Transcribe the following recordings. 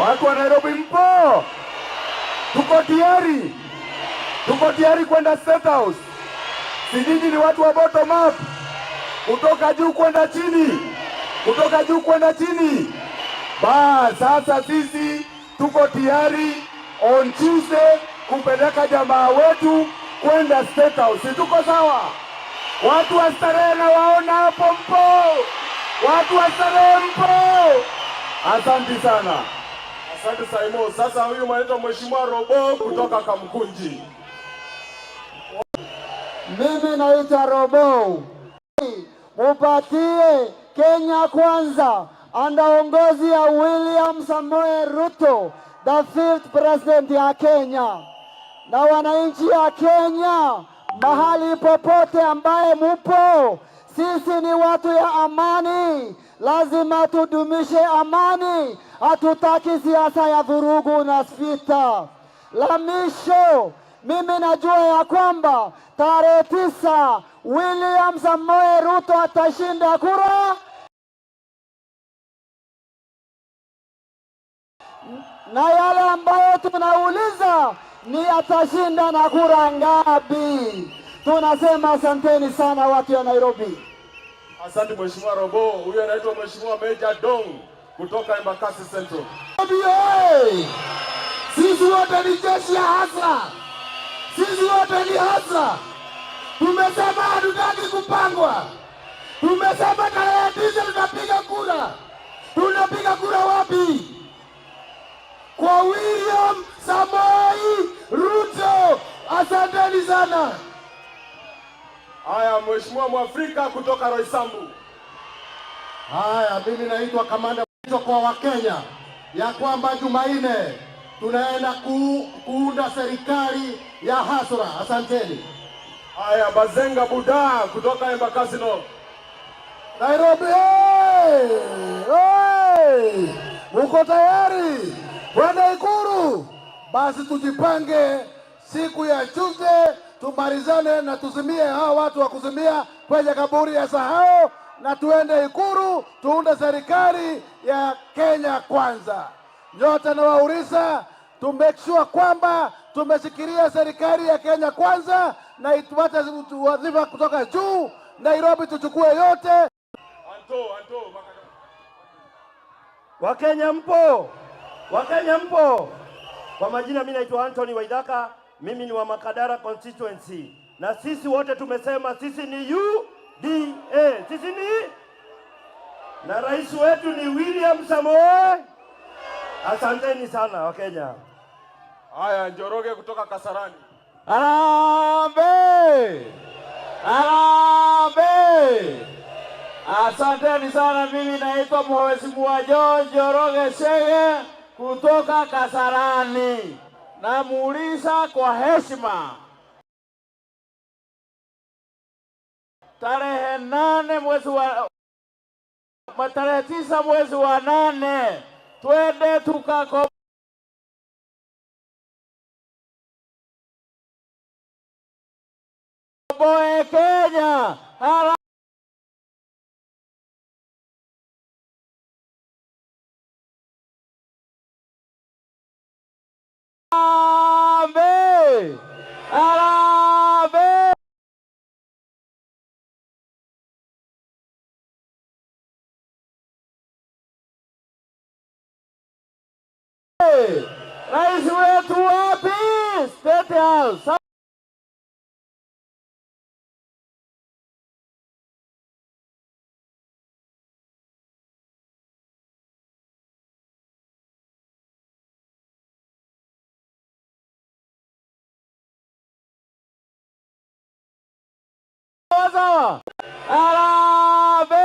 Watu wa Nairobi mpo? Tuko tayari? Tuko tayari kwenda State House? Si nyinyi ni watu wa bottom up? Kutoka juu kwenda chini. Kutoka juu kwenda chini. Sasa sisi tuko tayari on Tuesday kupeleka jamaa wetu kwenda State House. Tuko sawa? Watu wa starehe na waona hapo mpo? Watu wa starehe mpo? Asante sana. Asante Saimo. Sasa huyu manaitwa Mheshimiwa Robo kutoka Kamkunji. Mimi naitwa Robo. Mupatie Kenya Kwanza anda uongozi ya William Samoei Ruto, the fifth president ya Kenya. Na wananchi ya Kenya, mahali popote ambaye mupo, sisi ni watu ya amani. Lazima tudumishe amani. Hatutaki siasa ya vurugu na vita. La mwisho, mimi najua ya kwamba tarehe 9 William Samoei Ruto atashinda kura, na yale ambayo tunauliza ni atashinda na kura ngapi. Tunasema asanteni sana watu wa Nairobi. Asante Mheshimiwa Robo. Huyu anaitwa Mheshimiwa Meja Dong kutoka Embakasi Central. Sisi wote ni jeshi ya hasa. Sisi wote ni hasa. Tumesema hatutaki kupangwa. Tumesema tarehe 9 tutapiga kura. Tunapiga kura wapi? Kwa William Samoei Ruto. Asanteni sana. Haya, Mheshimiwa Mwafrika kutoka Roysambu. Haya, mimi naitwa Kamanda kwa Wakenya ya kwamba Jumanne tunaenda kuunda serikali ya hasra. Asanteni. Haya, Bazenga Buda kutoka Embakasi North. Nairobi, uko tayari kwenda Ikulu? Basi tujipange siku ya Tuesday, tumalizane na tuzimie hawa watu wa kuzimia kwenye kaburi ya sahau, na tuende Ikulu tuunde serikali ya Kenya Kwanza. Nyote na waurisa to make sure kwamba tumeshikilia serikali ya Kenya Kwanza na itupate wadhifa kutoka juu. Nairobi tuchukue yote. Wakenya mpo? Wakenya mpo? Kwa majina mimi naitwa Anthony Waidaka, mimi ni wa Makadara constituency. Na sisi wote tumesema sisi ni UDA. Sisi ni na rais wetu ni William Samoei. Asanteni sana Wakenya. Haya, Njoroge kutoka Kasarani. Arambe! Arambe! Asanteni sana. Mimi naitwa Mheshimiwa Njoroge Shege kutoka Kasarani. Namuuliza kwa heshima, tarehe 9 mwezi wa 8 twende tukakomboe Kenya. Arambe! Arambe! Rais wetu wapi? State House. Arambe!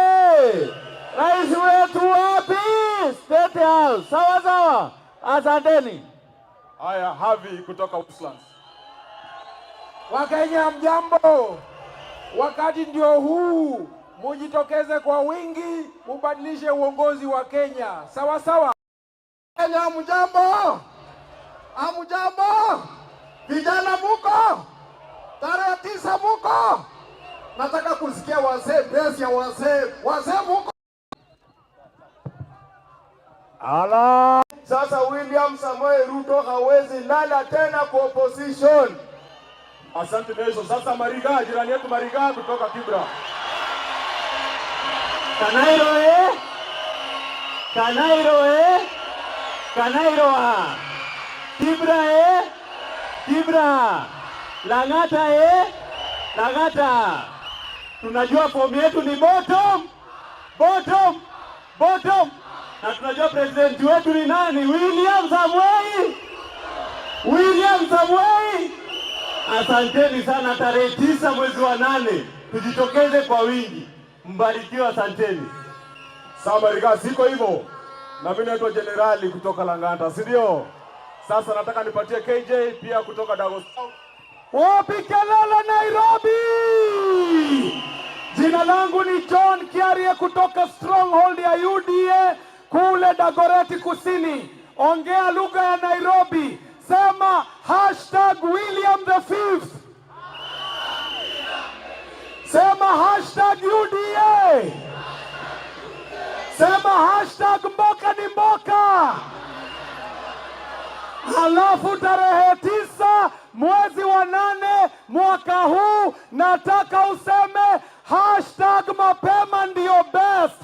Rais wetu wapi? State House. Sawa sawa. Asanteni. Haya, Havi kutoka Westlands. Wakenya mjambo. Wakati ndio huu. Mujitokeze kwa wingi, mubadilishe uongozi wa Kenya. Sawa sawa. Kenya mjambo. Amjambo. Vijana muko? Tarehe 9 muko? Nataka kusikia wazee, besi ya wazee. Wazee muko? Ala. Sasa William Samoei Ruto hawezi lala tena kwa opposition. Asante Nelson. Sasa Mariga, jirani yetu Mariga kutoka Kibra. Kanairo Kanairo Kibra Langata Langata. Tunajua fomu yetu ni bottom na tunajua president wetu ni nani? William Samoei. Asanteni sana. Tarehe 9 mwezi wa 8 tujitokeze kwa wingi. Mbarikiwa, asanteni. Samariga siko hivyo. Na mimi naitwa Generali kutoka Langata, si ndio? Sasa nataka nipatie KJ pia kutoka Dagos. Wapi kelele Nairobi? Jina langu ni John Kiarie kutoka Stronghold ya UDA kule Dagoretti Kusini. Ongea lugha ya Nairobi. Sema #William the Fifth. Sema #UDA. Sema #Mboka ni Mboka. Halafu tarehe 9 mwezi wa 8 mwaka huu nataka useme #mapema ndio best.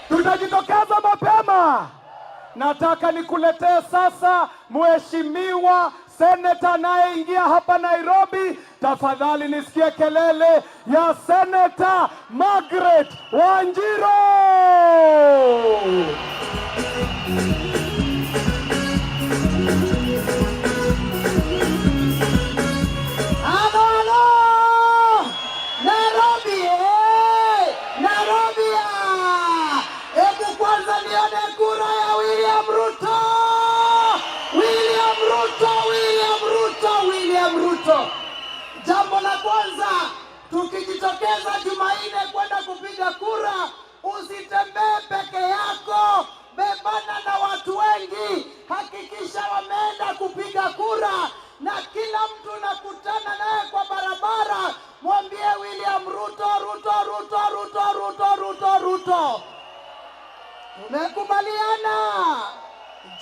Tutajitokeza mapema. Nataka nikuletee sasa mheshimiwa seneta anayeingia hapa Nairobi. Tafadhali nisikie kelele ya Seneta Margaret Wanjiru. Jambo la kwanza, tukijitokeza Jumanne kwenda kupiga kura, usitembee peke yako, bebana na watu wengi. Hakikisha wameenda kupiga kura, na kila mtu nakutana naye kwa barabara, mwambie William Ruto. Tumekubaliana.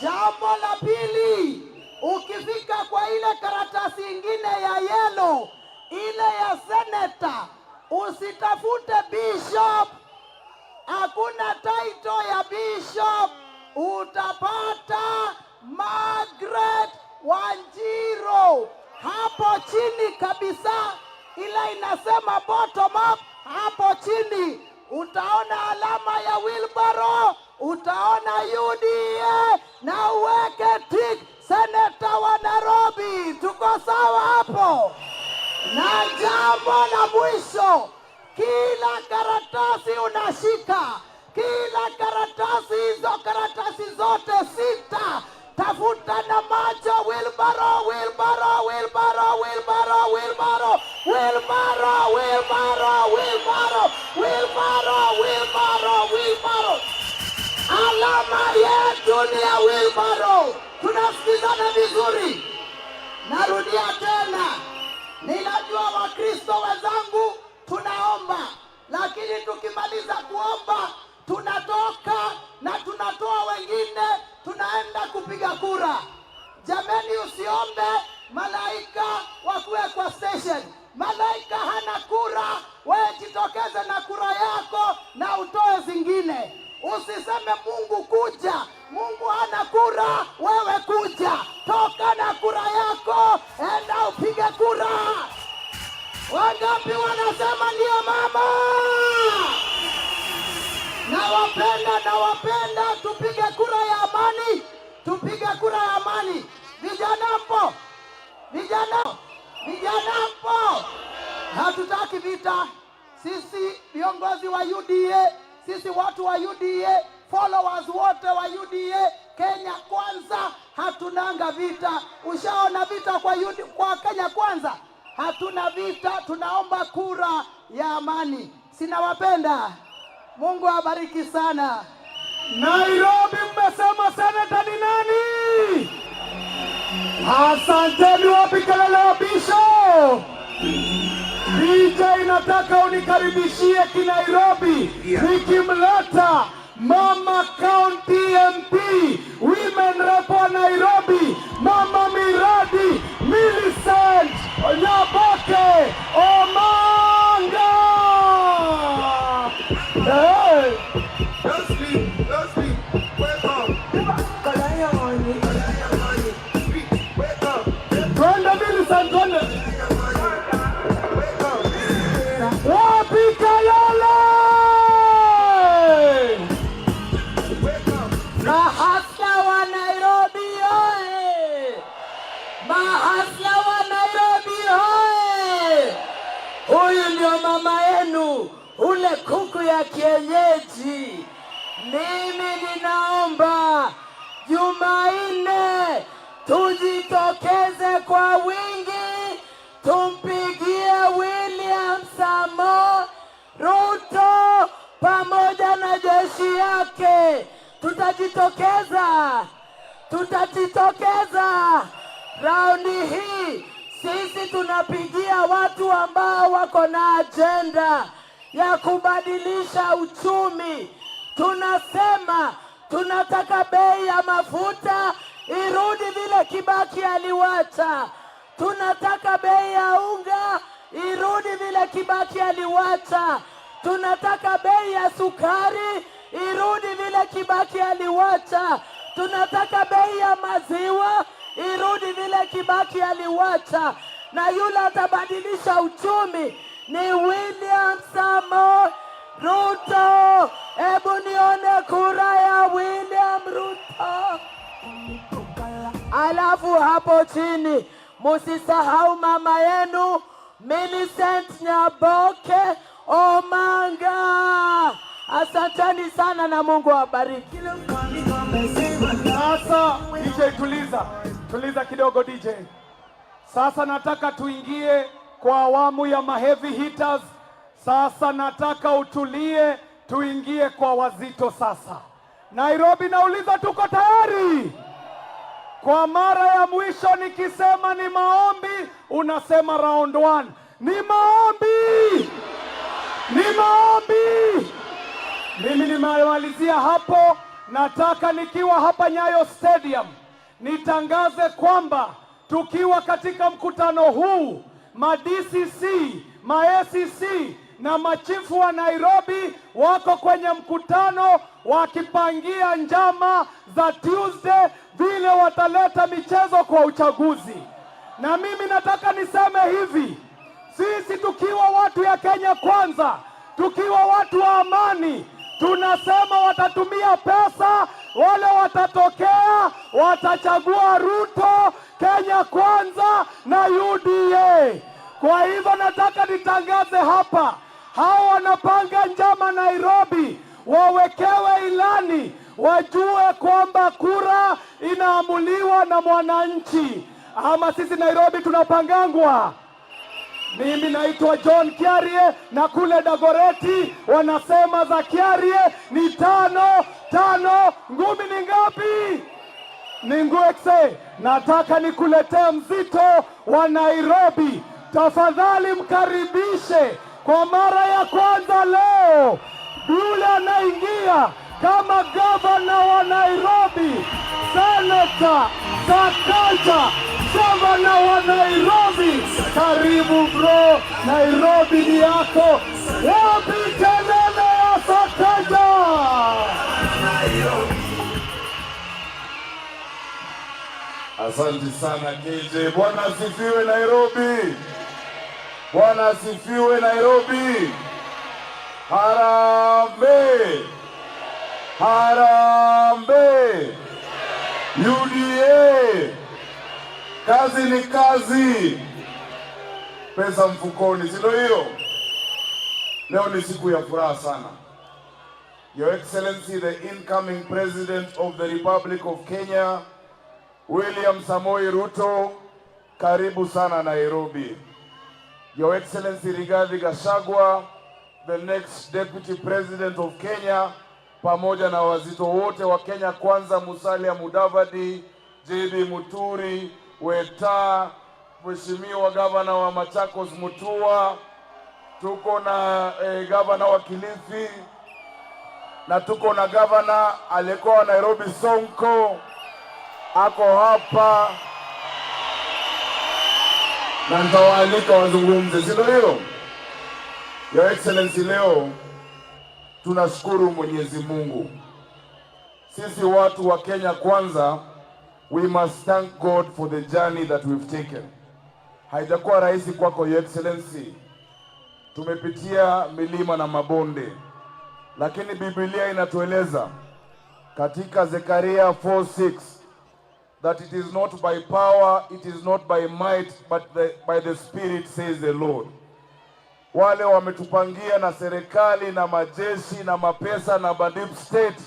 Jambo la pili, ukifika kwa ile karatasi ingine ya yellow, ile ya seneta, usitafute bishop. Hakuna title ya bishop. Utapata Margaret Wanjiru hapo chini kabisa, ila inasema bottom up. Hapo chini utaona alama ya wheelbarrow, utaona UDA na uweke tick seneta wa Nairobi. Tuko sawa hapo? Na jambo la mwisho, kila karatasi unashika, kila karatasi, hizo karatasi zote 6, tafuta na macho wheelbarrow. Alama yetu ni ya wheelbarrow. Tunasikizana vizuri? Narudia tena, ninajua Wakristo wenzangu tunaomba, lakini tukimaliza kuomba tunatoka na tunatoa wengine, tunaenda kupiga kura. Jameni, usiombe malaika wakuwe kwa station. Malaika hana kura, wewe jitokeze na kura yako na utoe zingine. Usiseme Mungu kuja, Mungu hana kura, wewe kuja. Toka na kura yako, enda upige kura. Wangapi wanasema ndio mama? Nawapenda, tupige kura ya amani. Tupige kura ya amani. Vijana mpo? Vijana mpo? Hatutaki vita. Sisi viongozi wa UDA, sisi watu wa UDA, followers wote wa UDA, Kenya Kwanza, hatunanga vita. Ushaona vita kwa Kenya Kwanza? Hatuna vita, tunaomba kura ya amani. Sinawapenda. Mungu awabariki sana. Nairobi mmesema seneta ni nani? Asanteni. Wapi kelele ya Bishop? DJ nataka unikaribishie kinairobi. Nikimleta Mama County MP, Women Rep wa Nairobi, Mama Miradi Millicent Nyaboke Omanga. Hey! Don't sleep, don't sleep. Wake up. Wake up. Twende Millicent, twende. Wake up. Wapi Kayole? Wake up. Mahasla wa Nairobi oye! Mahasla wa Nairobi oye! Huyu ndio mama yenu, ule kuku ya kienyeji. Mimi ninaomba Jumanne tujitokeze kwa wingi, tumpigie William Samoei Ruto pamoja na jeshi yake. Tutajitokeza. Raundi hii sisi tunapigia watu ambao wako na ajenda ya kubadilisha uchumi. Tunasema tunataka bei ya mafuta irudi vile Kibaki aliwacha. Tunataka bei ya unga irudi vile Kibaki aliwacha. Tunataka bei ya sukari irudi vile Kibaki aliwacha. Tunataka bei ya maziwa irudi vile Kibaki aliwacha. Na yule atabadilisha uchumi ni William Samoei Ruto. Hebu nione kura ya William Ruto. Alafu hapo chini musisahau mama yenu Millicent Nyaboke Omanga. Asanteni sana na Mungu awabariki. Sasa DJ, tuliza kidogo DJ. Sasa nataka tuingie kwa awamu ya maheavy hitters. Sasa nataka utulie, tuingie kwa wazito sasa. Nairobi, nauliza tuko tayari? Kwa mara ya mwisho nikisema ni maombi, unasema round 1. Ni maombi! Ni maombi! Mimi nimemalizia hapo. Nataka nikiwa hapa Nyayo Stadium nitangaze kwamba tukiwa katika mkutano huu, ma-DCC, ma-ACC na machifu wa Nairobi wako kwenye mkutano wakipangia njama za Tuesday vile wataleta michezo kwa uchaguzi. Na mimi nataka niseme hivi, sisi tukiwa watu ya Kenya Kwanza, tukiwa watu wa amani, tunasema watatumia pesa, wale watatokea, watachagua Ruto, Kenya Kwanza na UDA. Kwa hivyo nataka nitangaze hapa, hao wanapanga njama Nairobi, wawekewe ilani, wajue kwamba kura inaamuliwa na mwananchi. Ama sisi Nairobi tunapangangwa. Mimi naitwa John Kiarie na kule Dagoreti wanasema za Kiarie ni 5-5. Ngumi ni ngapi? Ni ngwekse. Nataka nikuletee mzito wa Nairobi. Tafadhali mkaribishe kwa mara ya kwanza leo yule anaingia kama gavana wa Nairobi, Senator Sakaja, gavana wa Nairobi. Karibu bro, Nairobi ni yako. Wapi kelele ya Sakaja? Asante sana KJ. Bwana asifiwe Nairobi. Bwana asifiwe Nairobi. Harambee. Harambee. UDA. Kazi ni kazi. Pesa mfukoni, si ndio hiyo? Leo ni siku ya furaha sana. Your Excellency, the incoming President of the Republic of Kenya, William Samoei Ruto, karibu sana Nairobi. Your Excellency Rigathi Gachagua, the next Deputy President of Kenya, pamoja na wazito wote wa Kenya Kwanza, Musalia Mudavadi, JB Muturi, Weta, Mheshimiwa Gavana wa Machakos Mutua, tuko na Gavana wa Kilifi, na tuko na gavana aliyekuwa Nairobi Sonko ako hapa, na nitawaalika wazungumze, si ndio? Your Excellency, leo tunashukuru Mwenyezi Mungu. Sisi watu wa Kenya Kwanza, we must thank God for the journey that we've taken. Haijakuwa rahisi kwako, Your Excellency. Tumepitia milima na mabonde, lakini Biblia inatueleza katika Zekaria 4:6 that it is not by power, it is not by might, but by the Spirit, says the Lord. Wale wametupangia na serikali na majeshi na mapesa na deep state,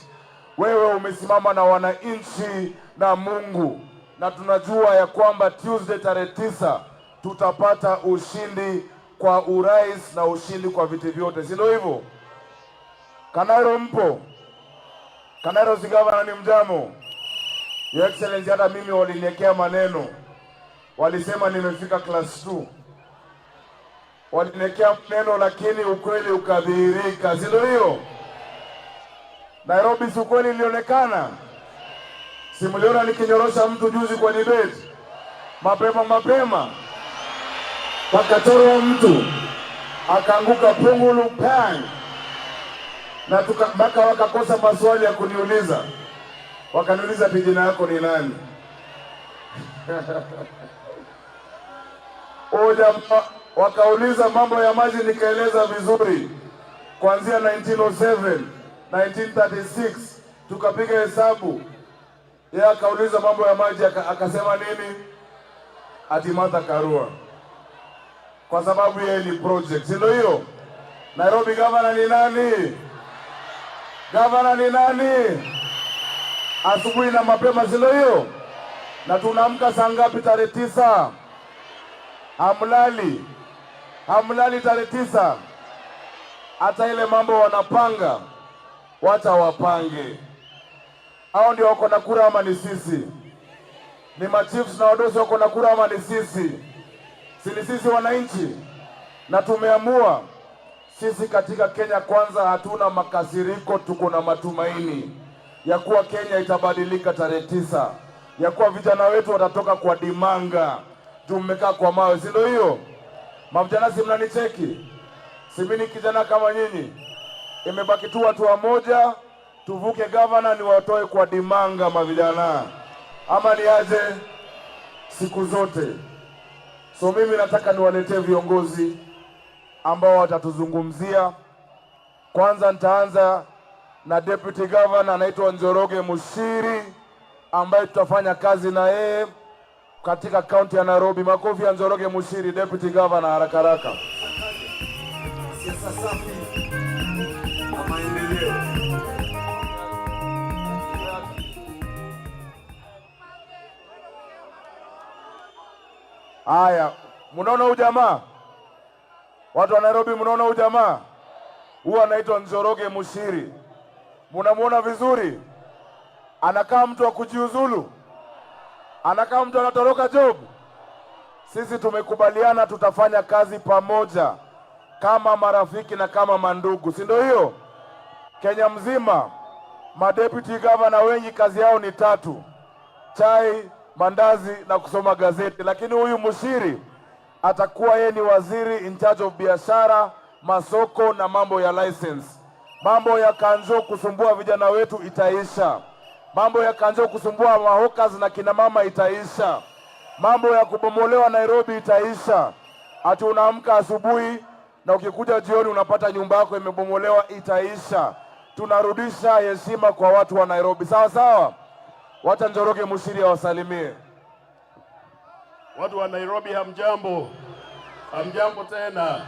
wewe umesimama na wananchi na Mungu, na tunajua ya kwamba Tuesday tarehe 9 tutapata ushindi kwa urais na ushindi kwa viti vyote, si ndio hivyo? Kanairo mpo? Kanairo si gavana ni mjamo? Your Excellency, hata mimi waliniekea maneno, walisema nimefika class 2, waliniekea maneno, lakini ukweli ukadhihirika, si ndio hiyo? Nairobi si ukweli ilionekana? Si mliona nikinyorosha mtu juzi kwa debate mapema wakachorwa mtu akaanguka pungulu pang, na mpaka wakakosa maswali ya kuniuliza, wakaniuliza jina yako ni nani? Wakauliza mambo ya maji, nikaeleza vizuri kuanzia 1907 1936 tukapiga hesabu. Yeye akauliza mambo ya maji, akasema nini? Ati Martha Karua, kwa sababu yeye ni project, si ndio hiyo? Nairobi gavana ni nani? Gavana ni nani? Asubuhi na mapema, si ndio hiyo? Na tunaamka saa ngapi tarehe 9? Hamlali tarehe 9. Hata ile mambo wanapanga, wacha wapange. Hao ndio wako na kura ama ni sisi? Ni machiefs na wadosi wako na kura ama ni sisi? Si ni sisi wananchi? Na tumeamua sisi katika Kenya Kwanza hatuna makasiriko, tuko na matumaini ya kuwa Kenya itabadilika tarehe 9, ya kuwa vijana wetu watatoka kwa dimanga, tumekaa kwa mawe, si ndio hiyo? Mavijana, si mnanicheki? Si mimi kijana kama nyinyi? Imebaki tu watu wamoja tuvuke gavana, ni watoe kwa dimanga mavijana, ama ni aje siku zote? So mimi nataka niwaletee viongozi ambao watatuzungumzia. Kwanza nitaanza na deputy governor anaitwa Njoroge Mushiri, ambaye tutafanya kazi na yeye katika kaunti ya Nairobi. Makofi ya Njoroge Mushiri, deputy governor, haraka haraka. Siasa safi na maendeleo. Haya, mnaona huyu jamaa? Watu wa Nairobi, mnaona huyu jamaa? Huyu anaitwa Njoroge Mushiri. Mnamuona vizuri? Anakaa mtu wa kujiuzulu, anakaa mtu anatoroka job. Sisi tumekubaliana tutafanya kazi pamoja kama marafiki na kama mandugu, si ndio hiyo? Kenya mzima madeputy governor wengi kazi yao ni 3: chai, mandazi na kusoma gazeti. Lakini huyu Mushiri atakuwa yeye ni waziri in charge of biashara, masoko na mambo ya license. Mambo ya kanjo kusumbua vijana wetu itaisha. Mambo ya kanjo kusumbua mahokas na kina mama itaisha. Mambo ya kubomolewa Nairobi itaisha. Ati unaamka asubuhi na ukikuja jioni unapata nyumba yako imebomolewa, itaisha. Tunarudisha heshima kwa watu wa Nairobi, sawa sawa? Wacha Njoroge Mushiri awasalimie. Watu wa Nairobi, hamjambo? Hamjambo tena.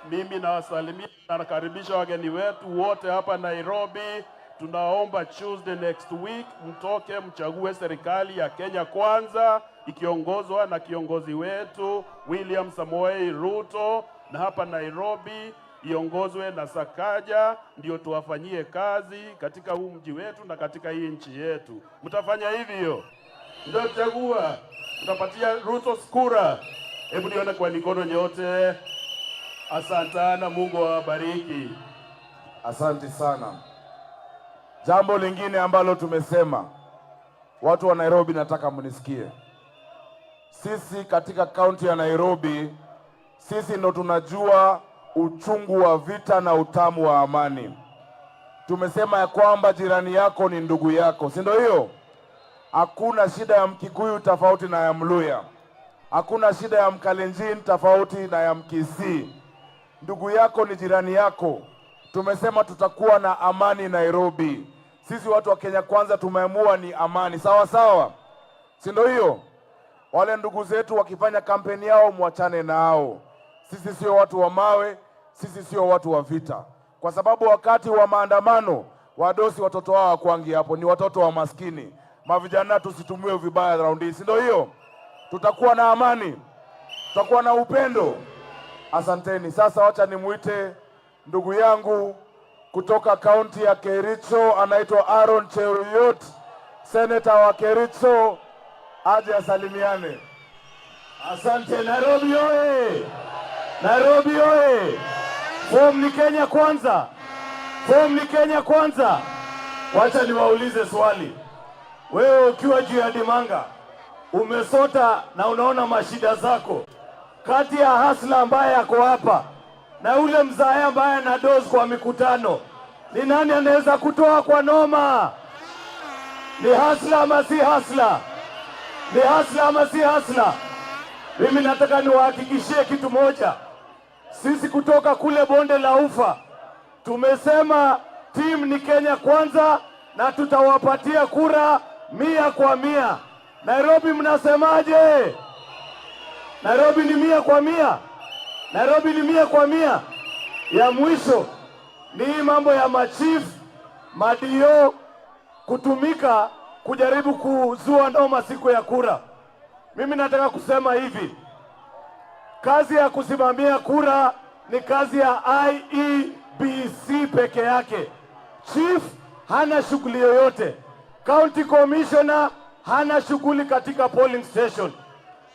Mimi nawasalimia na nakaribisha wageni wetu wote hapa Nairobi. Tunaomba Tuesday next week mtoke mchague serikali ya Kenya Kwanza ikiongozwa na kiongozi wetu William Samoei Ruto, na hapa Nairobi iongozwe na Sakaja, ndio tuwafanyie kazi katika huu mji wetu na katika hii nchi yetu. Mtafanya hivyo? Ndio chagua, mtapatia Ruto kura. Hebu nione kwa mikono nyote. Asantana, Mungu awabariki. Asante sana. Jambo lingine ambalo tumesema, watu wa Nairobi, nataka mnisikie. Sisi katika kaunti ya Nairobi, sisi ndo tunajua uchungu wa vita na utamu wa amani. Tumesema ya kwamba jirani yako ni ndugu yako, si ndio hiyo? Hakuna shida ya Mkikuyu tofauti na ya Mluya. Hakuna shida ya Mkalenjin tofauti na ya Mkisii. Ndugu yako ni jirani yako. Tumesema tutakuwa na amani Nairobi. Sisi watu wa Kenya Kwanza tumeamua ni amani, sawa sawa, si ndio hiyo? Wale ndugu zetu wakifanya kampeni yao, mwachane nao. Sisi sio watu wa mawe, sisi sio watu wa vita, kwa sababu wakati wa maandamano wadosi watoto wao hawakuangi hapo, ni watoto wa maskini. Mavijana tusitumiwe vibaya raundi, si ndio hiyo? Tutakuwa na amani, tutakuwa na upendo. Asanteni. Sasa wacha nimuite ndugu yangu kutoka kaunti ya Kericho, anaitwa Aaron Cheruiyot, seneta wa Kericho, aje asalimiane. Asante. Nairobi oye! Nairobi oye! Form ni Kenya Kwanza, form ni Kenya Kwanza. Wacha niwaulize swali. Wewe ukiwa juu ya dimanga, umesota na unaona mashida zako, kati ya hasla ambaye yako hapa na ule mzae ambaye ana dozi kwa mikutano, ni nani anaweza kutoa kwa noma? Ni hasla ama si hasla? Ni hasla ama si hasla? Mimi nataka niwahakikishie kitu moja. Sisi kutoka kule bonde la Ufa tumesema timu ni Kenya Kwanza na tutawapatia kura 100%. Nairobi mnasemaje? Nairobi ni 100%. Nairobi ni 100%. Ya mwisho ni mambo ya machief madio kutumika kujaribu kuzua noma siku ya kura. Mimi nataka kusema hivi, kazi ya kusimamia kura ni kazi ya IEBC peke yake. Chief hana shughuli yoyote. County Commissioner hana shughuli katika polling station.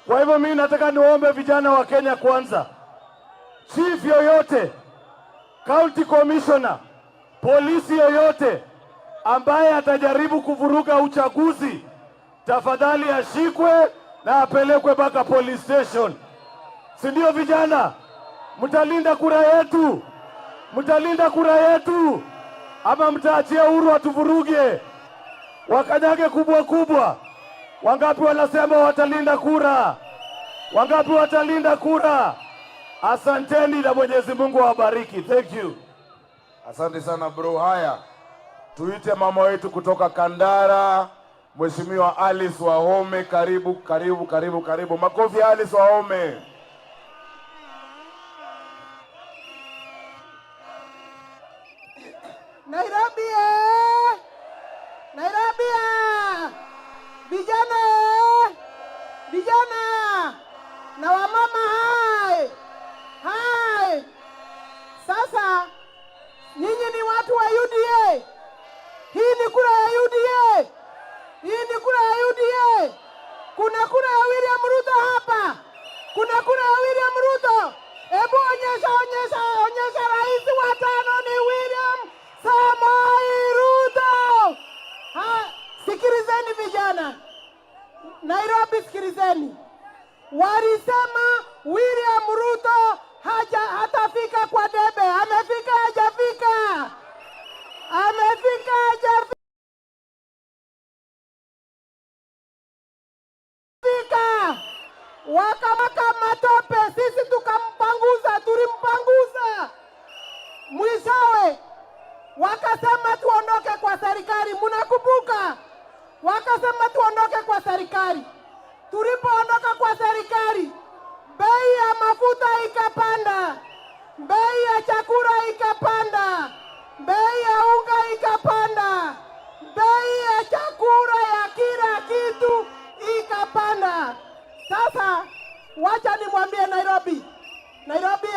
Kwa hivyo mimi nataka niombe vijana wa Kenya Kwanza, chief yoyote, County Commissioner, polisi yoyote ambaye atajaribu kuvuruga uchaguzi, tafadhali ashikwe na apelekwe mpaka police station. Si ndio vijana? Mtalinda kura yetu, mtalinda kura yetu, ama mtaachia uhuru atuvuruge wakanyage kubwa kubwa? Wangapi wanasema watalinda kura? Wangapi watalinda kura? Asanteni na Mwenyezi Mungu awabariki. Thank you. Asante sana bro. Haya, tuite mama wetu kutoka Kandara, Mheshimiwa Alice Wahome. Karibu, karibu, karibu, karibu. Makofi Alice Wahome. Nairobi Nairobi vijana vijana na wamama hai. Sasa nyinyi ni watu wa UDA. Hii ni kura ya UDA. Hii ni kura ya UDA. Kuna kura ya William Ruto hapa. Kuna kura ya William Ruto. Hebu onyesha rais wa tano ni William Samoei Ruto. Sikilizeni vijana Nairobi, sikilizeni. Walisema William Ruto hatafika kwa debe. Amefika hajafika? Amefika hajafika? Wakamaka matope, sisi tukampanguza, tulimpanguza. Mwishowe wakasema tuondoke kwa serikali. Mnakumbuka? Wakasema tuondoke kwa serikali. Tulipoondoka kwa serikali, bei ya mafuta ikapanda, bei ya chakula ikapanda, bei ya unga ikapanda, bei ya chakula ya kila kitu ikapanda. Sasa wacha nimwambie Nairobi, Nairobi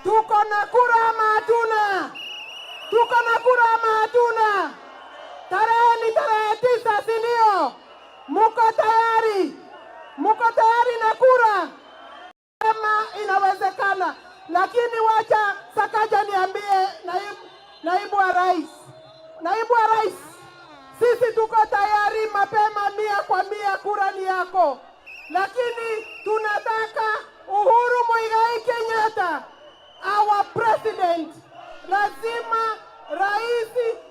tuko na kura ama hatuna? Tuko na kura ama hatuna? Tarehe ni tarehe 9, si ndio? Muko tayari? Muko tayari na kura? Kama inawezekana, lakini wacha Sakaja niambie naibu Naibu wa Rais, sisi tuko tayari mapema 100%, kura ni yako, lakini tunataka Uhuru Muigai Kenyatta, our president, lazima rais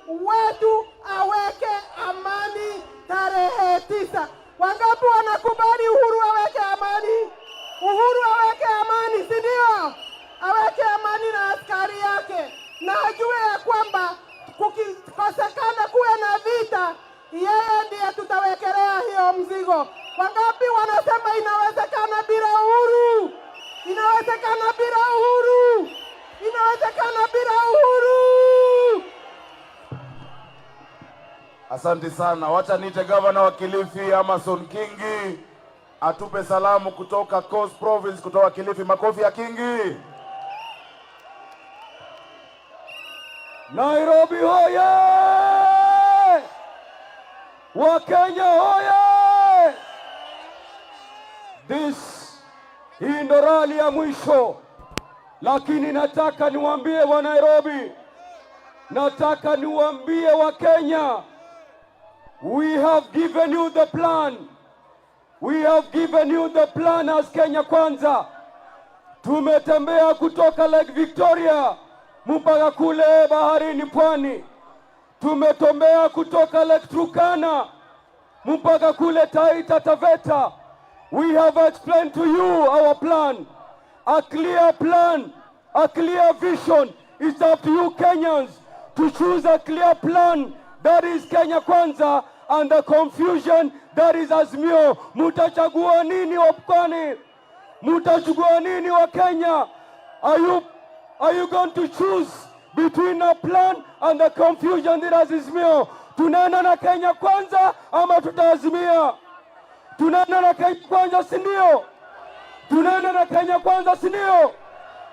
wetu aweke amani tarehe 9. Wangapi wanakubali Uhuru aweke amani? Uhuru aweke amani, si ndio? Aweke amani na askari yake, na ajue ya kwamba kukikosekana kuwe na vita, yeye ndiye tutawekelea hiyo mzigo. Wangapi wanasema inawezekana bila Uhuru? Inawezekana bila Uhuru? Inawezekana bila Uhuru? Asante sana. Wacha niite gavana wa Kilifi Amason Kingi atupe salamu kutoka Coast Province, kutoka Kilifi. Makofi ya Kingi. Nairobi hoye! Wakenya hoye! Hii ndo rali ya mwisho, lakini nataka niwaambie wa Nairobi, nataka niwaambie wa Kenya, we have given you the plan. We have given you the plan as Kenya Kwanza. Tumetembea kutoka Lake Victoria mpaka kule baharini Pwani. Tumetembea kutoka Lake Turkana mpaka kule Taita Taveta. We have explained to you our plan, a clear plan, a clear vision. It's up to you Kenyans to choose a clear plan that is Kenya Kwanza, and the confusion that is Azimio. Mutachagua nini wa Pwani? Mutachagua nini wa Kenya? Are you going to choose between a plan and the confusion that is Azimio? Tunaenda na Kenya Kwanza ama tutaazimia? Tunaenda na Kenya Kwanza, si ndio? Tunaenda na Kenya Kwanza, si ndio?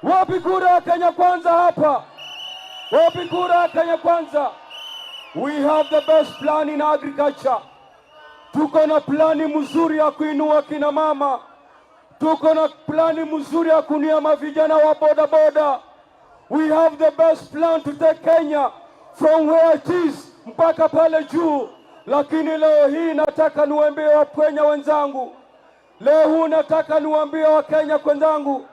Wapi kura ya Kenya Kwanza hapa? Wapi kura ya Kenya Kwanza? We have the best plan in agriculture. Tuko na plani mzuri ya kuinua kina mama. Tuko na plani mzuri ya kuinua vijana wa boda boda. We have the best plan to take Kenya from where it is mpaka pale juu. Lakini leo hii nataka niwaambie wa Kenya wenzangu. Leo hii nataka niwaambie wa Kenya wenzangu,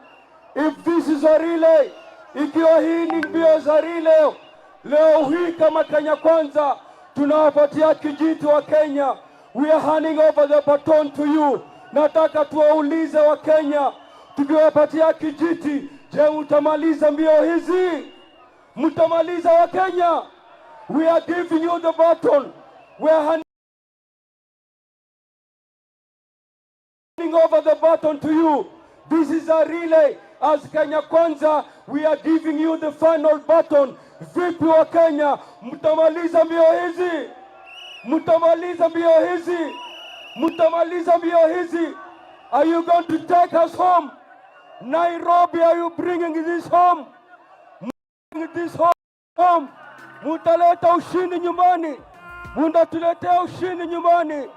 if this is a relay, ikiwa hii ni mbio za relay, leo hii kama Kenya Kwanza tunawapatia kijiti wa Kenya. We are handing over the baton to you. Nataka tuwaulize wa Kenya, tukiwapatia kijiti, je, mtamaliza mbio hizi? Mtamaliza wa Kenya? We are giving you the baton. We are handing over the baton to you. This is a relay. As Kenya Kwanza, we are giving you the final baton. Vipi wa Kenya, mtamaliza mbio hizi? Mtamaliza mbio hizi? Mtamaliza mbio hizi? Are you going to take us home? Nairobi, are you bringing this home? Bringing this home? Mutaleta ushindi nyumbani? Mutatuletea ushindi nyumbani?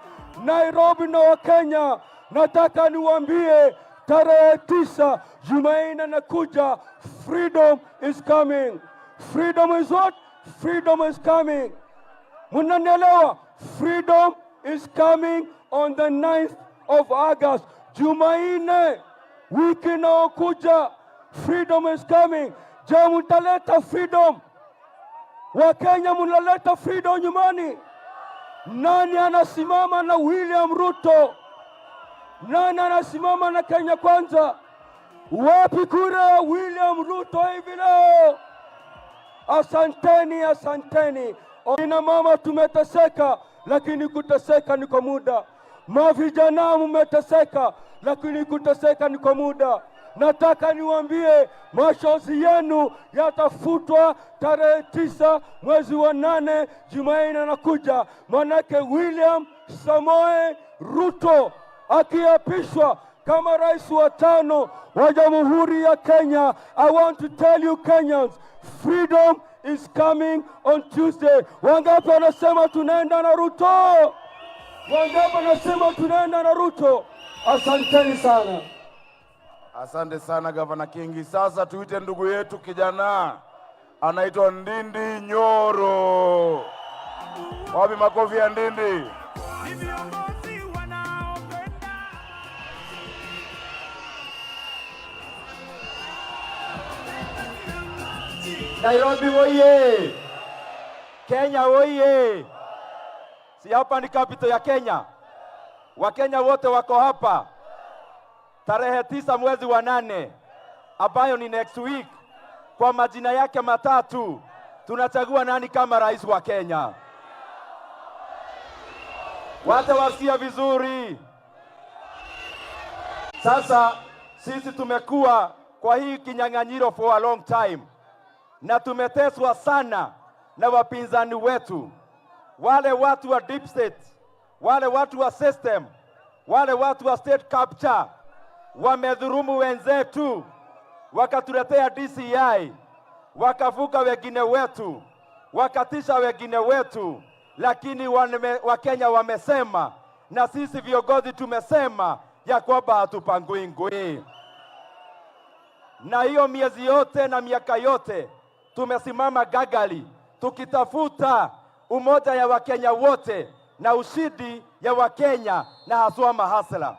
Nairobi na wa Kenya, nataka niwaambie tarehe 9 Jumanne nakuja, freedom is coming. Freedom is what? Freedom is coming. Munanielewa? Freedom is coming on the 9th of August. Jumanne wiki inayokuja, freedom is coming. Je, mutaleta freedom? Wakenya munaleta freedom nyumbani? Nani anasimama na William Ruto? Nani anasimama na Kenya Kwanza? Wapi kura ya William Ruto hivi leo? Asanteni, asanteni. Ina mama tumeteseka, lakini kuteseka ni kwa muda. Mavijana mmeteseka, lakini kuteseka ni kwa muda. Nataka niwaambie machozi yenu yatafutwa tarehe 9 mwezi wa 8 Jumanne anakuja. Manake William Samoei Ruto akiapishwa kama rais wa 5 wa Jamhuri ya Kenya. I want to tell you Kenyans, freedom is coming on Tuesday. Wangapi wanasema tunaenda na Ruto? Wangapi wanasema tunaenda na Ruto? Asanteni sana. Asante sana Gavana Kingi. Sasa tuite ndugu yetu kijana anaitwa Ndindi Nyoro. Wapi makofi ya Ndindi? Nairobi oye! Kenya oye! Si hapa ni capital ya Kenya. Wakenya wote wako hapa. Tarehe 9 mwezi wa 8 ambayo ni next week, kwa majina yake matatu tunachagua nani kama rais wa Kenya. Wate wasikia vizuri. Sasa sisi tumekuwa kwa hii kinyang'anyiro for a long time, na tumeteswa sana na wapinzani wetu, wale watu wa deep state, wale watu wa system, wale watu wa state capture. Wamedhurumu wenzetu, wakatuletea DCI, wakavuka wengine wetu, wakatisha wengine wetu, lakini Wakenya wamesema na sisi viongozi tumesema ya kwamba hatupangui ngui. Na hiyo miezi yote na miaka yote tumesimama gagali tukitafuta umoja ya Wakenya wote na ushindi ya Wakenya na haswa mahasla.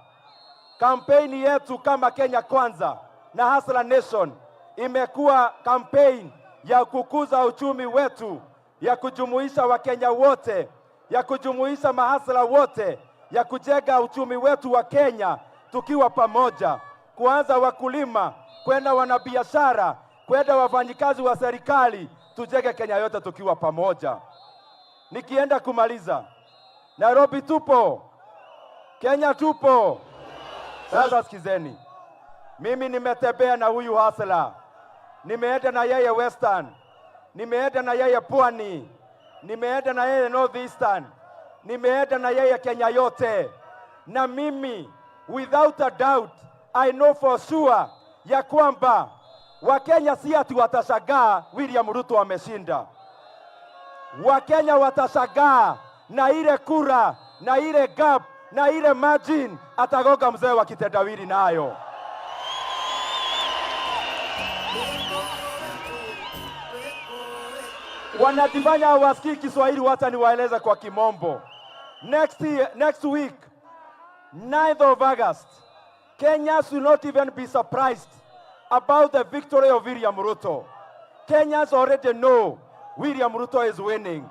Kampeni yetu kama Kenya Kwanza na Hustler Nation imekuwa kampeni ya kukuza uchumi wetu, ya kujumuisha Wakenya wote, ya kujumuisha mahasla wote, ya kujenga uchumi wetu wa Kenya tukiwa pamoja, kuanza wakulima, kwenda wanabiashara, kwenda wafanyikazi wa serikali, tujenge Kenya yote tukiwa pamoja. Nikienda kumaliza, Nairobi tupo, Kenya tupo. Sasa sikizeni, mimi nimetembea na huyu hustler, nimeenda na yeye Western, nimeenda na yeye Pwani, nimeenda na yeye North Eastern, nimeenda na yeye Kenya yote. Na mimi without a doubt I know for sure ya kwamba Wakenya si ati watashangaa William Ruto ameshinda. Wakenya watashangaa na ile kura, na ile gap, na ile margin atagoga mzee wa kitendawili nayo. Wanajifanya hawasikii Kiswahili, wacha niwaeleze kwa kimombo. Next week, 9th of August, Kenyans will not even be surprised about the victory of William Ruto. Kenyans already know William Ruto is winning.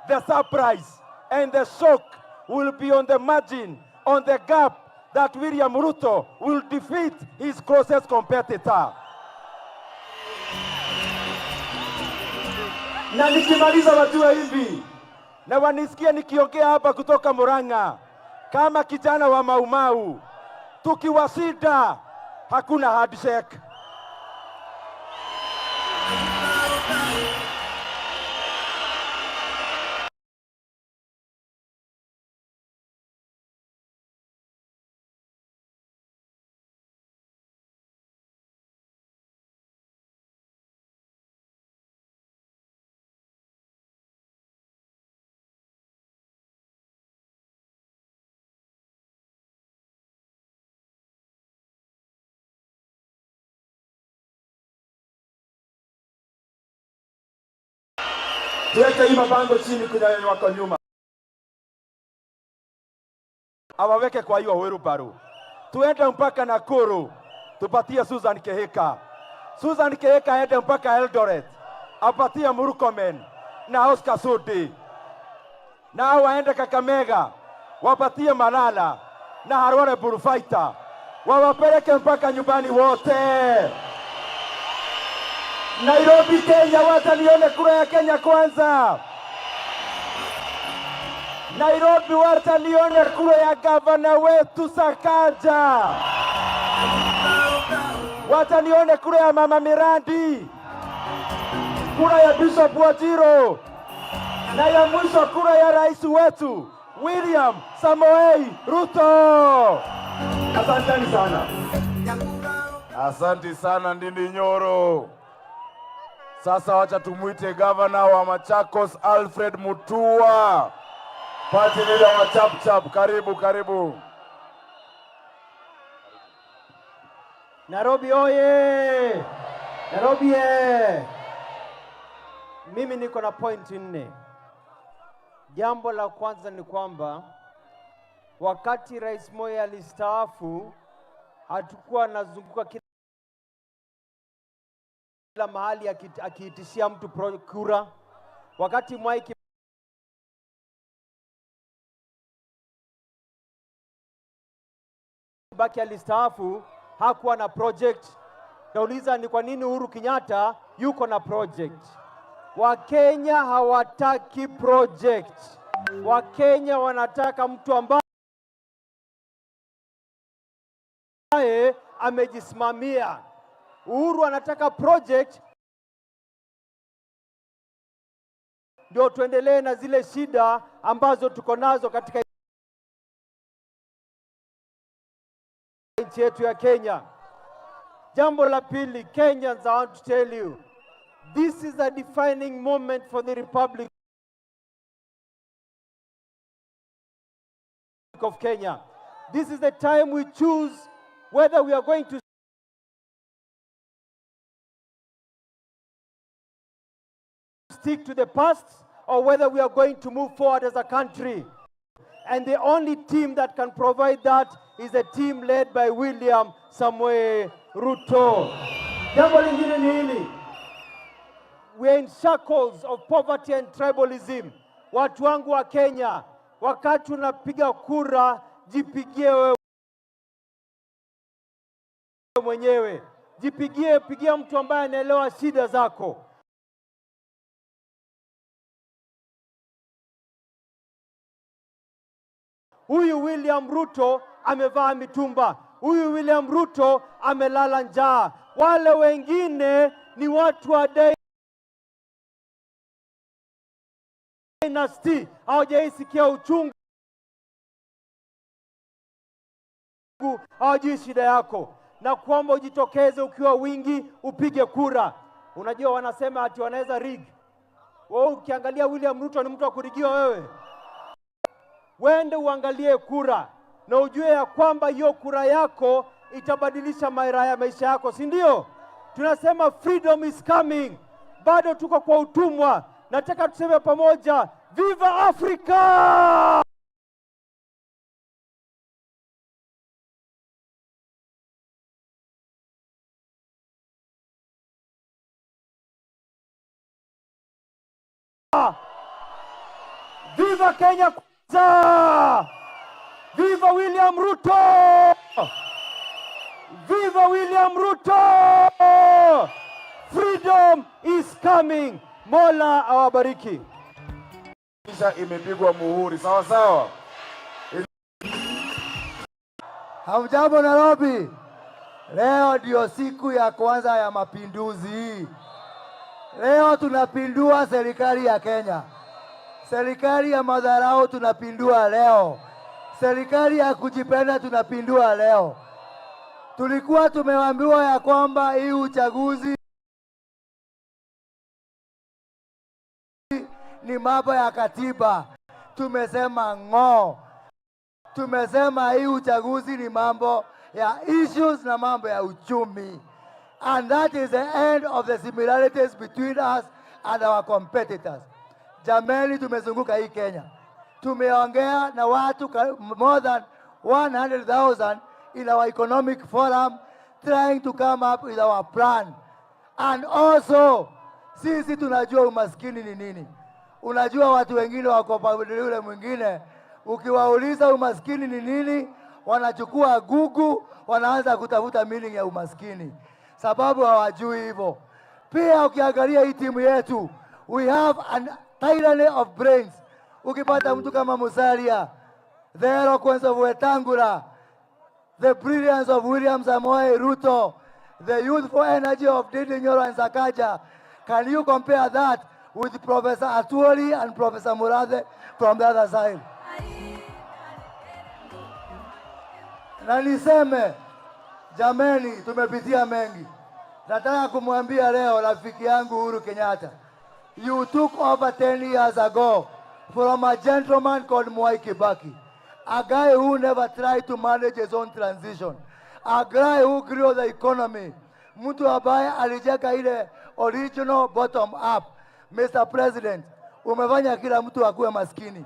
The surprise and the shock will be on the margin, on the gap, that William Ruto will defeat his closest competitor. Na nikimaliza wajue hivi, na wanisikia nikiongea hapa kutoka Murang'a kama kijana wa Mau Mau, tukiwashinda hakuna handshake. Tuweke hii mabango chini kuna wako nyuma, awaweke kwa hiyo wheelbarrow. Tuende mpaka Nakuru, tupatie Susan Kehika. Susan Kehika aende mpaka Eldoret, apatie Murkomen na Oscar Sudi. Na waende Kakamega, wapatie Malala na Harware Burufaita, wawapeleke mpaka nyumbani wote. Nairobi, Kenya, wacha nione kura ya Kenya Kwanza. Nairobi, wacha nione kura ya gavana wetu Sakaja. Wacha nione kura ya Mama Mirandi, kura ya Bishop Wajiro, na ya mwisho kura ya rais wetu William Samoei Ruto. Asanteni sana. Asante sana Ndindi Nyoro. Sasa wacha tumuite gavana wa Machakos Alfred Mutua. Party leader wa Chap Chap, karibu karibu. Nairobi oye! Nairobi ye! Mimi niko na point 4. Jambo la kwanza ni kwamba wakati Rais Moi alistaafu, hatukuwa nazunguka kila mahali akiitishia mtu kura. Wakati Mwai Kibaki alistaafu, hakuwa na project. Nauliza ni kwa nini Uhuru Kenyatta yuko na project? Wakenya hawataki project. Wakenya wanataka mtu ambaye amejisimamia. Uhuru anataka project ndio tuendelee na zile shida ambazo tuko nazo katika nchi yetu ya Kenya. Jambo la pili, Kenyans, I want to tell you, this is a defining moment for the Republic of Kenya. This is the time we choose whether we are going to stick to the past or whether we are going to move forward as a country. And the only team that can provide that is a team led by William Samoei Ruto. Jambo lingine ni hili. We are in shackles of poverty and tribalism. Watu wangu wa Kenya, wakati unapiga kura, jipigie wewe mwenyewe. Pigia mtu ambaye anaelewa shida zako. Huyu William Ruto amevaa mitumba. Huyu William Ruto amelala njaa. Wale wengine ni watu wa dynasty. Hawajaisikia uchungu. Hawajui shida yako. Na kuomba ujitokeze ukiwa wingi upige kura. Unajua wanasema ati wanaweza rig. Wewe ukiangalia William Ruto ni mtu wa kurigiwa wewe. Wende uangalie kura na ujue ya kwamba hiyo kura yako itabadilisha maisha yako, si ndio? Tunasema freedom is coming. Bado tuko kwa utumwa. Nataka tuseme pamoja, Viva Africa! Viva Kenya Kwanza! Viva William Ruto! Viva William Ruto! Freedom is coming. Mola awabariki. Kisha imepigwa muhuri. Sawa sawa. Hamjambo Nairobi. Leo ndio siku ya kwanza ya mapinduzi. Leo tunapindua serikali ya Kenya. Serikali ya madharau tunapindua leo. Serikali ya kujipenda tunapindua leo. Tulikuwa tumeambiwa ya kwamba hii uchaguzi ni mambo ya katiba. Tumesema ng'o. Tumesema hii uchaguzi ni mambo ya issues na mambo ya uchumi. And that is the end of the similarities between us and our competitors. Jameni, tumezunguka hii Kenya. Tumeongea na watu more than 100,000 in our economic forum trying to come up with our plan. And also, sisi tunajua umaskini ni nini. Unajua watu wengine wako pande yule mwingine, ukiwauliza umaskini ni nini, wanachukua Google, wanaanza kutafuta meaning ya umaskini. Sababu hawajui hivyo. Pia ukiangalia hii timu yetu, we have an tyranny of brains. Ukipata mtu kama Musalia, the eloquence of Wetangula, the brilliance of William Samoei Ruto, the youthful energy of Ndindi Nyoro and Sakaja, can you compare that with Professor Atuoli and Professor Murathe from the other side? Na niseme, jameni, tumepitia mengi. Nataka kumwambia leo rafiki yangu Uhuru Kenyatta, you took over 10 years ago from a gentleman called Mwai Kibaki, a guy who never tried to manage his own transition, a guy who grew the economy, mtu ambaye alijenga ile original bottom up. Mr. President, umefanya kila mtu akuwe maskini.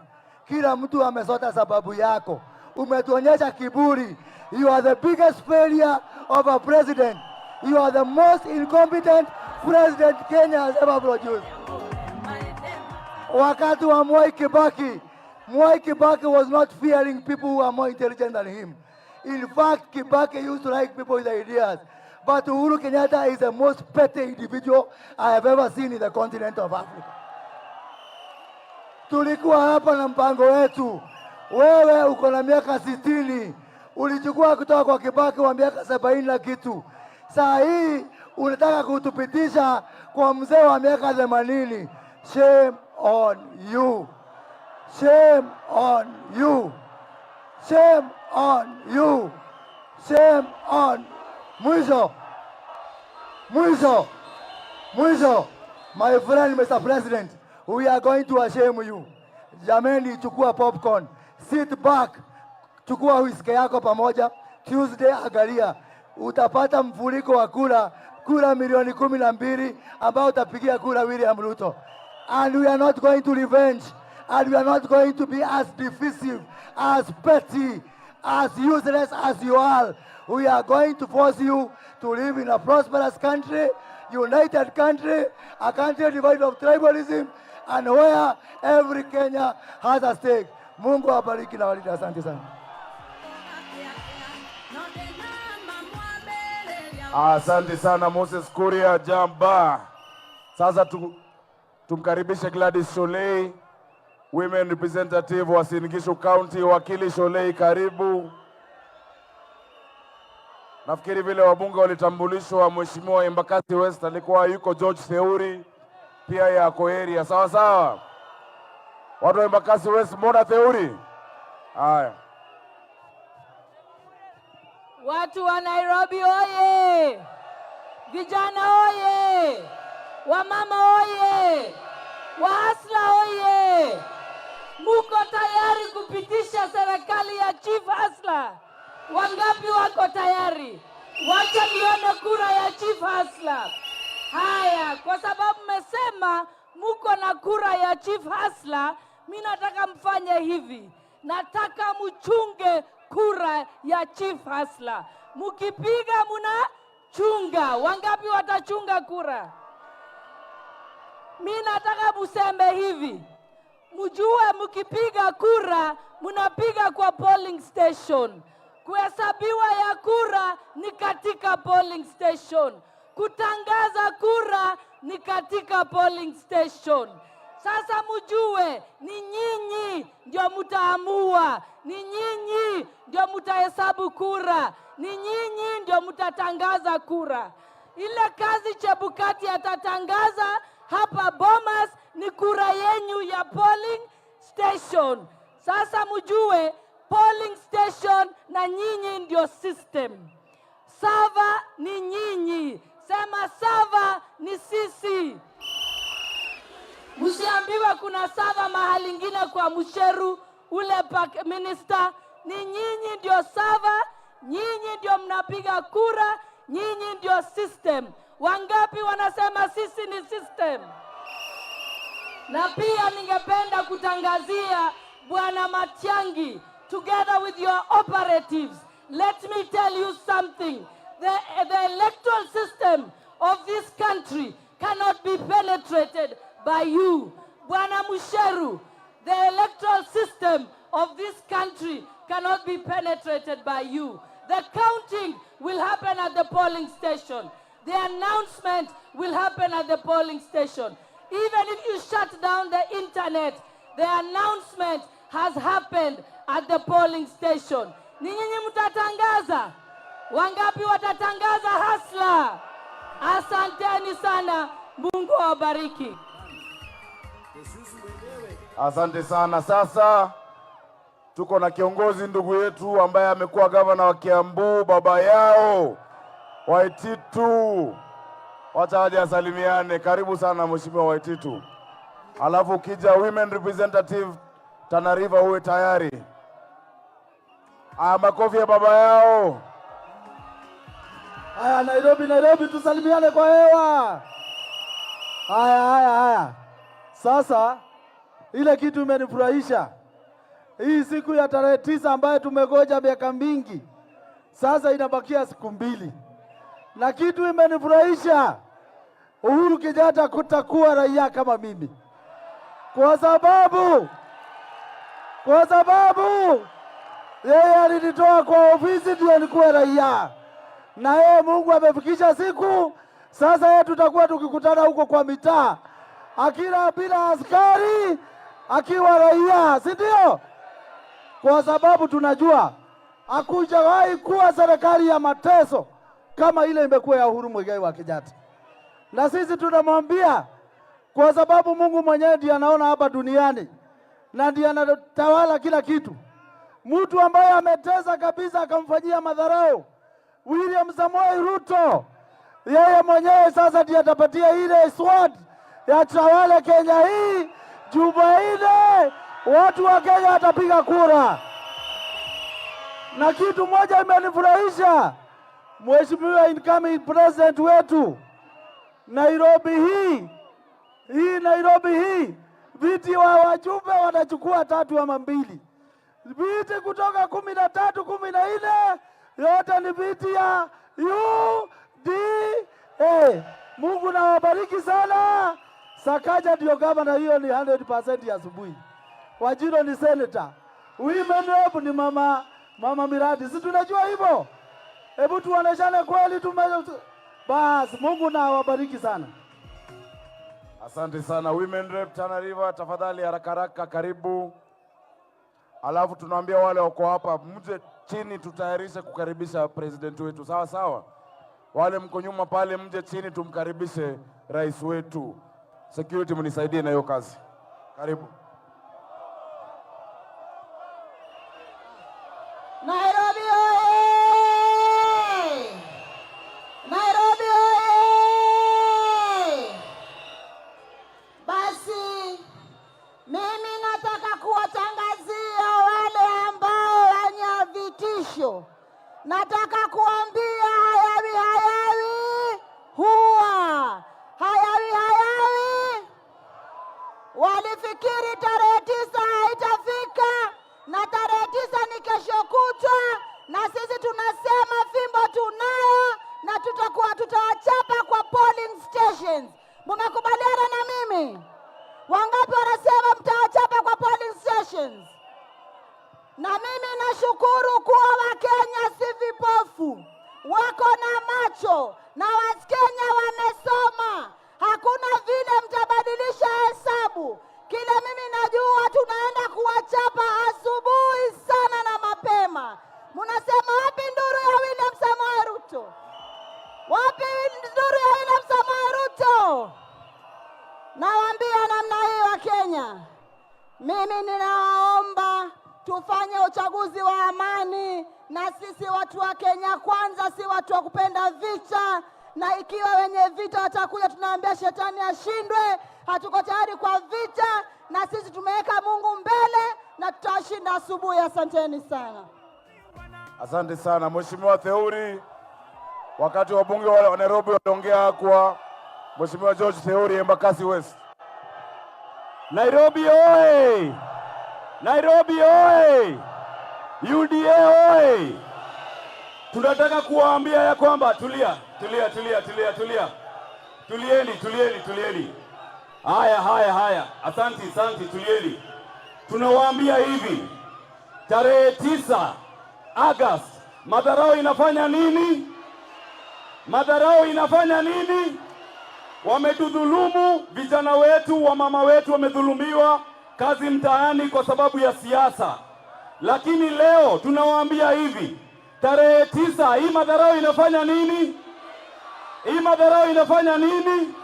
Kila mtu amesota sababu yako. Umetuonyesha kiburi. You are the biggest failure of a president. You are the most incompetent president Kenya has ever produced. Wakati wa Mwai Kibaki was not fearing people who are more intelligent than him. In fact, Kibaki used to like people with ideas. But Uhuru Kenyatta is the most petty individual I have ever seen in the continent of Africa. Tulikuwa hapa na mpango wetu. Wewe uko na miaka 60. Ulichukua kutoka kwa Kibaki wa miaka 70 na kitu. Saa hii unataka kutupitisha kwa mzee wa miaka 80. Shame on you. Shame on you. Shame on you. Shame on. Mwisho. My friend Mr. President, we are going to shame you. Jameni, chukua popcorn. Sit back. Chukua whiskey yako pamoja. Tuesday angalia. Utapata mfuriko wa kura milioni 12 ambao utapigia kura William Ruto. And we are not going to revenge. And we are not going to be as divisive, as petty, as useless as you are. We are going to force you to live in a prosperous country, united country, a country divided of tribalism, and where every Kenya has a stake. Mungu awabariki na walinde. Asante sana. Asante sana Moses Kuria Jamba. Sasa tumkaribishe Gladys Sholei, Women Representative wa Singishu County. Wakili Sholei, karibu. Nafikiri vile wabunge walitambulishwa, Mheshimiwa Embakasi West alikuwa yuko, George Theuri pia yako area. Sawa sawa. Watu wa Embakasi West, mbona Theuri? Haya. Watu wa Nairobi oye! Vijana oye! Wamama oye! Wahasla oye! Muko tayari kupitisha serikali ya Chief Hasla? Wangapi wako tayari? Wacha nione kura ya Chief Hasla. Haya, kwa sababu mmesema muko na kura ya Chief Hasla, mimi nataka mfanye hivi. Nataka mchunge kura ya Chief Hasla. Mukipiga chunga. Wangapi watachunga kura? Mimi nataka museme hivi. Mjue mkipiga kura, mnapiga kwa polling station. Kuhesabiwa ya kura ni katika polling station. Kutangaza kura ni katika polling station. Sasa mjue ni nyinyi ndio mtaamua, ni nyinyi ndio mtahesabu kura, ni nyinyi ndio mtatangaza kura. Ile kazi Chebukati atatangaza hapa Bomas ni kura yenyu ya polling station. Sasa mjue polling station na nyinyi ndio system. Sava ni nyinyi. Sema sava ni sisi. Msiambiwa kuna sava mahali ingine kwa Musheru ule minister. Ni nyinyi ndio sava, nyinyi ndio mnapiga kura, nyinyi ndio system. Wangapi wanasema sisi ni system? Na pia ningependa kutangazia Bwana Matiangi, together with your operatives, let me tell you something. The electoral system of this country cannot be penetrated by you. Bwana Musheru, the electoral system of this country cannot be penetrated by you. The counting will happen at the polling station. The announcement will happen at the polling station. Even if you shut down the internet, the announcement has happened at the polling station. Ni nyinyi mtatangaza? Wangapi watatangaza Hasla? Asanteni sana. Mungu awabariki. Asante sana. Sasa tuko na kiongozi ndugu yetu ambaye amekuwa gavana wa Kiambu, baba yao Waititu. Wacha aje asalimiane. Karibu sana Mheshimiwa Waititu. Alafu ukija Women Representative Tana River uwe tayari. Makofi ya baba yao. Haya, Nairobi tusalimiane kwa hewa. Haya. Sasa ile kitu imenifurahisha hii siku ya tarehe 9 ambayo tumegoja miaka mingi, sasa inabakia siku 2, na kitu imenifurahisha, Uhuru Kenyatta kutakuwa raia kama mimi, kwa sababu yeye alinitoa kwa ofisi ndio nikuwe raia, na yeye Mungu amefikisha siku sasa yeye tutakuwa tukikutana huko kwa mitaa, akila bila askari, akiwa raia, si ndio? Kwa sababu tunajua hakujawahi kuwa serikali ya mateso kama ile imekuwa ya Uhuru Muigai wa Kenyatta, na sisi tunamwambia kwa sababu Mungu mwenyewe ndiye anaona hapa duniani na ndiye anatawala kila kitu. Mtu ambaye ametesa kabisa akamfanyia madharau William Samoei Ruto, yeye mwenyewe sasa ndiye atapatia ile sword ya tawala Kenya hii. Jumanne watu wa Kenya watapiga kura, na kitu moja imenifurahisha, Mheshimiwa incoming president wetu, Nairobi hii viti wa wajumbe wanachukua 3 ama 2. Viti kutoka 13, 14 yote ni viti ya UDA. Mungu na wabariki sana. Sakaja ndio gavana, hiyo ni 100% ya asubuhi. Wajiro ni senator. Women rep ni mama miradi. Si tunajua hivyo? Hebu tuoneshane kweli basi. Mungu na wabariki sana. Asante sana. Women rep Tana River, tafadhali haraka karibu. Alafu tunaambia wale wako hapa mje chini tutayarishe kukaribisha president wetu. Sawa sawa. Wale mko nyuma pale mje chini tumkaribishe rais wetu. Security mnisaidie na hiyo kazi. Karibu. Nairobi oye! Nairobi oye! Basi mimi nataka kuwatangazia wale ambao wenye vitisho. Nataka kuambia hayawi huwa. Hayawi. Walifikiri tarehe 9 haitafika, na tarehe 9 ni kesho kutwa, na sisi tunasema fimbo tunayo na tutawachapa kwa polling stations. Mmekubaliana na mimi? Wangapi wanasema mtawachapa kwa polling stations? Na mimi nashukuru kuwa Wakenya si vipofu, wako na macho, na Wakenya wamesoma. Hakuna vile mtabadilisha hesabu. Kile mimi najua tunaenda kuwachapa asubuhi sana na mapema. Mnasema wapi nduru ya William Samoei Ruto? Wapi nduru ya William Samoei Ruto? Nawaambia namna hii wa Kenya, mimi ninawaomba tufanye uchaguzi wa amani, na sisi watu wa Kenya Kwanza si watu wa kupenda vita, na ikiwa wenye vita watakuja tunaambia shetani ashindwe. Hatuko tayari kwa vita, na sisi tumeweka Mungu mbele na tutashinda asubuhi. Asanteni sana. Asante sana Mheshimiwa Theuri. Wakati wabunge wa Nairobi waliongea kwa Mheshimiwa George Theuri, Embakasi West. Nairobi oye! Nairobi oye! UDA oye! Tunataka kuwaambia ya kwamba tulieni. Haya. Asante, tulieni. Tunawaambia hivi, tarehe 9 Agosti, madharau inafanya nini? Wametudhulumu vijana wetu, wamama wetu wamedhulumiwa kazi mtaani kwa sababu ya siasa. Lakini leo tunawaambia hivi, tarehe 9 hii madharau inafanya nini?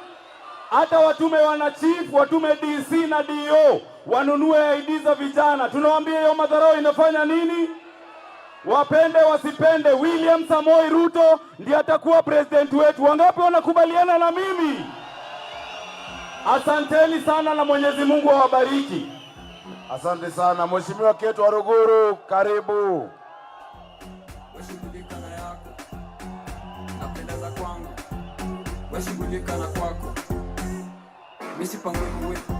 Hata watume wana chief, watume DC na DO wanunue ID za vijana. Tunawaambia hiyo madharau inafanya nini? Wapende wasipende, William Samoei Ruto ndiye atakuwa president wetu. Wangapi wanakubaliana na mimi? Asanteni sana na Mwenyezi Mungu awabariki. Asante sana Mheshimiwa Ketu Waruguru, karibu. Washughulika na yako, napenda za kwangu, washughulika na kwako.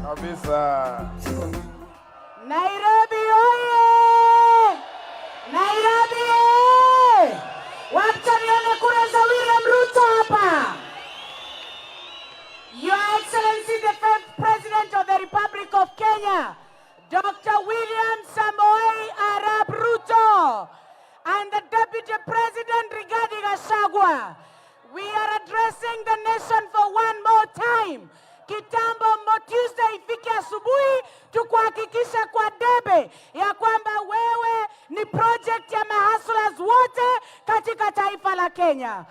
kabisa. Nairobi oye! Nairobi oye! Wacha nione kura za William Ruto hapa. Your Excellency the First President of the Republic of Kenya, Dr. William Samoei Arap Ruto, and the Deputy President Rigathi Gachagua, we are addressing the nation for one more time. Kitambo Tuesday ifike asubuhi tukuhakikisha kwa debe ya kwamba wewe ni project ya mahustlers wote katika taifa la Kenya.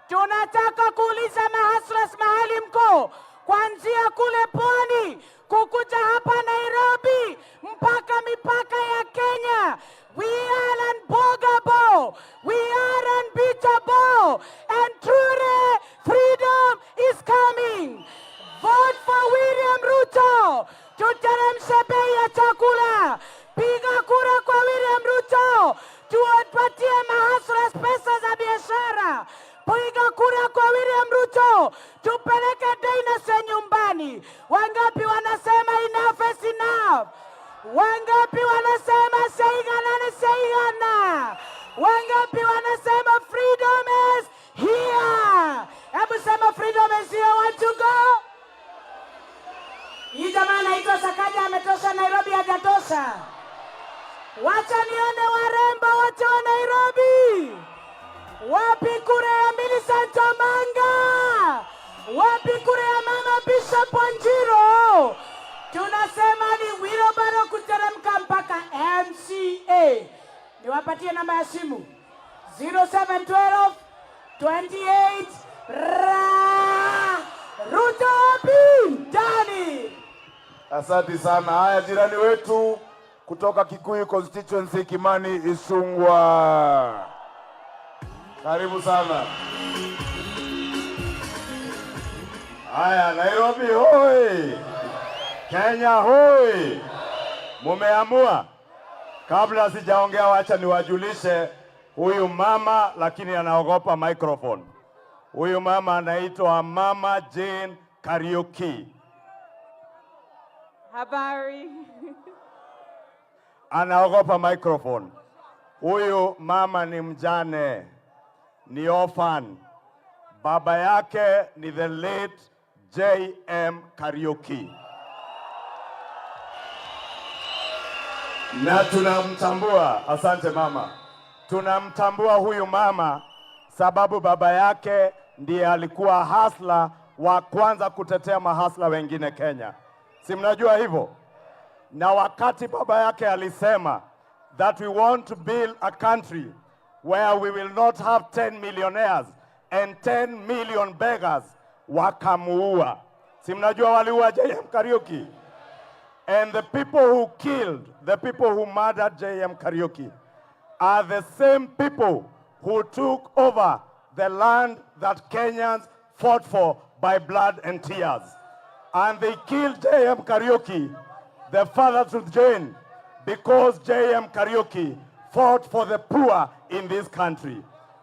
Tunataka kuuliza mahustlers mahali mko, kuanzia kule pwani kukuja hapa Nairobi mpaka mipaka ya Kenya. We are unbogable, we are unbeatable, and truly freedom is coming. Vote for William Ruto. Tuteremshe bei ya chakula. Piga kura kwa William Ruto. Tuwapatie mahustlers pesa za biashara. Piga kura kwa William Ruto. Tupeleke dynasty nyumbani. Wangapi wanasema enough is enough? Wangapi wanasema saigana ni saigana? Wangapi wanasema freedom is here? Hebu sema freedom is here. Want to go? Hii jamaa anaitwa Sakaja ametosha, Nairobi hajatosha. Wacha nione warembo wote wa Nairobi. Wapi kura ya Millicent Omanga? Wapi kura ya Mama Bishop Wanjiru? Tunasema ni wheelbarrow kuteremka mpaka MCA. Niwapatie namba ya simu 0712 28 Ruto ndani. Asante sana. Haya, jirani wetu kutoka Kikuyu constituency Kimani Ichung'wah, karibu sana. Haya, Nairobi hoi, Kenya hoi. Mumeamua? Kabla sijaongea, wacha niwajulishe huyu mama, lakini anaogopa microphone. Huyu mama anaitwa Mama Jane Kariuki. Habari. Anaogopa microphone. Huyu mama ni mjane, ni orphan. Baba yake ni the late J.M. Kariuki. Na tunamtambua, asante mama. Tunamtambua huyu mama sababu baba yake ndiye alikuwa hustler wa kwanza kutetea mahasla wengine Kenya. Si mnajua hivyo? Na wakati baba yake alisema that we want to build a country where we will not have 10 millionaires and 10 million beggars, wakamuua. Si mnajua waliua J.M. Kariuki? And the people who killed, the people who murdered J.M. Kariuki are the same people who took over the land that Kenyans fought for by blood and tears. And they killed J.M. Kariuki, the father to Jane, because J.M. Kariuki fought for the poor in this country.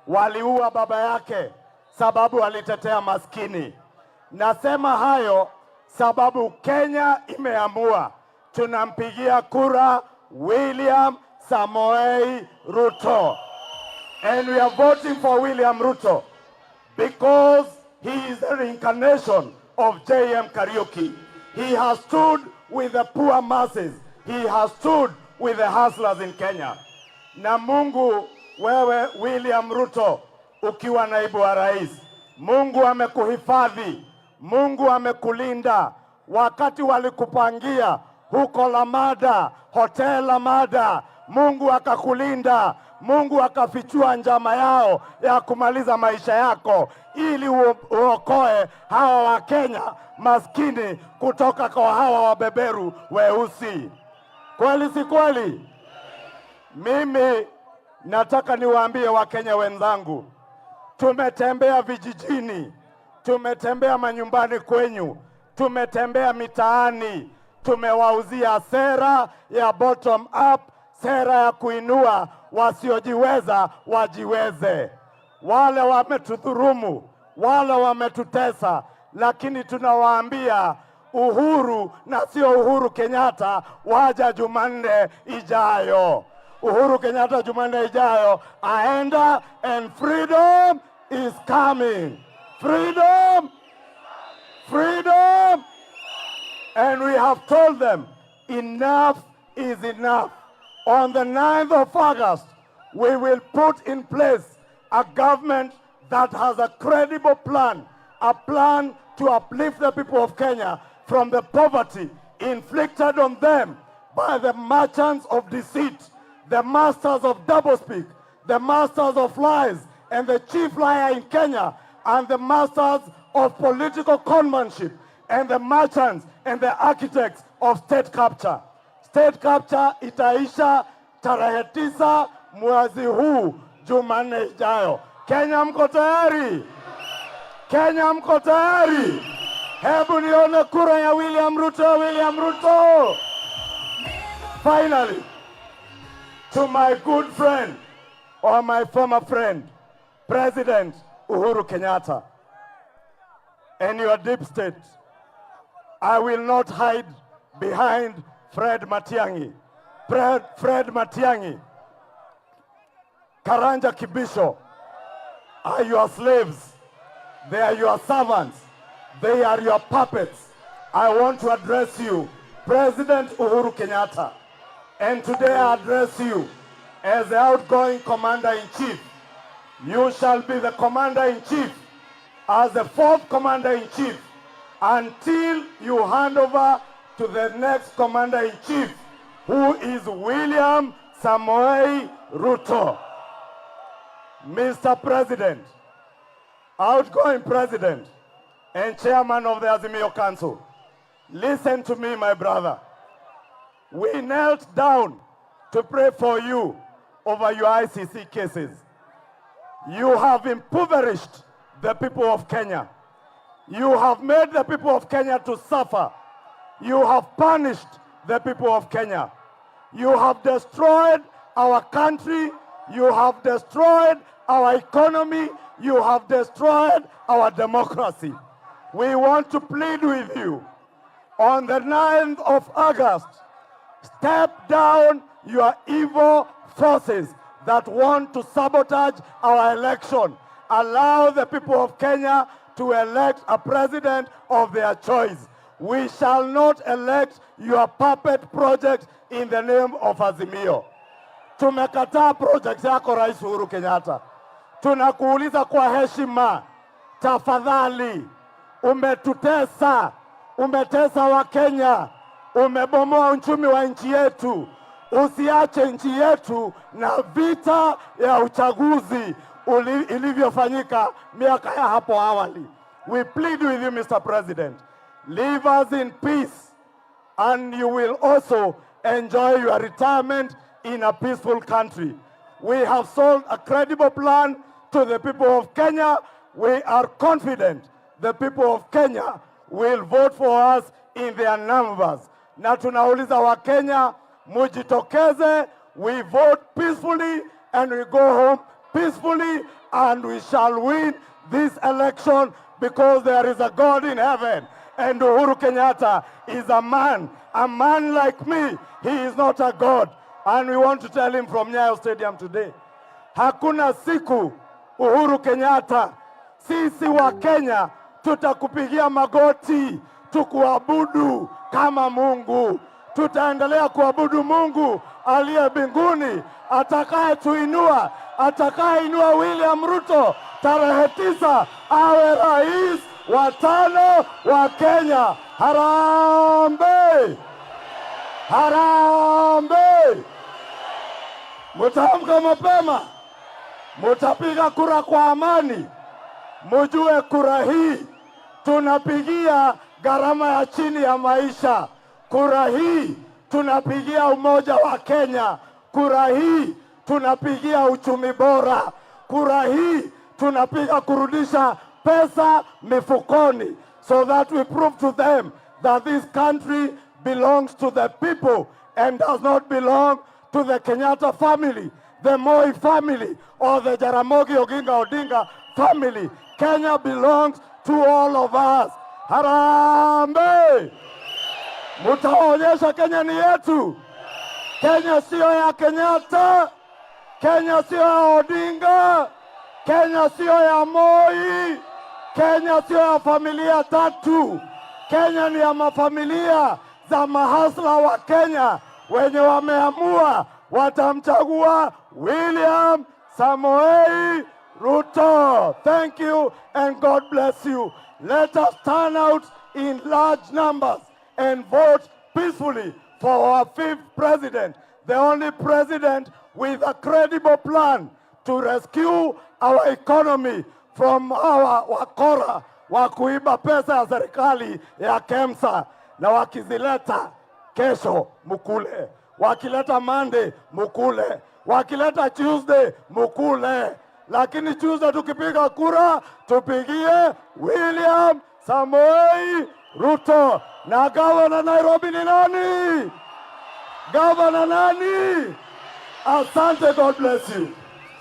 Waliua baba yake sababu alitetea maskini. Nasema hayo sababu Kenya imeamua tunampigia kura William Samoei Ruto. And we are voting for William Ruto because he is the reincarnation of J.M. Kariuki. He has stood with the poor masses. He has stood with the hustlers in Kenya. Na Mungu, wewe William Ruto, ukiwa naibu wa rais, Mungu amekuhifadhi, Mungu amekulinda. Wakati walikupangia huko Lamada, Hotel Lamada, Mungu akakulinda. Mungu akafichua njama yao ya kumaliza maisha yako ili uokoe hawa wa Kenya maskini kutoka kwa hawa wabeberu weusi. Kweli si kweli? Mimi nataka niwaambie Wakenya wenzangu, tumetembea vijijini, tumetembea manyumbani kwenyu, tumetembea mitaani, tumewauzia sera ya bottom up, sera ya kuinua wasiojiweza wajiweze. Wale wametudhurumu, wale wametutesa, lakini tunawaambia Uhuru na sio Uhuru Kenyatta waja Jumanne ijayo. Uhuru Kenyatta Jumanne ijayo aenda, and freedom is coming. Freedom! Freedom! And we have told them enough is enough. On the 9th of August, we will put in place a government that has a credible plan, a plan to uplift the people of Kenya from the poverty inflicted on them by the merchants of deceit, the masters of doublespeak, the masters of lies, and the chief liar in Kenya, and the masters of political conmanship, and the merchants and the architects of state capture. State capture itaisha tarehe 9 mwezi huu Jumanne ijayo. Kenya mko tayari? Kenya mko tayari? Hebu nione kura ya William Ruto, William Ruto. Finally, to my good friend or my former friend, President Uhuru Kenyatta, and your deep state, I will not hide behind Fred Matiang'i. Fred Matiang'i, Karanja Kibisho are your slaves. They are your servants. They are your puppets. I want to address you, President Uhuru Kenyatta. And today I address you as the outgoing Commander-in-Chief. You shall be the Commander-in-Chief as the 4th Commander-in-Chief until you hand over to the next Commander-in-Chief, who is William Samoei Ruto. Mr. President, outgoing President and Chairman of the Azimio Council, listen to me, my brother. We knelt down to pray for you over your ICC cases. You have impoverished the people of Kenya. You have made the people of Kenya to suffer. You have punished the people of Kenya. You have destroyed our country. You have destroyed our economy. You have destroyed our democracy. We want to plead with you. On the 9th of August, step down your evil forces that want to sabotage our election. Allow the people of Kenya to elect a president of their choice. We shall not elect your puppet project in the name of Azimio. Tumekataa project yako Rais Uhuru Kenyatta. Tunakuuliza kwa heshima, tafadhali, umetutesa, umetesa wa Kenya, umebomoa uchumi wa nchi yetu. Usiache nchi yetu na vita ya uchaguzi ilivyofanyika miaka ya hapo awali. We plead with you, Mr. President, leave us in peace, and you will also enjoy your retirement in a peaceful country. We have sold a credible plan to the people of Kenya. We are confident the people of Kenya will vote for us in their numbers. Na tunauliza wa Kenya, mujitokeze, we vote peacefully and we go home peacefully, and we shall win this election because there is a God in heaven. And Uhuru Kenyatta is a man like me. He is not a God. And we want to tell him from Nyayo Stadium today, hakuna siku Uhuru Kenyatta, sisi wa Kenya tutakupigia magoti tukuabudu kama Mungu. Tutaendelea kuabudu Mungu aliye mbinguni, atakayeinua William Ruto tarehe 9 awe rais wa 5 wa Kenya. Harambee! Harambee! Mutaamka mapema, mutapiga kura kwa amani. Mujue kura hii tunapigia gharama ya chini ya maisha. Kura hii tunapigia umoja wa Kenya. Kura hii tunapigia uchumi bora. Kura hii tunapiga kurudisha pesa mifukoni, so that we prove to them that this country belongs to the people and does not belong to the Kenyatta family, the Moi family, or the Jaramogi Oginga Odinga family. Kenya belongs to all of us. Harambee! Mutaonyesha Kenya ni yetu. Kenya sio ya Kenyatta, Kenya sio ya Odinga, Kenya sio ya Moi, Kenya sio ya familia tatu. Kenya ni ya mafamilia za mahasla wa Kenya wenye wameamua watamchagua William Samoei Ruto. Thank you and God bless you. Let us turn out in large numbers and vote peacefully for our fifth president, the only president with a credible plan to rescue our economy from our wakora wa kuiba pesa ya serikali ya KEMSA, na wakizileta kesho mukule, wakileta Monday mukule, wakileta Tuesday mukule, lakini Tuesday tukipiga kura tupigie William Samoei Ruto. Na gavana Nairobi ni nani? Gavana nani? Asante, God bless you.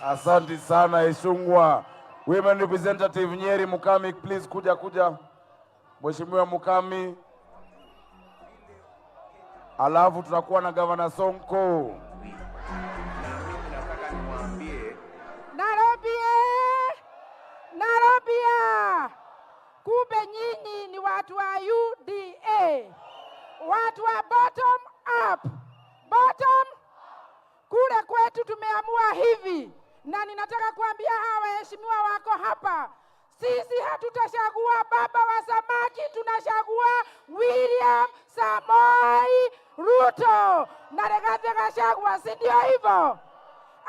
Asante sana Ishungwa. Women representative Nyeri Mukami, please kuja. Mheshimiwa Mukami. Alafu tutakuwa na Governor Sonko. Nairobi, kumbe nyinyi ni watu wa UDA, watu wa bottom up. Kule kwetu tumeamua hivi, na ninataka kuambia hawa waheshimiwa wako hapa, sisi hatutachagua baba wa samaki, tunachagua William Samoei Ruto na Rigathi Gachagua, si ndio hivyo?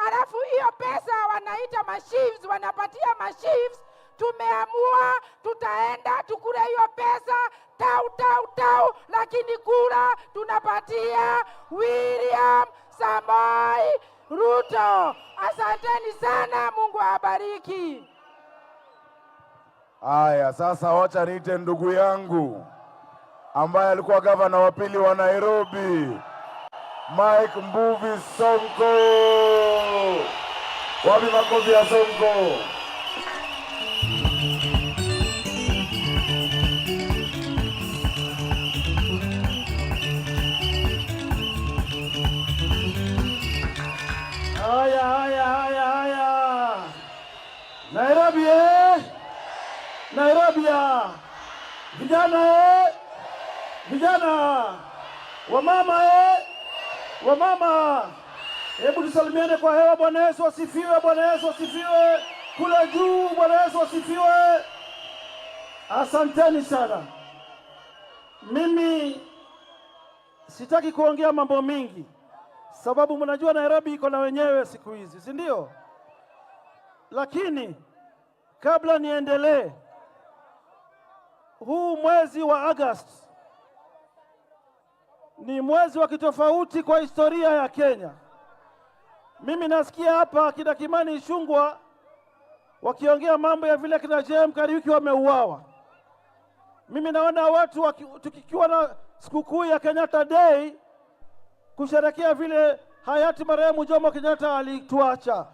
Alafu hiyo pesa wanaita mashifts, wanapatia mashifts. Tumeamua tutaenda tukule hiyo pesa tau, lakini kura tunapatia William Samoei Ruto. Asanteni sana, Mungu awabariki. Aya, sasa wacha niite ndugu yangu ambaye alikuwa gavana wa pili wa Nairobi, Mike Mbuvi Sonko. Wapi makofi ya Sonko? Haya. Nairobi. Vijana. Wamama. Hebu tusalimiane kwa hewa. Bwana Yesu asifiwe. Kule juu, Bwana Yesu asifiwe. Asanteni sana. Mimi sitaki kuongea mambo mingi, sababu mnajua Nairobi iko na wenyewe siku hizi, si ndio? Lakini kabla niendelee, huu mwezi wa Agosti ni mwezi wa kitofauti kwa historia ya Kenya. Mimi nasikia hapa kina Kimani Ichung'wah wakiongea mambo ya vile kina JM Kariuki wameuawa. Mimi naona watu tukikiwa na sikukuu ya Kenyatta Day kusherehekea vile hayati marehemu Jomo Kenyatta alituacha.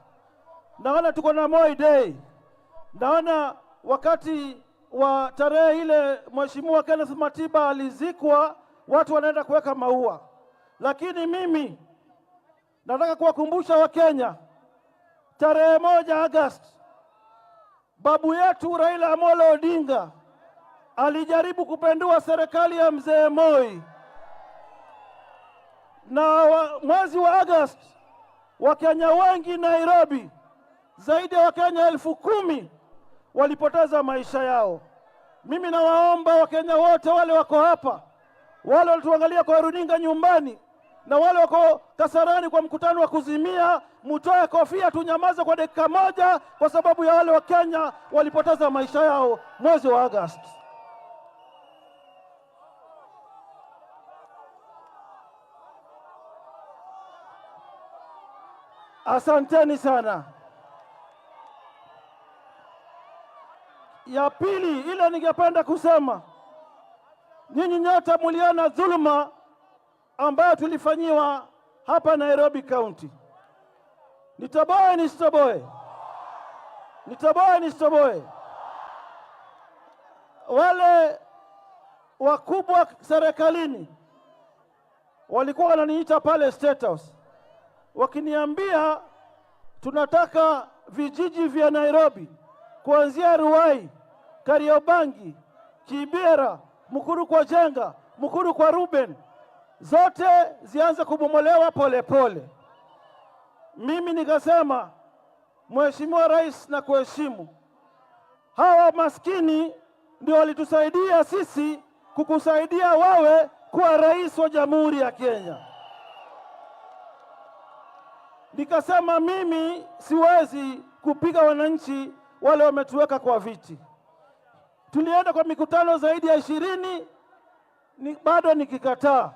Naona tuko na Moi Day. Naona wakati wa tarehe ile Mheshimiwa Kenneth Matiba alizikwa, watu wanaenda kuweka maua. Lakini mimi nataka kuwakumbusha Wakenya, tarehe 1 Agosti babu yetu Raila Amolo Odinga alijaribu kupindua serikali ya mzee Moi. Na mwezi wa Agosti Wakenya wengi Nairobi, zaidi ya Wakenya 10,000 walipoteza maisha yao. Mimi nawaomba Wakenya wote wale wako hapa, wale walituangalia kwa runinga nyumbani, na wale wako Kasarani kwa mkutano wa kuzimia, mutoe kofia tunyamaze kwa dakika moja kwa sababu ya wale Wakenya walipoteza maisha yao mwezi wa Agosti. Asanteni sana. Ya pili ile ningependa kusema, nyinyi nyote muliona dhuluma ambayo tulifanyiwa hapa Nairobi County. Nitoboe. Wale wakubwa serikalini walikuwa wananiita pale State House wakiniambia tunataka vijiji vya Nairobi kuanzia Ruai, Kariobangi, Kibera, Mukuru kwa Jenga, Mukuru kwa Ruben, zote zianze kubomolewa pole pole. Mimi nikasema, Mheshimiwa Rais, na kuheshimu, hawa maskini ndio walitusaidia sisi kukusaidia wawe kuwa rais wa Jamhuri ya Kenya. Nikasema mimi siwezi kupiga wananchi wale wametuweka kwa viti. Tulienda kwa mikutano zaidi ya 20, bado nikikataa.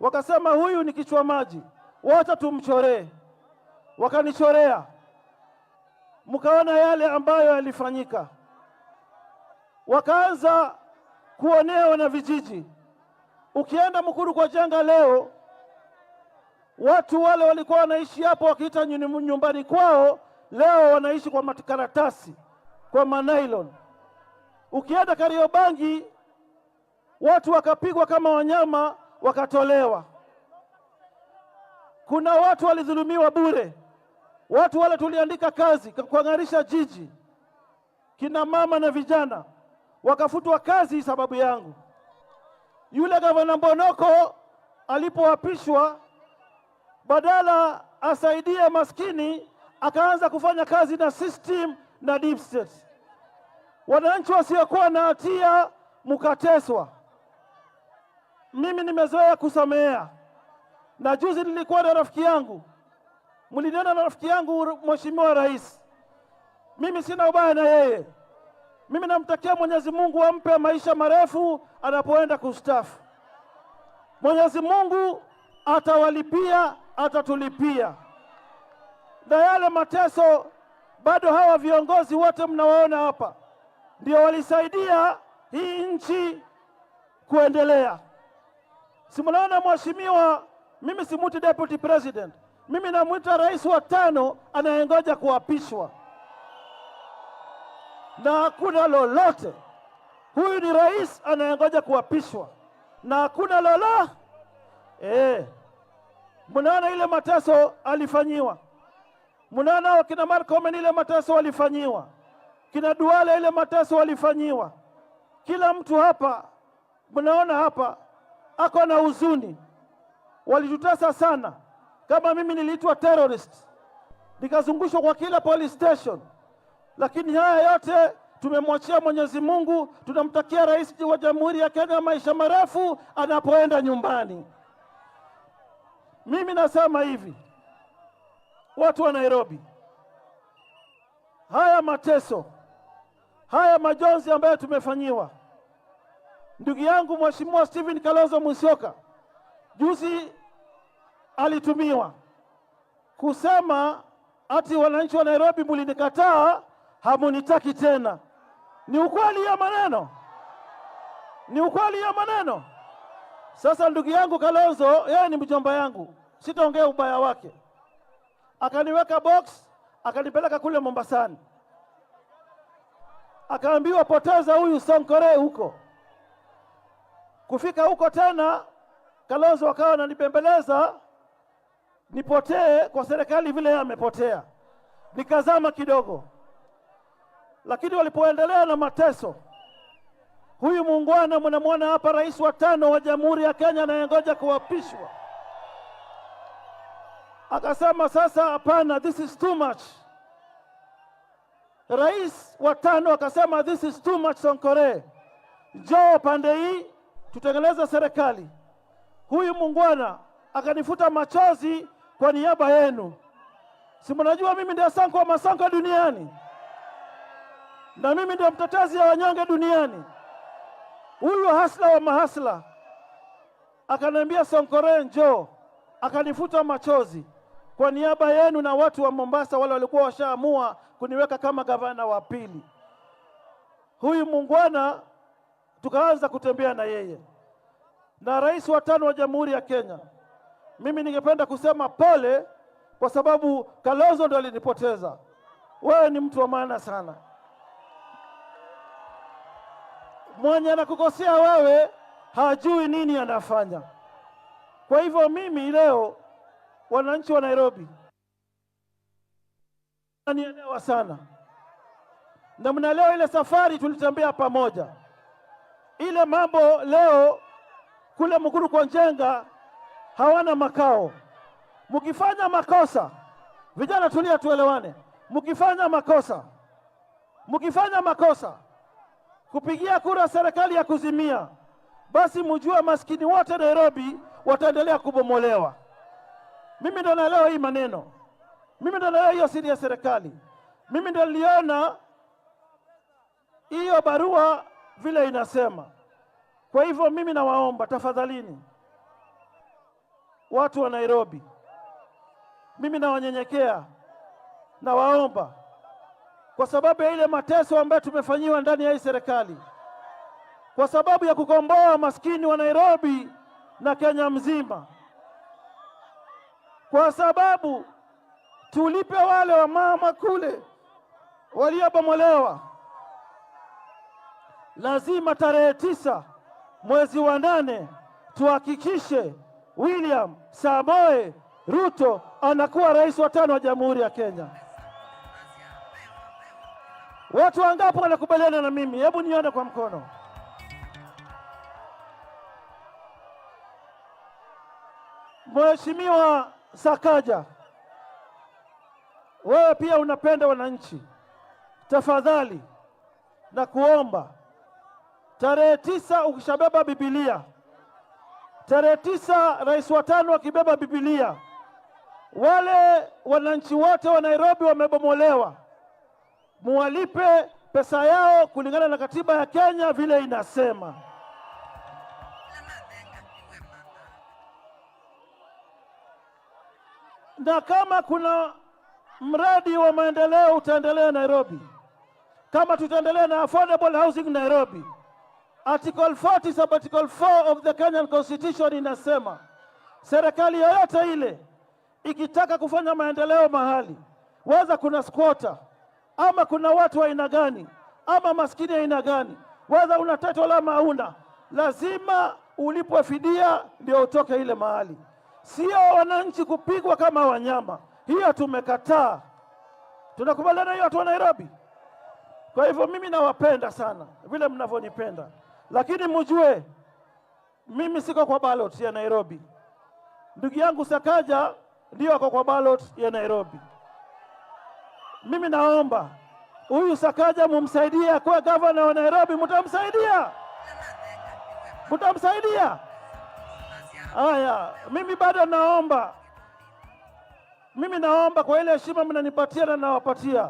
Wakasema huyu ni kichwa maji, wacha tumchoree. Wakanichorea, mkaona yale ambayo yalifanyika. Wakaanza kuonewa na vijiji. Ukienda Mukuru kwa Jenga leo, watu wale walikuwa wanaishi hapo wakiita nyumbani kwao, leo wanaishi kwa makaratasi, kwa manailon. Ukienda Kariobangi, watu wakapigwa kama wanyama, wakatolewa. Kuna watu walidhulumiwa bure. Watu wale tuliandika kazi kuang'arisha jiji, kina mama na vijana, wakafutwa kazi sababu yangu. Yule gavana Mbonoko alipoapishwa, badala asaidie maskini, akaanza kufanya kazi na system na deep state. Wananchi wasiokuwa na hatia mukateswa. Mimi nimezoea kusamea. Na juzi nilikuwa na rafiki yangu, mlinena na rafiki yangu Mheshimiwa Rais. Mimi sina ubaya na yeye. Mimi namtakia Mwenyezi Mungu ampe maisha marefu anapoenda kustaafu. Mwenyezi Mungu atawalipia, atatulipia. Na yale mateso, bado hawa viongozi wote mnawaona hapa ndio walisaidia hii nchi kuendelea. Si mnaona mheshimiwa, mimi simuti deputy president. Mimi namuita rais wa 5 anayengoja kuapishwa. Na hakuna lolote. Huyu ni rais anayengoja kuapishwa. Na hakuna lolote. Mnaona ile mateso alifanyiwa. Mnaona wakina Markomen ile mateso walifanyiwa. Kina Duale ile mateso walifanyiwa. Kila mtu hapa, mnaona hapa, ako na huzuni. Walitutesa sana. Kama mimi niliitwa terrorist, nikazungushwa kwa kila police station. Lakini haya yote tumemwachia Mwenyezi Mungu. Tunamtakia rais wa Jamhuri ya Kenya maisha marefu anapoenda nyumbani. Mimi nasema hivi, watu wa Nairobi, haya mateso, haya majonzi ambayo tumefanyiwa, ndugu yangu Mheshimiwa Stephen Kalonzo Musyoka juzi alitumiwa kusema ati wananchi wa Nairobi mlinikataa, hamunitaki tena. Ni ukweli ya maneno? Ni ukweli ya maneno? Sasa ndugu yangu Kalonzo, yeye ni mjomba yangu, sitaongea ubaya wake. Akaniweka box, akanipeleka kule Mombasani. Akaambiwa poteza huyu Sonkore huko. Kufika huko tena, Kalonzo akawa ananibembeleza nipotee kwa serikali vile amepotea. Nikazama kidogo. Lakini walipoendelea na mateso, huyu muungwana mnamwona hapa, rais wa 5 wa Jamhuri ya Kenya anayengoja kuapishwa, akasema sasa hapana, this is too much. Rais wa 5 akasema this is too much Sonkore, njoo pande hii tutengeneze serikali. Huyu muungwana akanifuta machozi kwa niaba yenu. Si mnajua mimi ndiye Sanko wa Masanko duniani, na mimi ndiye mtetezi wa wanyonge duniani. Huyu hasla wa mahasla akaniambia Sonkore njoo, akanifuta machozi kwa niaba yenu na watu wa Mombasa wale walikuwa washaamua kuniweka kama gavana wa 2. Huyu muungwana tukaanza kutembea na yeye. Na rais wa 5 wa Jamhuri ya Kenya, mimi ningependa kusema pole, kwa sababu Kalonzo ndo alinipoteza. Wewe ni mtu wa maana sana. Mwenye anakukosea wewe hajui nini anafanya. Kwa hivyo mimi leo, wananchi wa Nairobi, nielewa sana, na mnaelewa ile safari tulitembea pamoja, ile mambo leo kule Mukuru kwa Njenga hawana makao. Mkifanya makosa, vijana tulia, tuelewane, mkifanya makosa kupigia kura serikali ya kuzimia, basi mjue maskini wote Nairobi wataendelea kubomolewa. Mimi ndo naelewa hii maneno, mimi ndo naelewa hiyo siri ya serikali, mimi ndo niliona hiyo barua vile inasema. Kwa hivyo mimi nawaomba tafadhalini, watu wa Nairobi, mimi nawanyenyekea, nawaomba, kwa sababu ya ile mateso ambayo tumefanyiwa ndani ya hii serikali, kwa sababu ya kukomboa maskini wa Nairobi na Kenya mzima, kwa sababu tulipe wale wa mama kule waliobomolewa. Lazima tarehe 9 mwezi wa 8 tuhakikishe William Samoei Ruto anakuwa rais wa 5 wa Jamhuri ya Kenya. Watu wangapi wanakubaliana na mimi? Hebu nione kwa mkono. Mheshimiwa Sakaja, wewe pia unapenda wananchi. Tafadhali na kuomba, tarehe 9 ukishabeba Biblia, tarehe 9 rais wa 5 akibeba Biblia, wale wananchi wote wa Nairobi wamebomolewa, muwalipe pesa yao kulingana na katiba ya Kenya vile inasema. Na kama kuna mradi wa maendeleo utaendelea Nairobi, kama tutaendelea na affordable housing Nairobi, Article 40 sub Article 4 of the Kenyan Constitution inasema serikali yoyote ile ikitaka kufanya maendeleo mahali, waza kuna squatter ama kuna watu wa aina gani ama maskini aina gani, waza una title ama hauna, lazima ulipwe fidia ndio utoke ile mahali. Sio wananchi kupigwa kama wanyama. Hiyo tumekataa. Tunakubaliana hiyo watu wa Nairobi? Kwa hivyo mimi nawapenda sana vile mnavyonipenda, lakini mjue mimi siko kwa ballot ya Nairobi. Ndugu yangu Sakaja ndio ako kwa ballot ya Nairobi. Mimi naomba huyu Sakaja mumsaidie kwa governor wa Nairobi. Mtamsaidia? Mtamsaidia? Haya, mimi bado naomba, mimi naomba kwa ile heshima mnanipatia na nawapatia,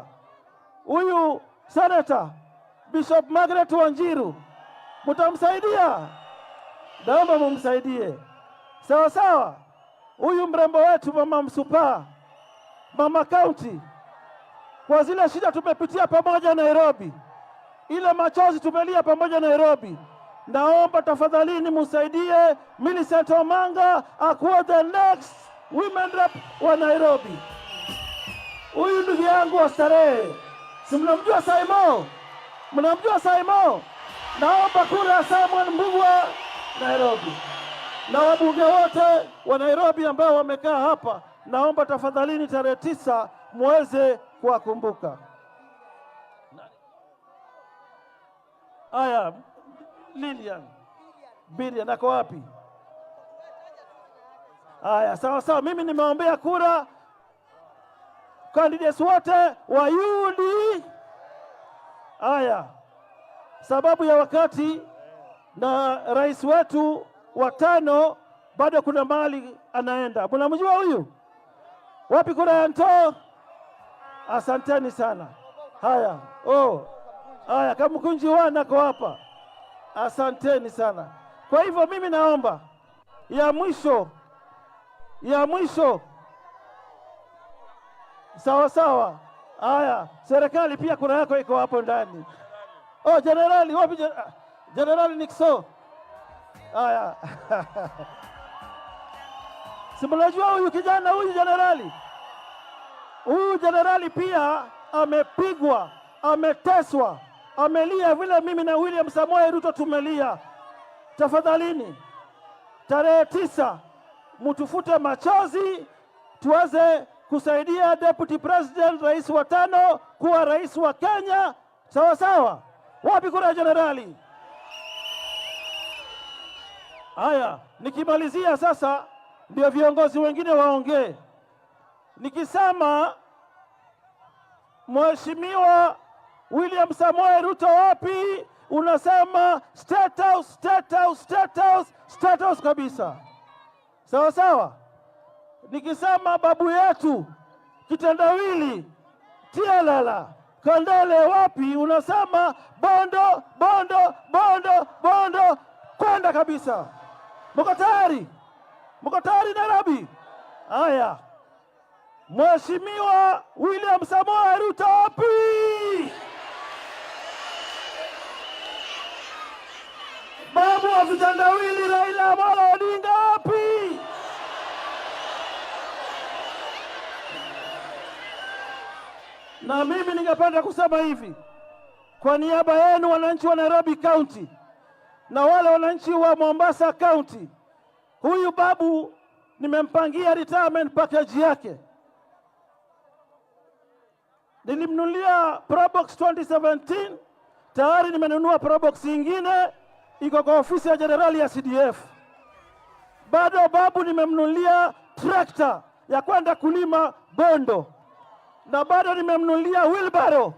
huyu Senator Bishop Margaret Wanjiru, mtamsaidia? Naomba mumsaidie. Sawa sawa. Huyu mrembo wetu Mama Msupa, Mama County, kwa zile shida tumepitia pamoja Nairobi, ile machozi tumelia pamoja Nairobi, naomba tafadhalini musaidie Millicent Omanga akuwa the next women rep wa Nairobi. Huyu ndugu yangu wa starehe, si mnamjua Saimo? Mnamjua Saimo? Naomba kura ya Samuel Mbugua Nairobi. Na wabunge wote wa Nairobi ambao wamekaa hapa, naomba tafadhalini tarehe 9 muweze kuwakumbuka. Aya, Birian ako wapi? Aya, sawa sawa, mimi nimeombea kura candidates wote wa UD. Aya, sababu ya wakati na rais wetu wa 5 bado kuna mahali anaenda. Mnamjua huyu? Wapi kura ya Nto? Asanteni sana. Haya, haya, Kamkunji wanako hapa. Asanteni sana. Kwa hivyo mimi naomba ya mwisho, sawa sawa. Haya, serikali pia kura yako iko hapo ndani. Generali, wapi Generali Nixon? Haya. Si mnajua huyu kijana huyu generali? Huyu generali pia amepigwa, ameteswa, amelia vile mimi na William Samoei Ruto tumelia. tafadhalini, tarehe 9 mutufute machozi, tuweze kusaidia Deputy President, rais wa 5 kuwa rais wa Kenya. Sawa sawa. Wapi kura ya jenerali? Haya, nikimalizia sasa ndio viongozi wengine waongee. Nikisema Mheshimiwa William Samoei Ruto wapi, unasema State House, State House, State House, State House kabisa. Sawa sawa. Nikisema babu yetu kitendawili Tialala Kandale wapi, unasema Bondo, Bondo, Bondo, Bondo, kwenda kabisa. Mko tayari? Mko tayari Nairobi? Haya, Mheshimiwa William Samoei Ruto wapi? Babu wa vitendawili Raila Amolo Odinga wapi? Na mimi ningependa kusema hivi kwa niaba yenu wananchi wa Nairobi County na wale wananchi wa Mombasa County, huyu babu nimempangia retirement package yake. Nilimnunulia Probox 2017, tayari nimenunua Probox nyingine iko kwa ofisi ya jenerali ya CDF. Bado babu nimemnunulia trakta ya kwenda kulima Bondo, na bado nimemnunulia wheelbarrow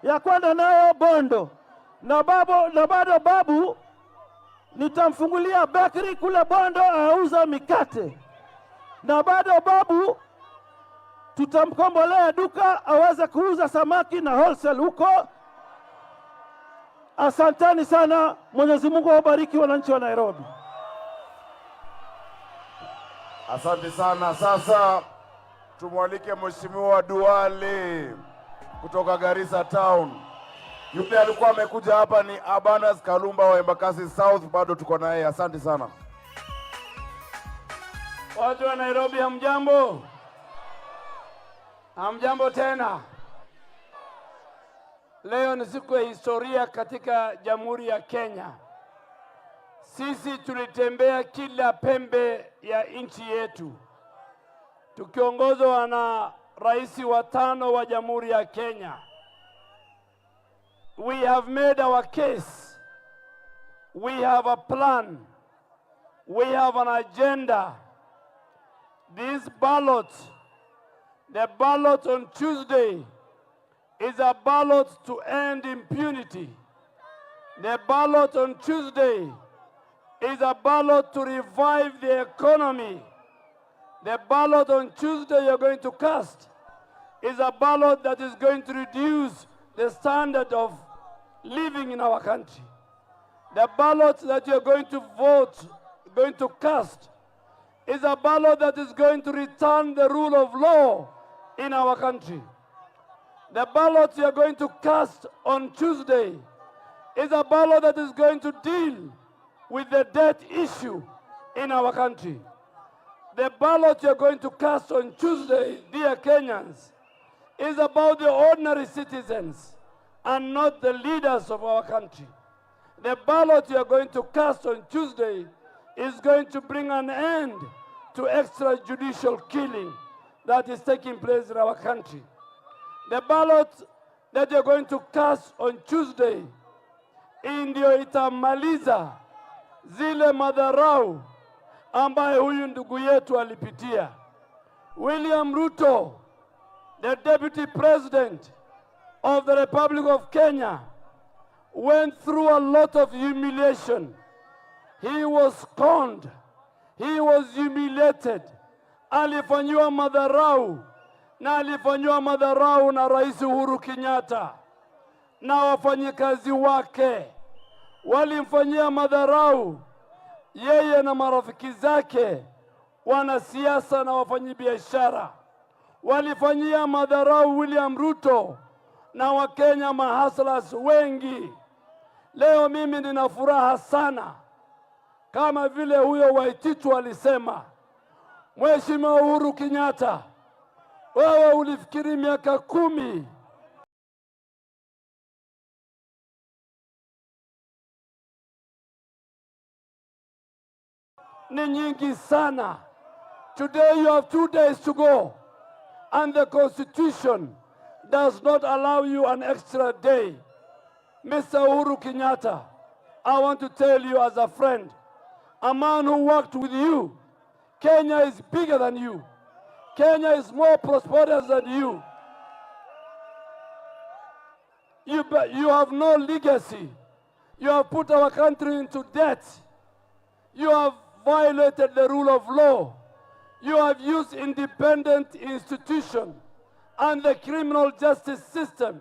ya kwenda nayo Bondo, na bado babu nitamfungulia bakery kule Bondo auza mikate, na bado babu tutamkombolea duka aweze kuuza samaki na wholesale huko. Asanteni sana, Mwenyezi Mungu awabariki wananchi wa Nairobi. Asante sana. Sasa tumwalike Mheshimiwa Duale kutoka Garissa Town. Yule alikuwa amekuja hapa ni Abanas Kalumba wa Embakasi South, bado tuko naye. Asante sana. Watu wa Nairobi hamjambo? Hamjambo tena. Leo ni siku ya historia katika Jamhuri ya Kenya. Sisi tulitembea kila pembe ya nchi yetu tukiongozwa na rais wa 5 wa Jamhuri ya Kenya. We have made our case. We have a plan. We have an agenda. This ballot, the ballot on Tuesday, is a ballot to end impunity. The ballot on Tuesday is a ballot to revive the economy. The ballot on Tuesday you're going to cast is a ballot that is going to reduce the standard of living in our country. The ballot that you're going to vote, going to cast, is a ballot that is going to return the rule of law in our country. The ballot you're going to cast on Tuesday is a ballot that is going to deal with the debt issue in our country. The ballot you're going to cast on Tuesday, dear Kenyans, is about the ordinary citizens and not the leaders of our country. The ballot you're going to cast on Tuesday is going to bring an end to extrajudicial killing that is taking place in our country. The ballot that you're going to cast on Tuesday ndio itamaliza zile madharau ambaye huyu ndugu yetu alipitia. William Ruto, the Deputy President of the Republic of Kenya, went through a lot of humiliation. He was scorned. He was humiliated. Alifanyiwa madharau, na alifanyiwa madharau na Rais Uhuru Kenyatta na wafanyikazi wake. Walimfanyia madharau yeye na marafiki zake, wanasiasa na wafanyabiashara. Walifanyia madharau William Ruto na Wakenya mahaslas wengi. Leo mimi nina furaha sana, kama vile huyo Waititu alisema, Mheshimiwa Uhuru Kenyatta, wewe ulifikiri miaka 10 ni nyingi sana. Today you have 2 days to go, and the Constitution does not allow you an extra day. Mr. Uhuru Kenyatta, I want to tell you as a friend, a man who worked with you, Kenya is bigger than you. Kenya is more prosperous than you. You have no legacy. You have put our country into debt. You have violated the rule of law. You have used independent institutions and the criminal justice system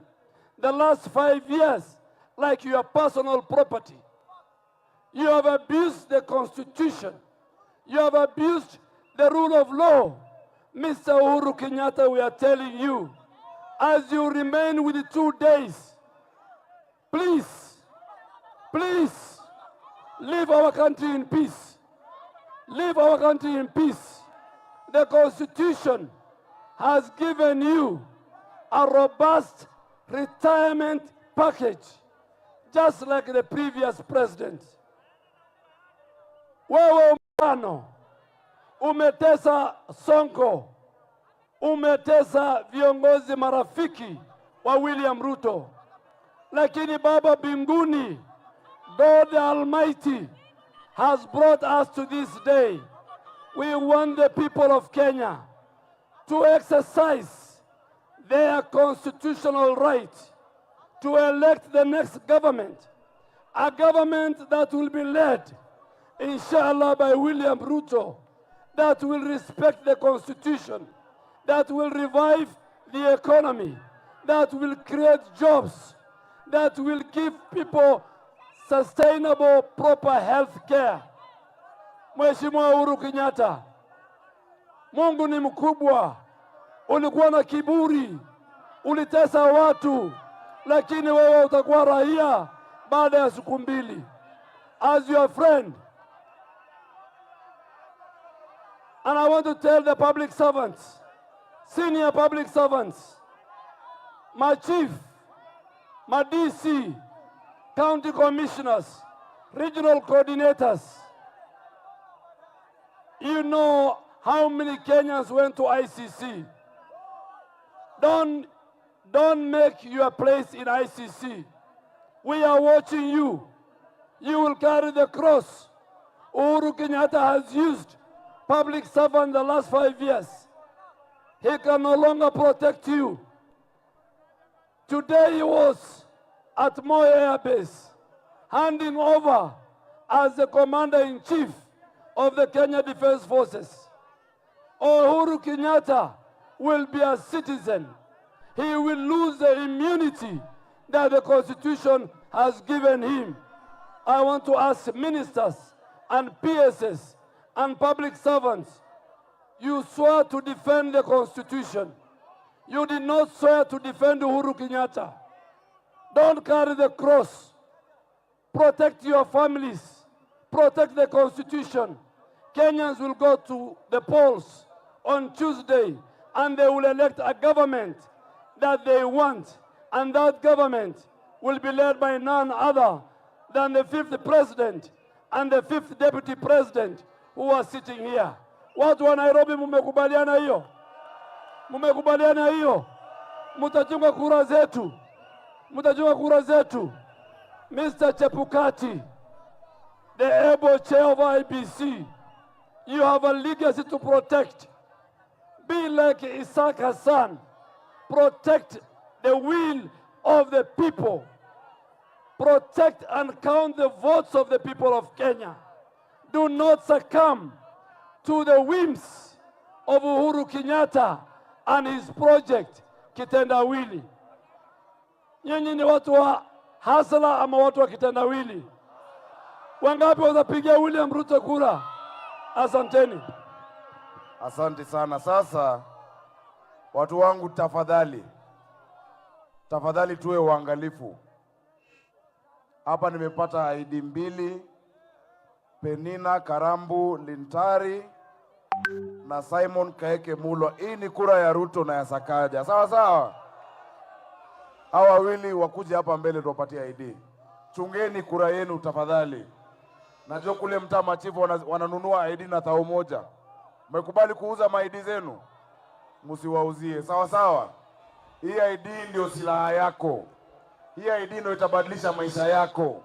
the last 5 years like your personal property. You have abused the Constitution. You have abused the rule of law. Mr. Uhuru Kenyatta, we are telling you, as you remain with the 2 days, please, please, leave our country in peace. Leave our country in peace. The Constitution has given you a robust retirement package, just like the previous president. Wewe mfano, umetesa Sonko, umetesa viongozi marafiki wa William Ruto. Lakini Baba Binguni, God the Almighty, has brought us to this day. We want the people of Kenya to exercise their constitutional right to elect the next government, a government that will be led, inshallah, by William Ruto, that will respect the Constitution, that will revive the economy, that will create jobs, that will give people sustainable, proper health care. Mheshimiwa Uhuru Kenyatta, Mungu ni mkubwa. Ulikuwa na kiburi, ulitesa watu, lakini wewe utakuwa raia baada ya siku mbili. As your friend, and I want to tell the public servants, senior public servants, my chief, my DC, county commissioners, regional coordinators, you know how many Kenyans went to ICC. Don't make your place in ICC. We are watching you. You will carry the cross. Uhuru Kenyatta has used public servant the last 5 years. He can no longer protect you. Today he was at Moi Air Base, handing over as the Commander-in-Chief of the Kenya Defense Forces. Uhuru Kenyatta will be a citizen. He will lose the immunity that the Constitution has given him. I want to ask ministers and PSs and public servants, you swore to defend the Constitution. You did not swear to defend Uhuru Kenyatta. Don't carry the cross. Protect your families. Protect the Constitution. Kenyans will go to the polls on Tuesday and they will elect a government that they want, and that government will be led by none other than the 5th president and the 5th deputy president who are sitting here. Watu wa Nairobi, mumekubaliana hiyo? Mumekubaliana hiyo? Mutachunga kura zetu. Mutachunga kura zetu. Mr. Chepukati, the able chair of IBC, you have a legacy to protect. Be like Isaac Hassan. Protect the will of the people. Protect and count the votes of the people of Kenya. Do not succumb to the whims of Uhuru Kenyatta and his project Kitendawili. Nyinyi ni watu wa hasla ama watu wa kitendawili? Wangapi watapigia William Ruto kura? Asanteni. Asante sana. Sasa watu wangu, tafadhali tuwe uangalifu. Hapa nimepata ID mbili, Penina Karambu Lintari na Simon Kaeke Mulwa. Hii ni kura ya Ruto na ya Sakaja. Sawa sawa? Hawa wawili wakuje hapa mbele tuwapatie ID. Chungeni kura yenu tafadhali. Najua kule mtaa machifu wananunua ID na thao moja. Mmekubali kuuza ma-ID zenu? Msiwauzie. Sawa sawa. Hii ID ndio silaha yako. Hii ID ndio itabadilisha maisha yako.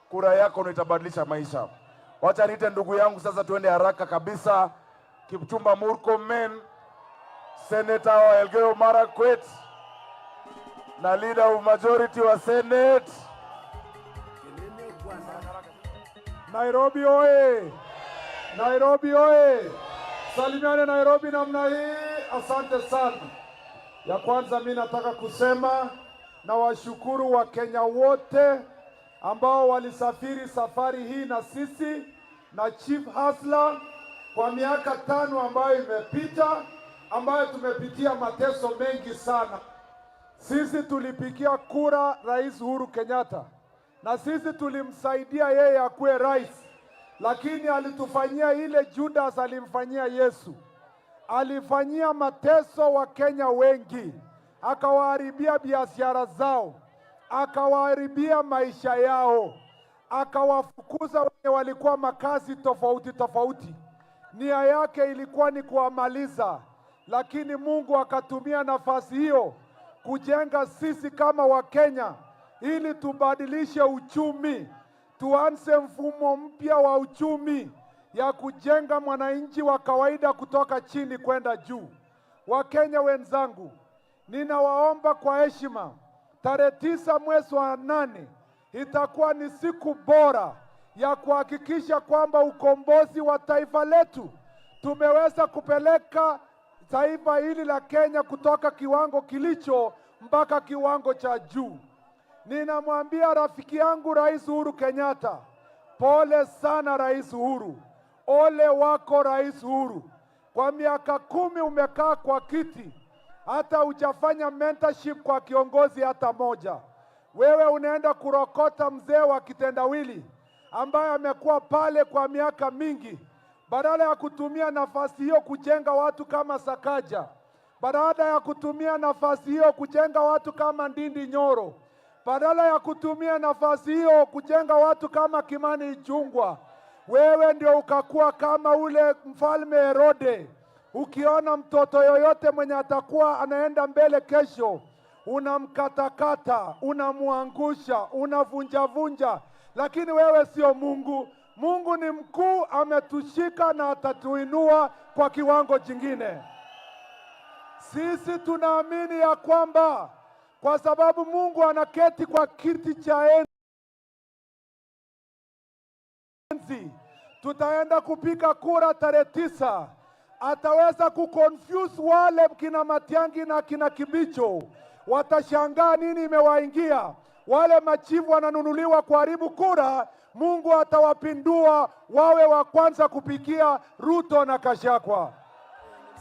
Kura yako ndio itabadilisha maisha. Wacha niite ndugu yangu sasa, tuende haraka kabisa. Kipchumba Murkomen, Senator wa Elgeyo Marakwet na leader of majority wa Senate. Nairobi oye! Nairobi oye! Salimiane Nairobi namna hii. Asante sana. Ya kwanza mimi nataka kusema na washukuru wa Kenya wote ambao walisafiri safari hii na sisi na Chief Hasla kwa miaka 5 ambayo imepita, ambayo tumepitia mateso mengi sana. Sisi tulipigia kura Rais Uhuru Kenyatta na sisi tulimsaidia yeye akuwe rais, lakini alitufanyia ile Judas alimfanyia Yesu. Alifanyia mateso wa Kenya wengi, akawaharibia biashara zao, akawaharibia maisha yao, akawafukuza wenye walikuwa makazi tofauti tofauti. Nia yake ilikuwa ni kuwamaliza, lakini Mungu akatumia nafasi hiyo kujenga sisi kama Wakenya ili tubadilishe uchumi, tuanze mfumo mpya wa uchumi ya kujenga mwananchi wa kawaida kutoka chini kwenda juu. Wakenya wenzangu, ninawaomba kwa heshima, tarehe 9 mwezi wa 8 itakuwa ni siku bora ya kuhakikisha kwamba ukombozi wa taifa letu, tumeweza kupeleka taifa hili la Kenya kutoka kiwango kilicho mpaka kiwango cha juu. Ninamwambia rafiki yangu Rais Uhuru Kenyatta, pole sana Rais Uhuru. Ole wako Rais Uhuru. Kwa miaka 10 umekaa kwa kiti, hata hujafanya mentorship kwa kiongozi hata moja. Wewe unaenda kurokota mzee wa kitendawili ambaye amekuwa pale kwa miaka mingi, badala ya kutumia nafasi hiyo kujenga watu kama Sakaja, badala ya kutumia nafasi hiyo kujenga watu kama Ndindi Nyoro, badala ya kutumia nafasi hiyo kujenga watu kama Kimani Ichung'wah, wewe ndio ukakuwa kama ule mfalme Herode. Ukiona mtoto yoyote mwenye atakuwa anaenda mbele kesho, unamkatakata, unamuangusha, unavunjavunja. Lakini wewe sio Mungu. Mungu ni mkuu, ametushika na atatuinua kwa kiwango jingine. Sisi tunaamini ya kwamba kwa sababu Mungu anaketi kwa kiti cha enzi, tutaenda kupiga kura tarehe 9. Ataweza kuconfuse wale kina Matiang'i na kina Kibicho. Watashangaa nini imewaingia. Wale machifu wananunuliwa kuharibu kura, Mungu atawapindua wawe wa kwanza kupigia Ruto na Gachagua.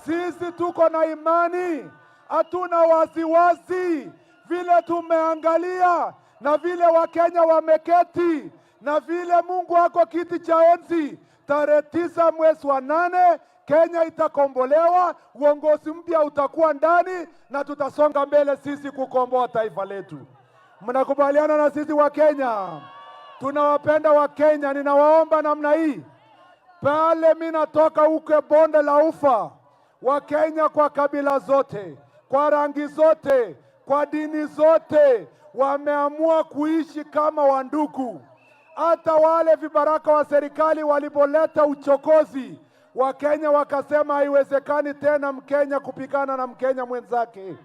Sisi tuko na imani, hatuna wasiwasi. Vile tumeangalia na vile Wakenya wameketi na vile Mungu ako kiti cha enzi, tarehe 9 mwezi wa 8 Kenya itakombolewa, uongozi mpya utakuwa ndani na tutasonga mbele sisi kukomboa taifa letu. Mnakubaliana na sisi wa Kenya? Tunawapenda wa Kenya. Ninawaomba namna hii, pale mimi natoka huko bonde la Ufa, wa Kenya kwa kabila zote, kwa rangi zote, kwa dini zote wameamua kuishi kama wandugu. Hata wale vibaraka wa serikali walipoleta uchokozi, Wakenya wakasema haiwezekani tena Mkenya kupigana na Mkenya mwenzake.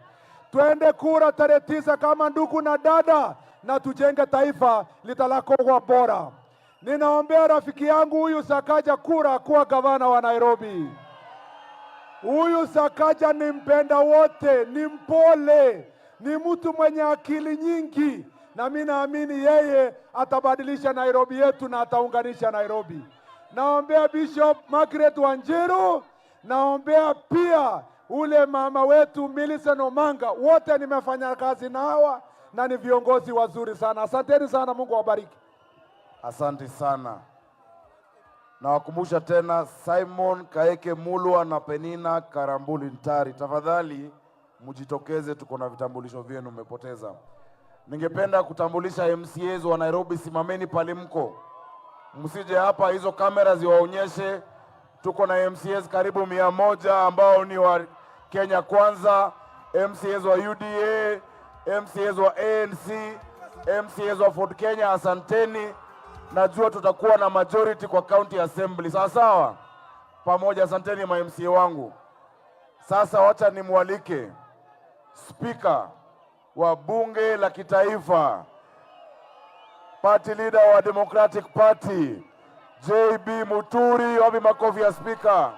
Twende kura tarehe 9 kama ndugu na dada, na tujenge taifa litalakokuwa bora. Ninaombea rafiki yangu huyu Sakaja kura kuwa gavana wa Nairobi. Huyu Sakaja ni mpenda wote, ni mpole, ni mtu mwenye akili nyingi, na mimi naamini yeye atabadilisha Nairobi yetu na ataunganisha Nairobi. Naombea Bishop Margaret Wanjiru, naombea pia ule mama wetu Millicent Omanga. Wote nimefanya kazi na hawa na ni viongozi wazuri sana. Asanteni sana, Mungu awabariki. Asante sana. Nawakumbusha tena Simon Kaeke Mulwa na Penina Karambuli Ntari, tafadhali mjitokeze, tuko na vitambulisho vyenu mmepoteza. Ningependa kutambulisha MCAs wa Nairobi, simameni pale mko. msije hapa, hizo kamera ziwaonyeshe. Tuko na MCAs karibu 100 ambao ni wa Kenya Kwanza, MCAs wa UDA, MCAs wa ANC, MCAs wa Ford Kenya. Asanteni, najua tutakuwa na majority kwa county assembly, sawa sawa pamoja. Asanteni ma MCA wangu. Sasa wacha nimwalike Speaker wa bunge la kitaifa, party leader wa Democratic Party, JB Muturi. Wapi makofi ya Speaker?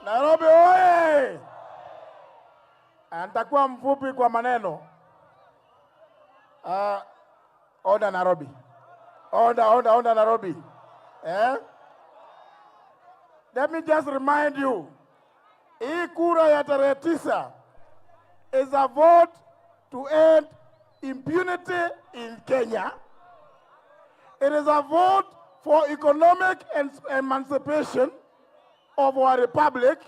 Nairobi oye! Nitakuwa mfupi kwa maneno. Order Nairobi. Order Nairobi. Let me just remind you, hii kura ya tarehe 9 is a vote to end impunity in Kenya. It is a vote for economic emancipation of our republic.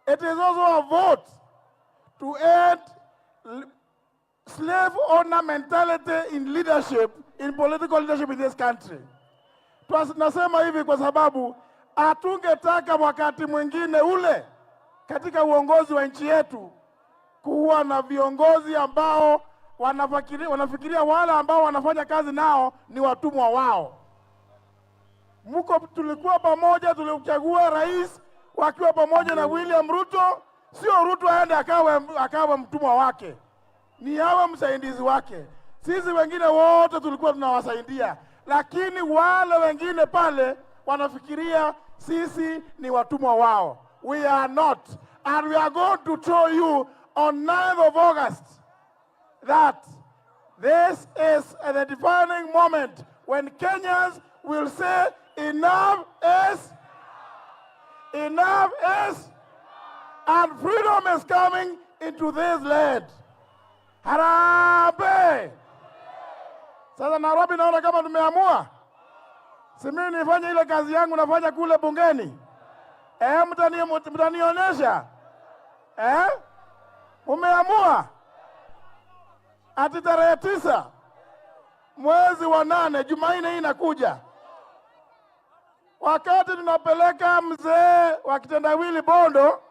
It is also a vote to end slave owner mentality in leadership, in political leadership in this country. Tunasema hivi kwa sababu hatungetaka wakati mwingine ule katika uongozi wa nchi yetu kuwa na viongozi ambao wanafikiria wale ambao wanafanya kazi nao ni watumwa wao. Tulikuwa pamoja, tulichagua rais wakiwa pamoja na William Ruto. Sio Ruto aende akawe mtumwa wake, ni awe msaidizi wake. Sisi wengine wote tulikuwa tunawasaidia, lakini wale wengine pale wanafikiria sisi ni watumwa wao. We are not, and we are going to show you on 9th of August that this is the defining moment when Kenyans will say enough is, and freedom is coming into this land. Harambee! Sasa Nairobi naona kama tumeamua. Si mimi nifanye ile kazi yangu nafanya kule bungeni. Mtanionyesha? Umeamua? Ati tarehe 9 mwezi wa 8, Jumanne hii inakuja, wakati tunapeleka mzee wa kitendawili Bondo,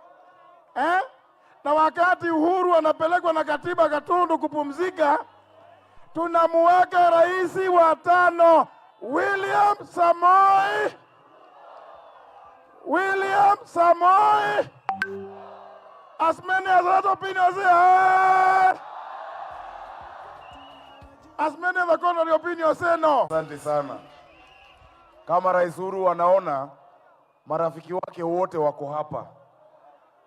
na wakati Uhuru anapelekwa na katiba Gatundu kupumzika, tunamuweka rais wa 5 William Samoei. As many as other opinions say, as many of the contrary opinions say no. Asante sana. Kama Rais Uhuru anaona marafiki wake wote wako hapa,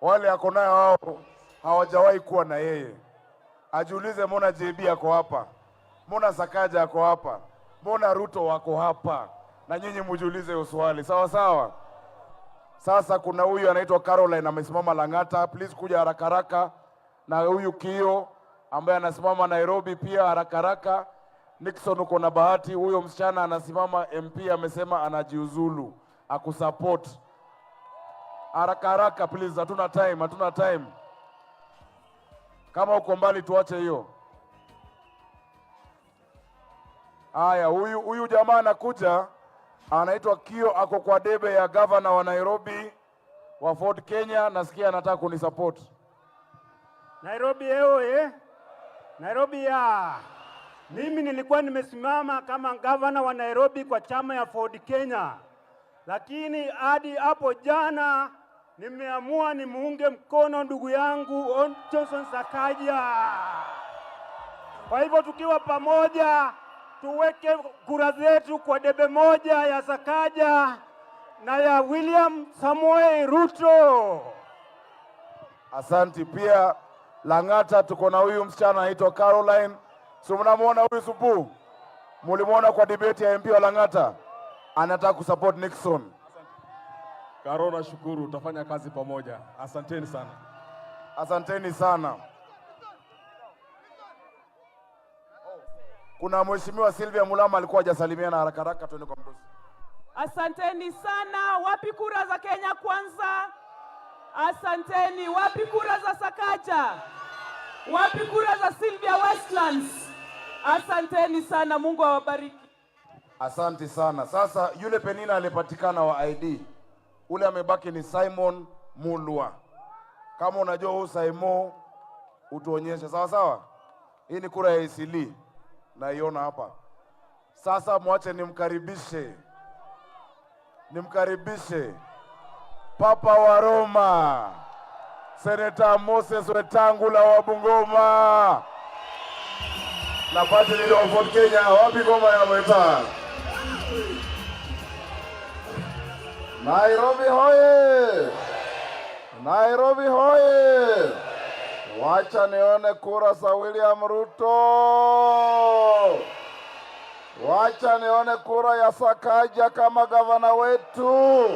wale ako nayo wao hawajawahi kuwa na yeye, ajiulize mbona JB ako hapa, mbona Sakaja ako hapa, mbona Ruto wako hapa, na nyinyi mjiulize hiyo swali, sawa sawa. Sasa kuna huyu anaitwa Caroline amesimama Lang'ata, please kuja haraka haraka, na huyu Kio ambaye anasimama Nairobi pia haraka haraka. Nixon uko na bahati, huyo msichana anasimama MP amesema anajiuzulu akusupport. Haraka haraka please, hatuna time. Kama uko mbali tuache hiyo. Haya, huyu jamaa anakuja, anaitwa Kio, ako kwa debe ya governor wa Nairobi wa Ford Kenya, nasikia anataka kunisupport. Nairobi ewe, Nairobi ya. Mimi nilikuwa nimesimama kama governor wa Nairobi kwa chama ya Ford Kenya, lakini hadi hapo jana nimeamua nimuunge mkono ndugu yangu Johnson Sakaja. Kwa hivyo tukiwa pamoja tuweke kura zetu kwa debe moja ya Sakaja na ya William Samoei Ruto. Asanti. Pia Lang'ata tuko na huyu msichana anaitwa Caroline. So mnamuona huyu supu? Mulimuona kwa debate ya MP wa Lang'ata? Anataka kusupport Nixon. Karo, nashukuru, utafanya kazi pamoja. Asanteni sana. Asanteni sana. Kuna Mheshimiwa Sylvia Mulama alikuwa hajasalimiana, haraka haraka tuende kwa mdosi. Asanteni sana. Wapi kura za Kenya Kwanza? Asanteni. Wapi kura za Sakaja? Wapi kura za Sylvia Westlands? Asanteni sana, Mungu awabariki. Asante sana. Sasa yule Penina alipatikana wa ID, ule amebaki ni Simon Mulwa. Kama unajua huyu Simon, utuonyeshe. Sawa sawa. Hii ni kura ya Isili, naiona hapa. Sasa mwache nimkaribishe Papa wa Roma, Seneta Moses Wetangula wa Bungoma na party leader of Ford Kenya. Wapi ngoma ya Weta? Nairobi hoye! Nairobi hoye! Wacha nione kura za William Ruto. Wacha nione kura ya Sakaja kama gavana wetu.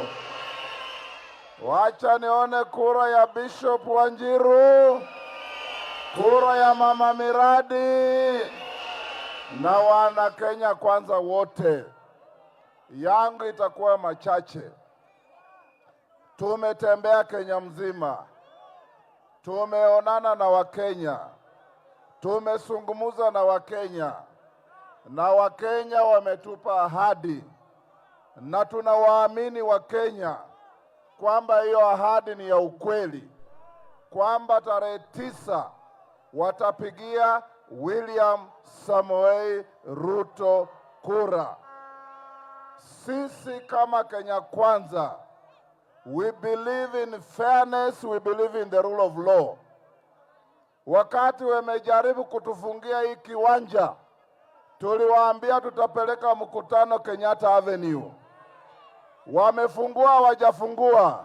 Wacha nione kura ya Bishop Wanjiru. Kura ya Mama Miradi na wana Kenya Kwanza wote. Yangu itakuwa machache. Tumetembea Kenya mzima. Tumeonana na Wakenya. Tumezungumza na Wakenya. Na Wakenya wametupa ahadi. Na tunawaamini Wakenya kwamba hiyo ahadi ni ya ukweli. Kwamba tarehe 9 watapigia William Samoei Ruto kura. Sisi kama Kenya Kwanza, we believe in fairness, we believe in the rule of law. Wakati wamejaribu kutufungia hii kiwanja, tuliwaambia tutapeleka mkutano Kenyatta Avenue. Wamefungua hawajafungua?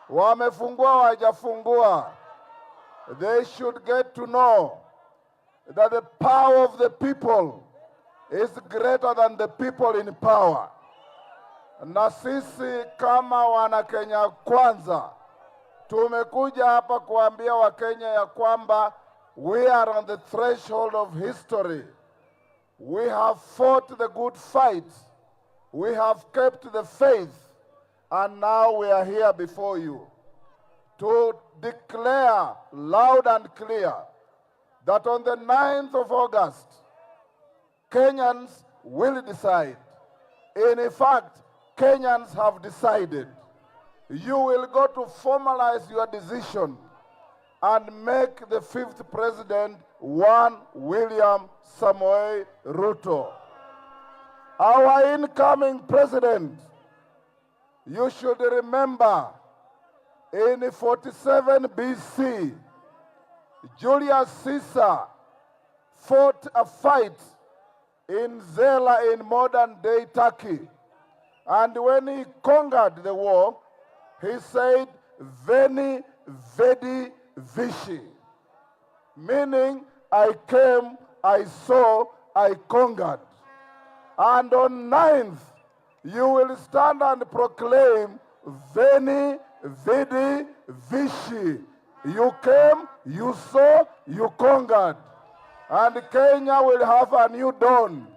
Wamefungua hawajafungua? They should get to know that the power of the people is greater than the people in power. Na sisi kama wana Kenya Kwanza tumekuja hapa kuambia Wakenya ya kwamba we are on the threshold of history. We have fought the good fight. We have kept the faith. And now we are here before you to declare loud and clear that on the 9th of August, Kenyans will decide. In fact, Kenyans have decided. You will go to formalize your decision and make the 5th president one William Samoei Ruto. Our incoming president, you should remember, in 47 BC, Julius Caesar fought a fight in Zela in modern-day Turkey. And when he conquered the war, he said, Veni, Vidi, Vici. Meaning, I came, I saw, I conquered. And on 9th, you will stand and proclaim, Veni, Vidi, Vici. You came, you saw, you conquered. And Kenya will have a new dawn.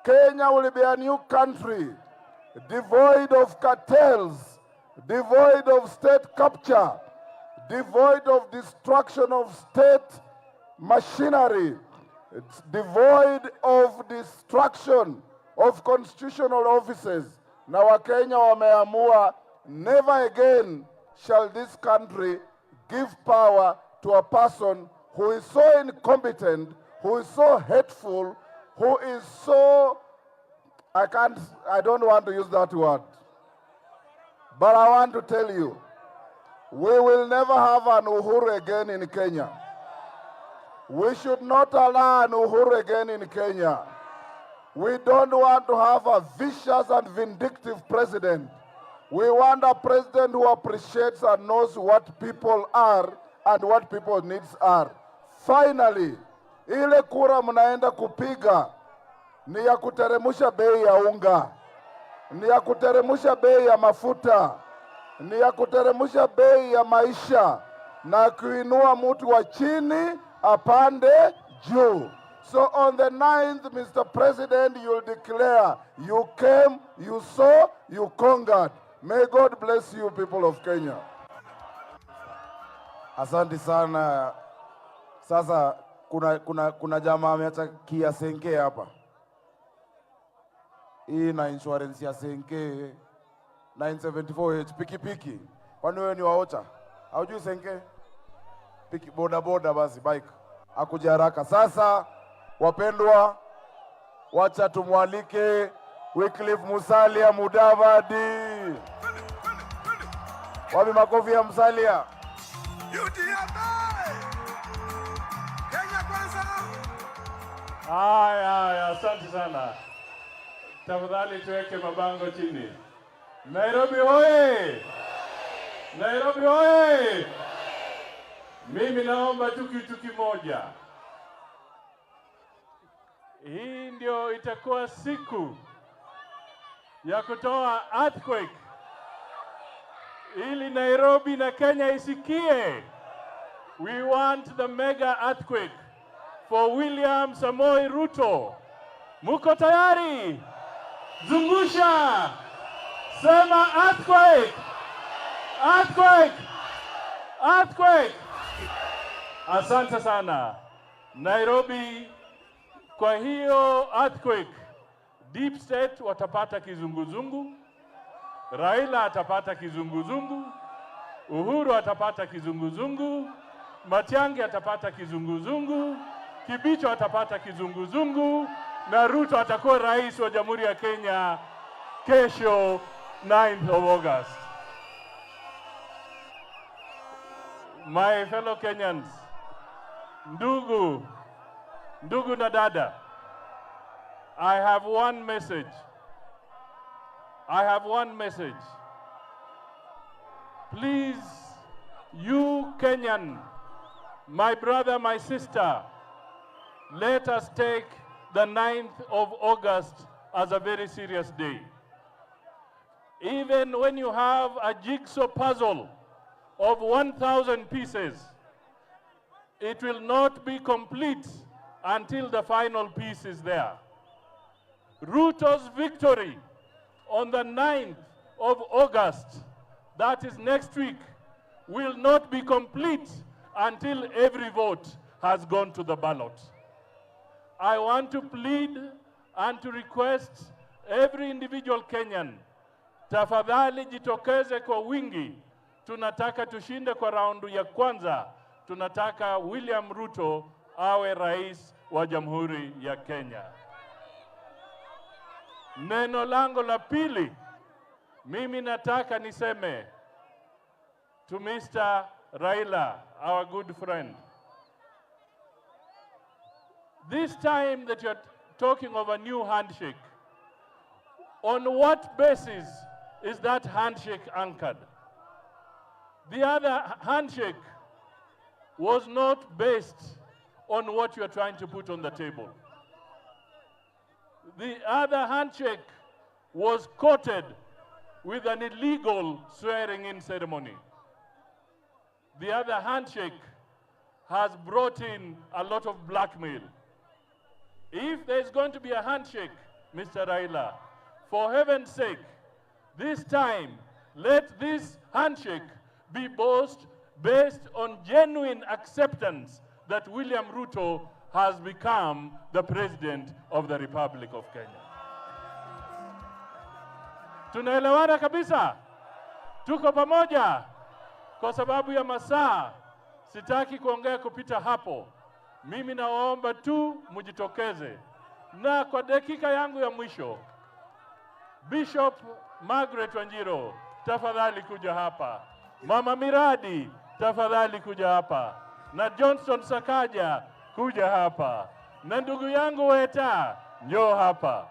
Kenya will be a new country, devoid of cartels, devoid of state capture, devoid of destruction of state machinery, it's devoid of destruction of constitutional offices. Na Wakenya wameamua, never again shall this country give power to a person who is so incompetent, who is so hateful, who is so, I don't want to use that word. But I want to tell you, we will never have an Uhuru again in Kenya. We should not allow an Uhuru again in Kenya. We don't want to have a vicious and vindictive president. We want a president who appreciates and knows what people are and what people's needs are. Finally, ile kura mnaenda kupiga ni ya kuteremusha bei ya unga, ni ya kuteremusha bei ya mafuta, ni ya kuteremusha bei ya maisha na kuinua mtu wa chini apande juu. So on the 9th, Mr. President, you'll declare, you came, you saw, you conquered. May God bless you, people of Kenya. Asante sana. Sasa kuna jamaa ameacha Kia Senke hapa. Hii na insurance ya Senke 974H pikipiki. Kwani wewe ni waocha? Haujui Senke? Piki boda basi bike. Akuja haraka. Sasa wapendwa, wacha tumwalike Wycliffe Musalia Mudavadi. Wapi makofi ya Musalia? Kenya Kwanza. Haya, asante sana. Tafadhali tuweke mabango chini. Nairobi hoye! Nairobi hoye! Mimi naomba tu kitu kimoja. Hii ndio itakuwa siku ya kutoa earthquake ili Nairobi na Kenya isikie. We want the mega earthquake for William Samoei Ruto. Muko tayari? Zungusha! Sema earthquake! Earthquake! Earthquake! Asante sana. Nairobi, kwa hiyo earthquake, Deep State watapata kizunguzungu, Raila atapata kizunguzungu, Uhuru atapata kizunguzungu, Matiang'i atapata kizunguzungu, Kibicho atapata kizunguzungu, na Ruto atakuwa rais wa Jamhuri ya Kenya kesho 9th of August. My fellow Kenyans, ndugu na dada, I have one message. I have one message. Please, you Kenyan, my brother, my sister, let us take the 9th of August as a very serious day. Even when you have a jigsaw puzzle of 1,000 pieces, it will not be complete until the final piece is there. Ruto's victory on the 9th of August, that is next week, will not be complete until every vote has gone to the ballot. I want to plead and to request every individual Kenyan, tafadhali jitokeze kwa wingi. Tunataka tushinde kwa raundu ya kwanza. Tunataka William Ruto awe rais wa Jamhuri ya Kenya. Neno langu la pili, mimi nataka niseme to Mr. Raila, our good friend. This time that you're talking of a new handshake, on what basis is that handshake anchored? The other handshake was not based on what you are trying to put on the table. The other handshake was courted with an illegal swearing-in ceremony. The other handshake has brought in a lot of blackmail. If there's going to be a handshake, Mr. Raila, for heaven's sake, this time, let this handshake be based on genuine acceptance that William Ruto has become the President of the Republic of Kenya. Tunaelewana kabisa? Tuko pamoja? Kwa sababu ya masaa, sitaki kuongea kupita hapo. Mimi nawaomba tu mujitokeze. Na kwa dakika yangu ya mwisho, Bishop Margaret Wanjiro, tafadhali kuja hapa. Mama Miradi, tafadhali kuja hapa. Na Johnson Sakaja, kuja hapa. Na ndugu yangu Weta, njoo hapa.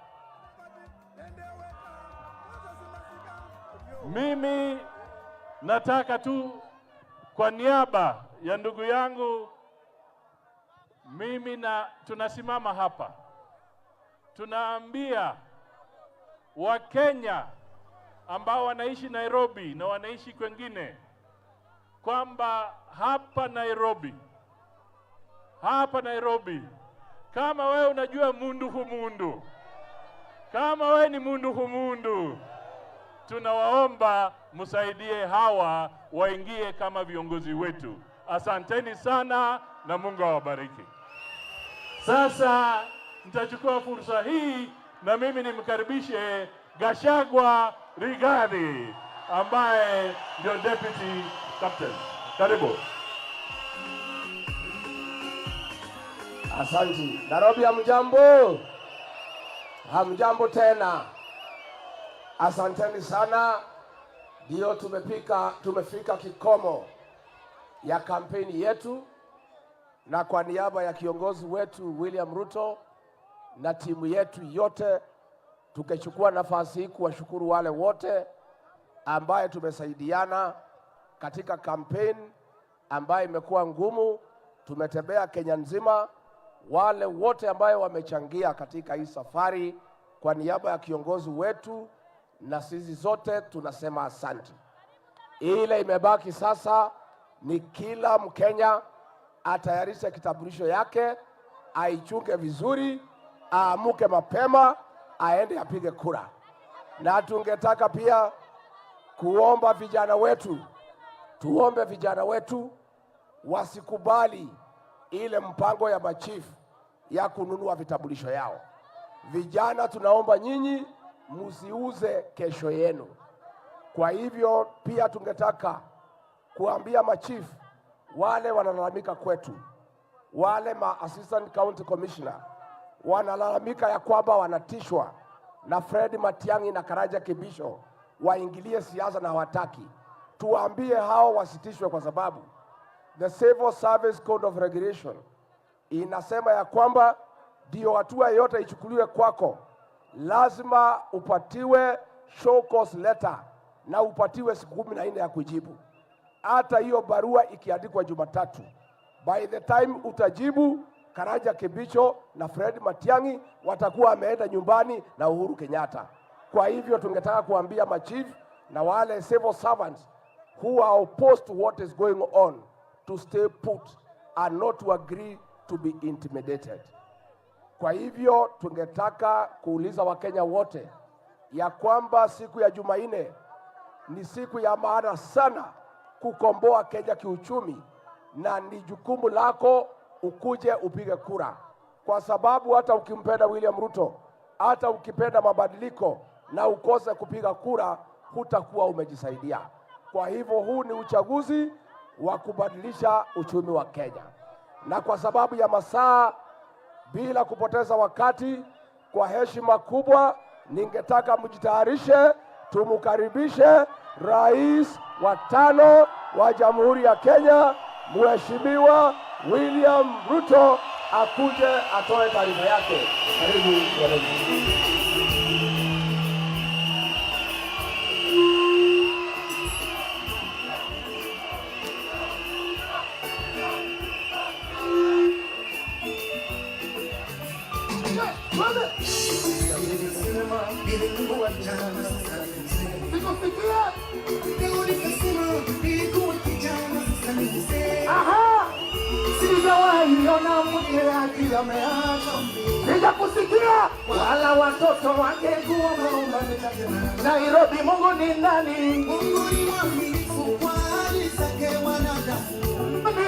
Mimi nataka tu kwa niaba ya ndugu yangu, tunasimama hapa. Tunaambia Wakenya ambao wanaishi Nairobi na wanaishi kwengine kwamba hapa Nairobi, kama wewe unajua mundu humundu, kama wewe ni mundu humundu, tunawaomba msaidie hawa waingie kama viongozi wetu. Asanteni sana na Mungu awabariki. Sasa nitachukua fursa hii na mimi nimkaribishe Gachagua Rigathi ambaye ndio deputy captain. Karibu. Asante. Nairobi hamjambo? Hamjambo tena. Asanteni sana. Ndio tumefika kikomo ya kampeni yetu, na kwa niaba ya kiongozi wetu William Ruto na timu yetu yote tukachukua nafasi hii kuwashukuru wale wote ambaye tumesaidiana katika kampeni ambayo imekuwa ngumu. Tumetembea Kenya nzima, wale wote ambayo wamechangia katika hii safari, kwa niaba ya kiongozi wetu na sisi zote tunasema asante. Ile imebaki sasa ni kila Mkenya atayarishe kitambulisho yake, aichunge vizuri, aamuke mapema, aende apige kura. Na tungetaka pia kuomba vijana wetu, tuombe vijana wetu wasikubali ile mpango ya machifu ya kununua vitambulisho yao. Vijana, tunaomba nyinyi msiuze kesho yenu. Kwa hivyo pia tungetaka kuambia machifu wale wanalalamika kwetu, wale assistant county commissioner wanalalamika ya kwamba wanatishwa na Fred Matiang'i na Karaja Kibisho waingilie siasa na hawataki. Tuambie hao wasitishwe, kwa sababu the Civil Service Code of Regulation inasema ya kwamba ndio hatua yote ichukuliwe kwako, lazima upatiwe show cause letter na upatiwe siku 14 ya kujibu. Hata hiyo barua ikiandikwa Jumatatu, by the time utajibu, Karaja Kibicho na Fred Matiang'i watakuwa wameenda nyumbani na Uhuru Kenyatta. Kwa hivyo tungetaka kuambia machief na wale civil servants who are opposed to what is going on to stay put and not to agree to be intimidated. Kwa hivyo tungetaka kuuliza Wakenya wote ya kwamba siku ya Jumanne ni siku ya maana sana kukomboa Kenya kiuchumi, na ni jukumu lako ukuje upige kura, kwa sababu hata ukimpenda William Ruto, hata ukipenda mabadiliko na ukose kupiga kura, hutakuwa umejisaidia. Kwa hivyo huu ni uchaguzi wa kubadilisha uchumi wa Kenya, na kwa sababu ya masaa, bila kupoteza wakati, kwa heshima kubwa ningetaka mjitayarishe, tumukaribishe Rais wa 5 wa Jamhuri ya Kenya, Mheshimiwa William Ruto, akuje atoe taarifa yake. Karibu wananchi. Sijawahiona mke akiameacha, sijakusikia wala watoto wangekuwa maomba. Nairobi, Mungu ni nani? Mungu ni mwaminifu kwa ahadi zake wanadamu.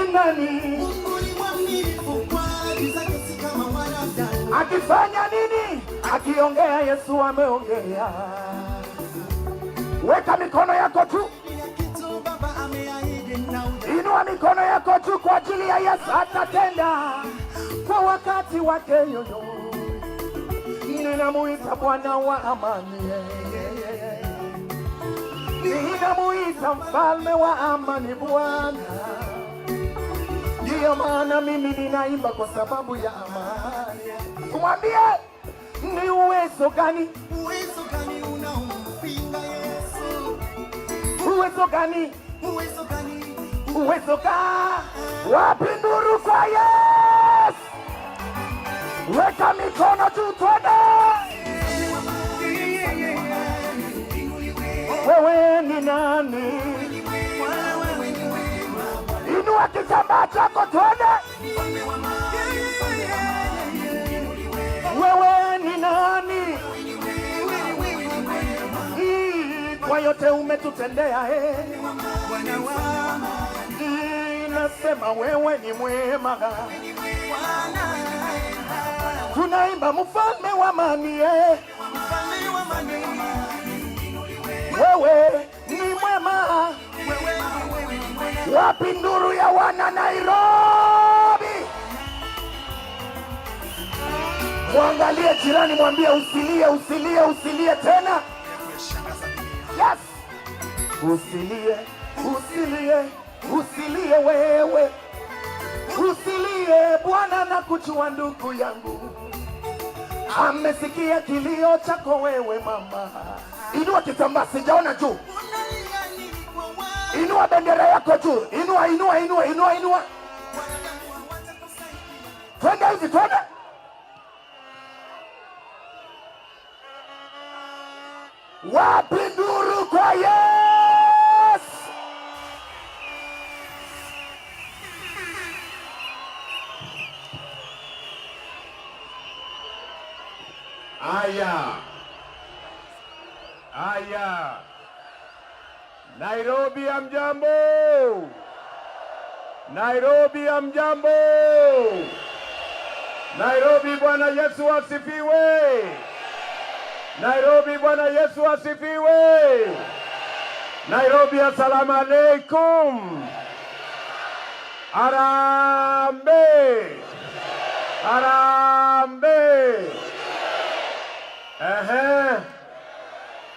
Ni nani? Mungu ni mwaminifu kwa ahadi zake si kama wanadamu. Akifanya nini? Akiongea Yesu ameongea. Weka mikono yako tu. Inua mikono yako juu kwa ajili ya Yesu. Atatenda kwa wakati wake yoyo. Ninamuita Bwana wa amani, ninamuita mfalme wa amani, Bwana. Ndiyo maana mimi ninaimba kwa sababu ya amani. Kumwambie ni uwezo gani? Uwezo gani unaompinga Yesu? Uwezo gani? Uwezo gani? Uwezo gani? Wapi nuru kwa Yesu? Weka mikono juu twende. Wewe ni nani? Inua kitambaa chako twende. Wewe ni nani? Kwa yote umetutendea, Bwana wangu, nasema wewe ni mwema. tunaimba mfalme wa amani, wewe ni mwema. Wapi nduru ya wana Nairobi? Mwangalie jirani, mwambie usilie, usilie, usilie tena. Yes. Usilie, usilie, usilie wewe. Usilie, Bwana na kujua ndugu yangu. Amesikia kilio chako wewe mama. Inua kitambaa, sijaona juu. Inua bendera yako juu. Inua, inua, inua, inua, inua. Twende hivi, twende. Wapi nduru kwa Yesu? Aya. Aya. Nairobi hamjambo. Nairobi hamjambo. Nairobi, Bwana Yesu asifiwe. Nairobi, Bwana Yesu asifiwe. Nairobi, assalamu alaikum. Arambe. Arambe.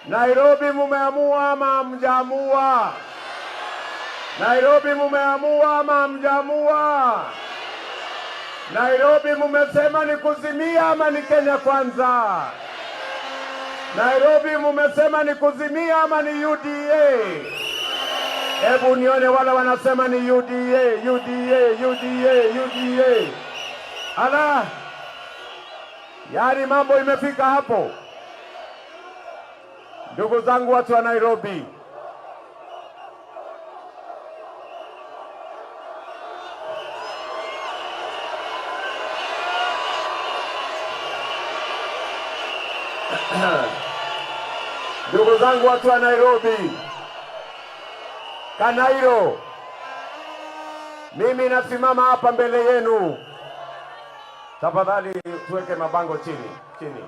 Nairobi, mumeamua ama hamjaamua? Nairobi, mumeamua ama hamjaamua? Nairobi, mumesema ni kuzimia ama ni Kenya Kwanza? Nairobi, mumesema ni kuzimia ama ni UDA? Hebu nione wala wanasema ni UDA, UDA, UDA, UDA. Ala, yaani mambo imefika hapo. Ndugu zangu watu wa Nairobi, ndugu zangu watu wa Nairobi, Kanairo, mimi nasimama hapa mbele yenu. Tafadhali tuweke mabango chini.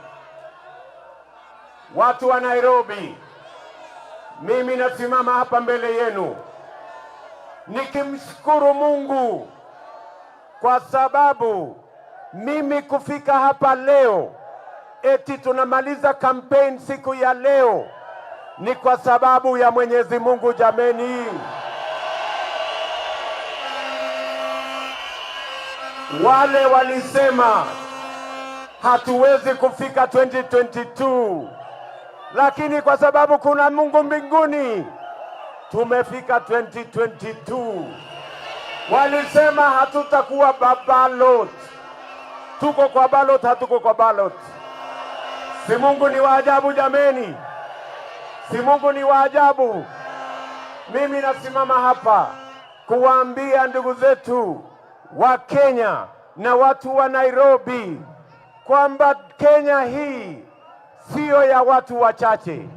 Watu wa Nairobi, mimi nasimama hapa mbele yenu nikimshukuru Mungu kwa sababu mimi kufika hapa leo, eti tunamaliza campaign siku ya leo, ni kwa sababu ya Mwenyezi Mungu jameni. Wale walisema hatuwezi kufika 2022, lakini kwa sababu kuna Mungu mbinguni tumefika 2022. Walisema hatutakuwa ballot, tuko kwa ballot, hatuko kwa ballot. Si Mungu ni wa ajabu jameni? Si Mungu ni wa ajabu? Mimi nasimama hapa kuwaambia ndugu zetu wa Kenya na watu wa Nairobi kwamba Kenya hii siyo ya watu wachache.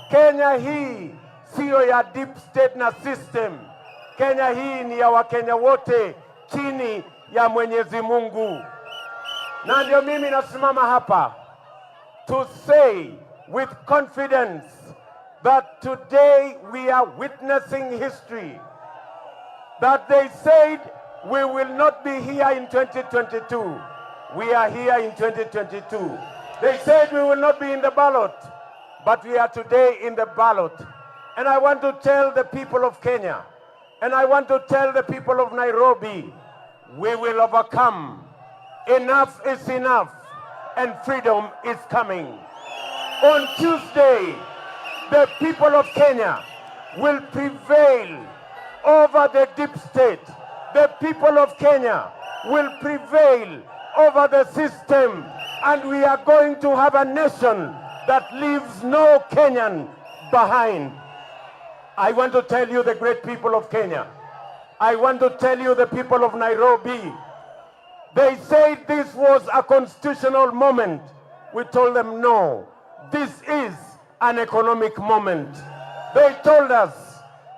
Kenya hii siyo ya deep state na system. Kenya hii ni ya Wakenya wote chini ya Mwenyezi Mungu. Na ndio mimi nasimama hapa to say with confidence that today we are witnessing history. That they said we will not be here in 2022. We are here in 2022. They said we will not be in the ballot, but we are today in the ballot. And I want to tell the people of Kenya, and I want to tell the people of Nairobi, we will overcome. Enough is enough, and freedom is coming. On Tuesday, the people of Kenya will prevail over the deep state. The people of Kenya will prevail over the system, and we are going to have a nation that leaves no Kenyan behind. I want to tell you, the great people of Kenya, I want to tell you, the people of Nairobi, they said this was a constitutional moment. We told them no, this is an economic moment. They told us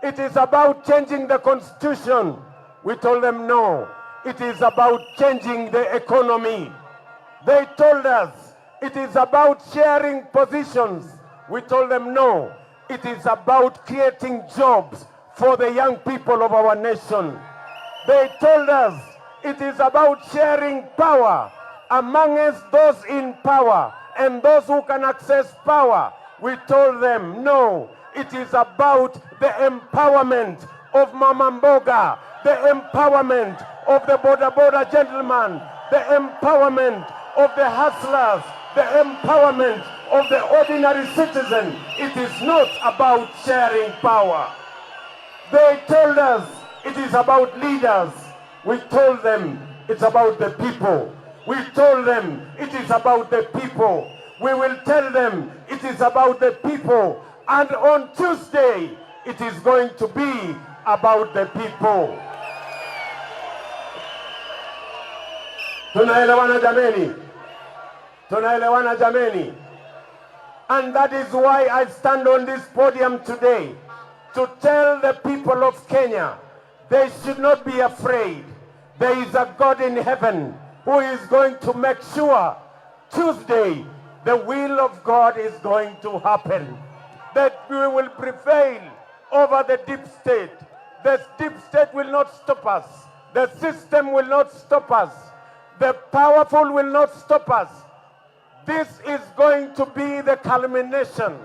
it is about changing the constitution. We told them no, it is about changing the economy. They told us it is about sharing positions. We told them no, it is about creating jobs for the young people of our nation. They told us it is about sharing power amongst those in power and those who can access power. We told them no, it is about the empowerment of Mama Mboga, the empowerment of the boda gentleman, the empowerment of the hustlers, the empowerment of the ordinary citizen. It is not about sharing power. They told us it is about leaders. We told them it's about the people. We told them it is about the people. We will tell them it is about the people. And on Tuesday, it is going to be about the people. Tunaelewana jameni? Tunaelewana jameni? And that is why I stand on this podium today to tell the people of Kenya they should not be afraid. There is a God in heaven who is going to make sure Tuesday the will of God is going to happen. That we will prevail over the deep state. The deep state will not stop us. The system will not stop us. The powerful will not stop us. This is going to be the culmination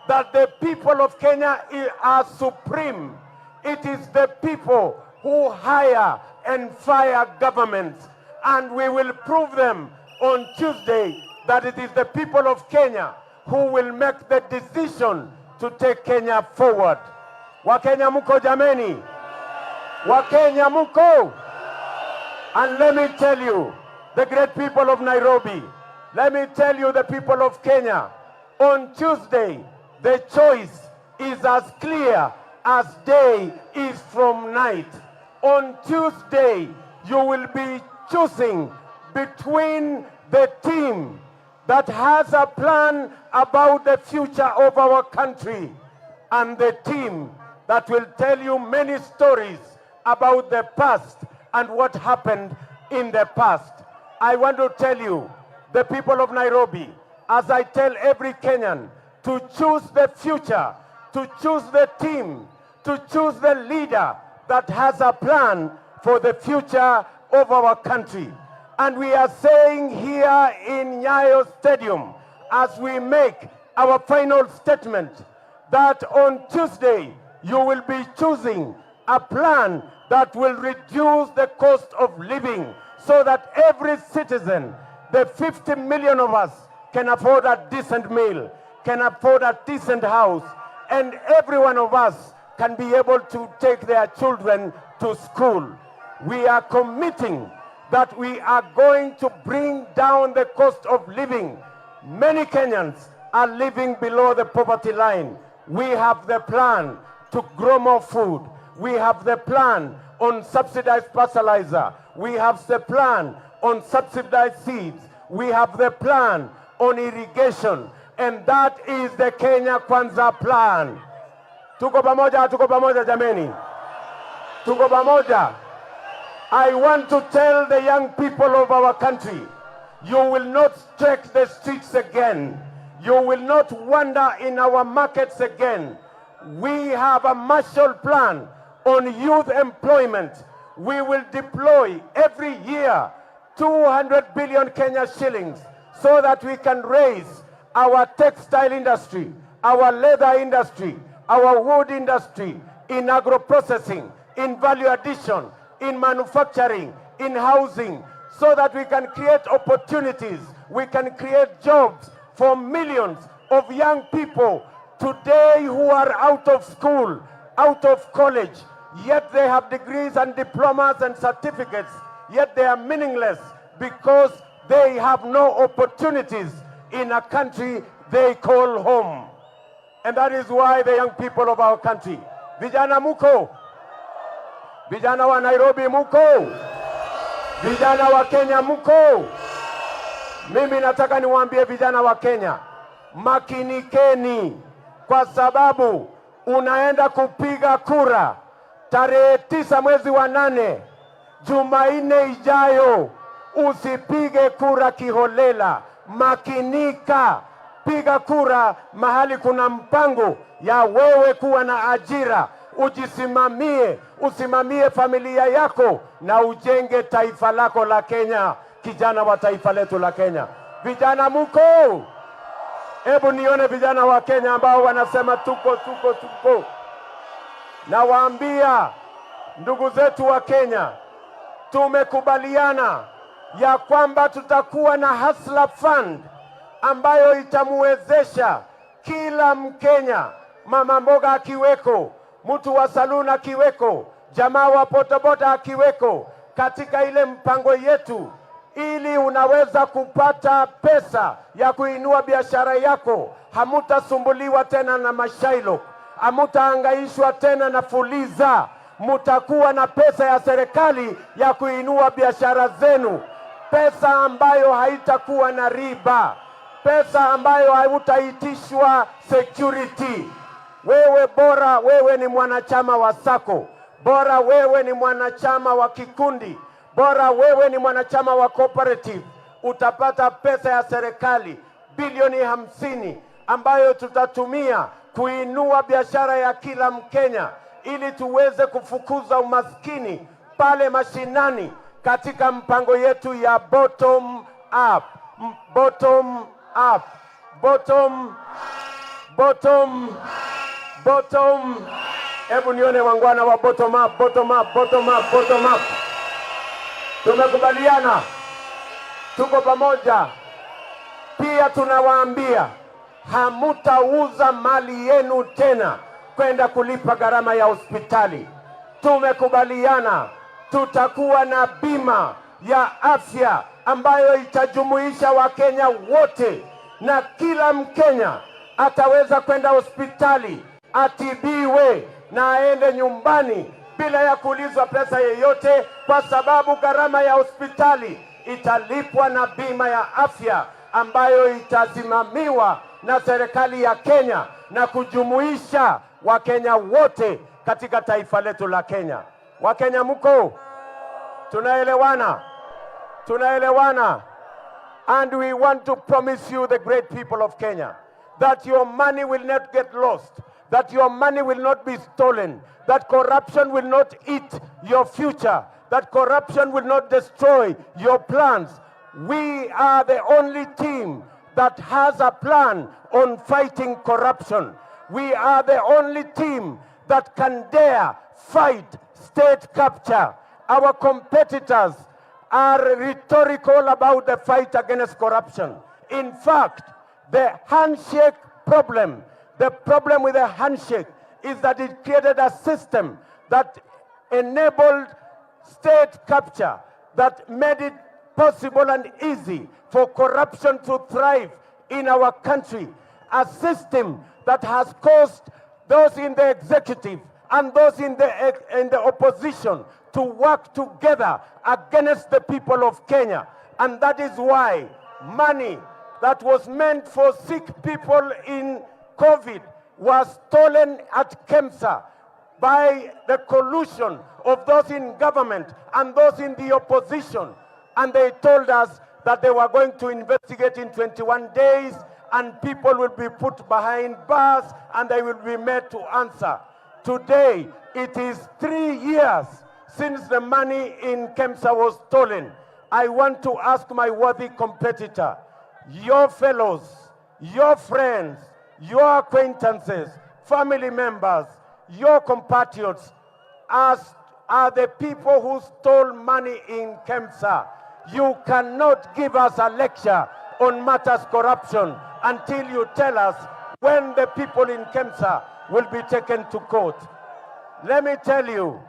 that the people of Kenya are supreme. It is the people who hire and fire governments, and we will prove them on Tuesday that it is the people of Kenya who will make the decision to take Kenya forward. Wakenya muko jameni? Wakenya muko? And let me tell you, the great people of Nairobi, let me tell you, the people of Kenya, on Tuesday, the choice is as clear as day is from night. On Tuesday, you will be choosing between the team that has a plan about the future of our country and the team that will tell you many stories about the past and what happened in the past. I want to tell you, the people of Nairobi, as I tell every Kenyan, to choose the future, to choose the team, to choose the leader that has a plan for the future of our country. And we are saying here in Nyayo Stadium, as we make our final statement, that on Tuesday you will be choosing a plan that will reduce the cost of living so that every citizen, the 50 million of us, can afford a decent meal, can afford a decent house, and every one of us can be able to take their children to school. We are committing that we are going to bring down the cost of living. Many Kenyans are living below the poverty line. We have the plan to grow more food. We have the plan on subsidized fertilizer. We have the plan on subsidized seeds. We have the plan on irrigation. And that is the Kenya Kwanza plan. Tuko pamoja jameni. Tuko pamoja. I want to tell the young people of our country, you will not trek the streets again. You will not wander in our markets again. We have a Marshall Plan on youth employment. We will deploy every year 200 billion Kenya shillings so that we can raise our textile industry, our leather industry, our wood industry, in agro-processing, in value addition, in manufacturing, in housing, so that we can create opportunities, we can create jobs for millions of young people today who are out of school, out of college, yet they have degrees and diplomas and certificates, yet they are meaningless because they have no opportunities in a country they call home. And that is why the young people of our country, vijana muko, vijana wa Nairobi muko, vijana wa Kenya muko. Mimi nataka niwaambie vijana wa Kenya, makinikeni, kwa sababu unaenda kupiga kura tarehe 9 mwezi wa 8, Jumanne ijayo. Usipige kura kiholela, makinika. Piga kura mahali kuna mpango ya wewe kuwa na ajira, ujisimamie, usimamie familia yako na ujenge taifa lako la Kenya. Kijana wa taifa letu la Kenya, vijana muko? Hebu nione vijana wa Kenya ambao wanasema tuko. Nawaambia ndugu zetu wa Kenya, tumekubaliana ya kwamba tutakuwa na Hustler Fund ambayo itamuwezesha kila Mkenya, mama mboga akiweko, mtu wa saluni akiweko, jamaa wa bodaboda akiweko, katika ile mpango yetu, ili unaweza kupata pesa ya kuinua biashara yako. Hamutasumbuliwa tena na mashailo, hamutahangaishwa tena na fuliza. Mutakuwa na pesa ya serikali ya kuinua biashara zenu, pesa ambayo haitakuwa na riba, pesa ambayo hautaitishwa security. Wewe bora wewe ni mwanachama wa sako, bora wewe ni mwanachama wa kikundi, bora wewe ni mwanachama wa cooperative, utapata pesa ya serikali bilioni 50 ambayo tutatumia kuinua biashara ya kila Mkenya, ili tuweze kufukuza umaskini pale mashinani, katika mpango yetu ya bottom up. Hebu nione wangwana wa bottom up. Tumekubaliana, tuko pamoja. Pia tunawaambia hamutauza mali yenu tena kwenda kulipa gharama ya hospitali. Tumekubaliana tutakuwa na bima ya afya ambayo itajumuisha Wakenya wote, na kila Mkenya ataweza kwenda hospitali atibiwe na aende nyumbani bila ya kuulizwa pesa yeyote, kwa sababu gharama ya hospitali italipwa na bima ya afya ambayo itasimamiwa na serikali ya Kenya na kujumuisha Wakenya wote katika taifa letu la Kenya. Wakenya mko? Tunaelewana? And we want to promise you, the great people of Kenya, that your money will not get lost, that your money will not be stolen, that corruption will not eat your future, that corruption will not destroy your plans. We are the only team that has a plan on fighting corruption. We are the only team that can dare fight state capture. Our competitors are rhetorical about the fight against corruption. In fact, the handshake problem, the problem with the handshake is that it created a system that enabled state capture, that made it possible and easy for corruption to thrive in our country. A system that has caused those in the executive and those in the opposition to work together against the people of Kenya. And that is why money that was meant for sick people in COVID was stolen at KEMSA by the collusion of those in government and those in the opposition. And they told us that they were going to investigate in 21 days and people will be put behind bars and they will be made to answer. Today, it is 3 years since the money in KEMSA was stolen. I want to ask my worthy competitor, your fellows, your friends, your acquaintances, family members, your compatriots, as are the people who stole money in KEMSA. You cannot give us a lecture on matters corruption until you tell us when the people in KEMSA will be taken to court. Let me tell you,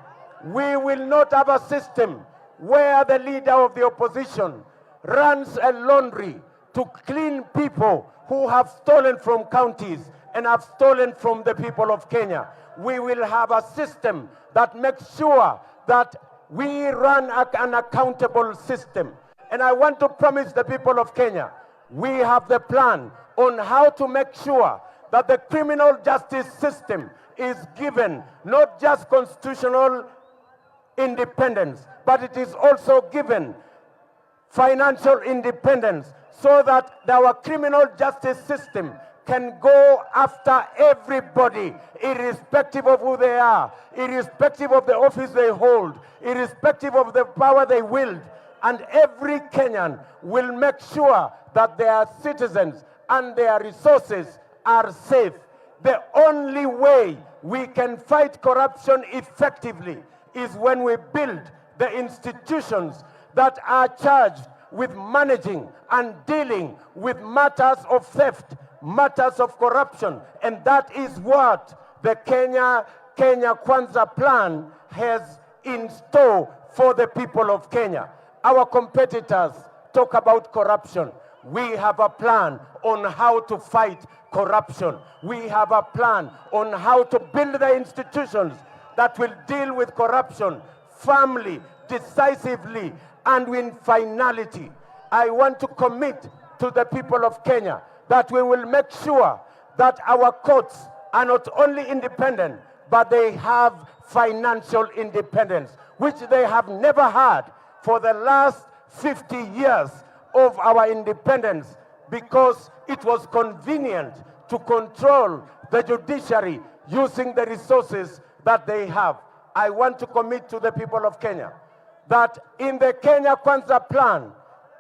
we will not have a system where the leader of the opposition runs a laundry to clean people who have stolen from counties and have stolen from the people of Kenya. We will have a system that makes sure that we run an accountable system. And I want to promise the people of Kenya, we have the plan on how to make sure that the criminal justice system is given not just constitutional independence, but it is also given financial independence, so that our criminal justice system can go after everybody, irrespective of who they are, irrespective of the office they hold, irrespective of the power they wield. And every Kenyan will make sure that their citizens and their resources are safe. The only way we can fight corruption effectively is when we build the institutions that are charged with managing and dealing with matters of theft, matters of corruption. And that is what the Kenya Kwanza plan has in store for the people of Kenya. Our competitors talk about corruption. We have a plan on how to fight corruption. We have a plan on how to build the institutions that will deal with corruption firmly, decisively, and with finality. I want to commit to the people of Kenya that we will make sure that our courts are not only independent, but they have financial independence, which they have never had for the last 50 years of our independence, because it was convenient to control the judiciary using the resources that they have. I want to commit to the people of Kenya that in the Kenya Kwanza plan,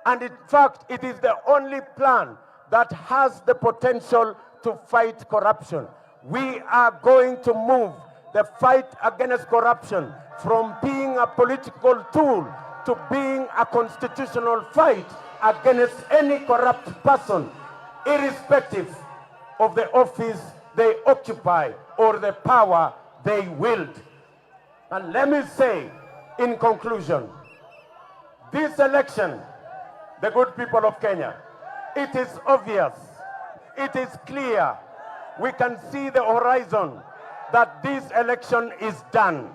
and in fact it is the only plan that has the potential to fight corruption, we are going to move the fight against corruption from being a political tool to being a constitutional fight against any corrupt person, irrespective of the office they occupy or the power they wield. And let me say, in conclusion, this election, the good people of Kenya, it is obvious, it is clear, we can see the horizon that this election is done,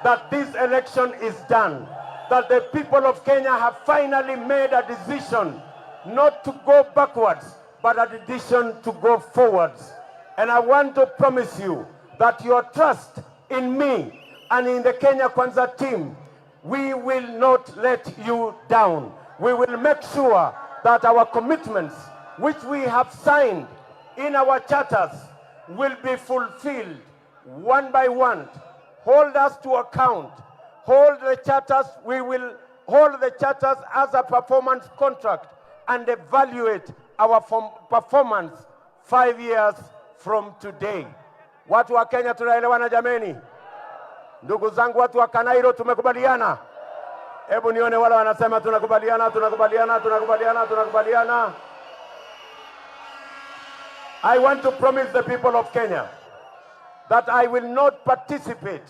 that this election is done, that the people of Kenya have finally made a decision not to go backwards, but a decision to go forwards. And I want to promise you that your trust in me and in the Kenya Kwanza team, we will not let you down. We will make sure that our commitments, which we have signed in our charters, will be fulfilled one by one. Hold us to account. Hold the charters, we will hold the charters as a performance contract and evaluate our performance 5 years from today. Watu wa Kenya tunaelewana jameni? Ndugu zangu watu wa Kanairo tumekubaliana? Hebu nione wale wanasema tunakubaliana, tunakubaliana, tunakubaliana, tunakubaliana. I want to promise the people of Kenya that I will not participate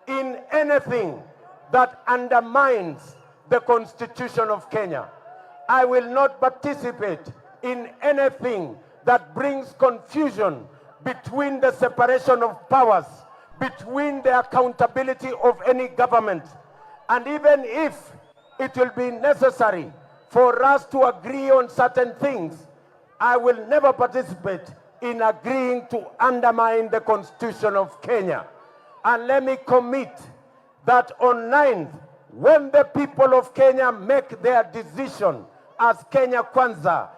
in anything that undermines the Constitution of Kenya. I will not participate in anything that brings confusion between the separation of powers, between the accountability of any government. And even if it will be necessary for us to agree on certain things, I will never participate in agreeing to undermine the Constitution of Kenya. And let me commit that on 9th, when the people of Kenya make their decision as Kenya Kwanza,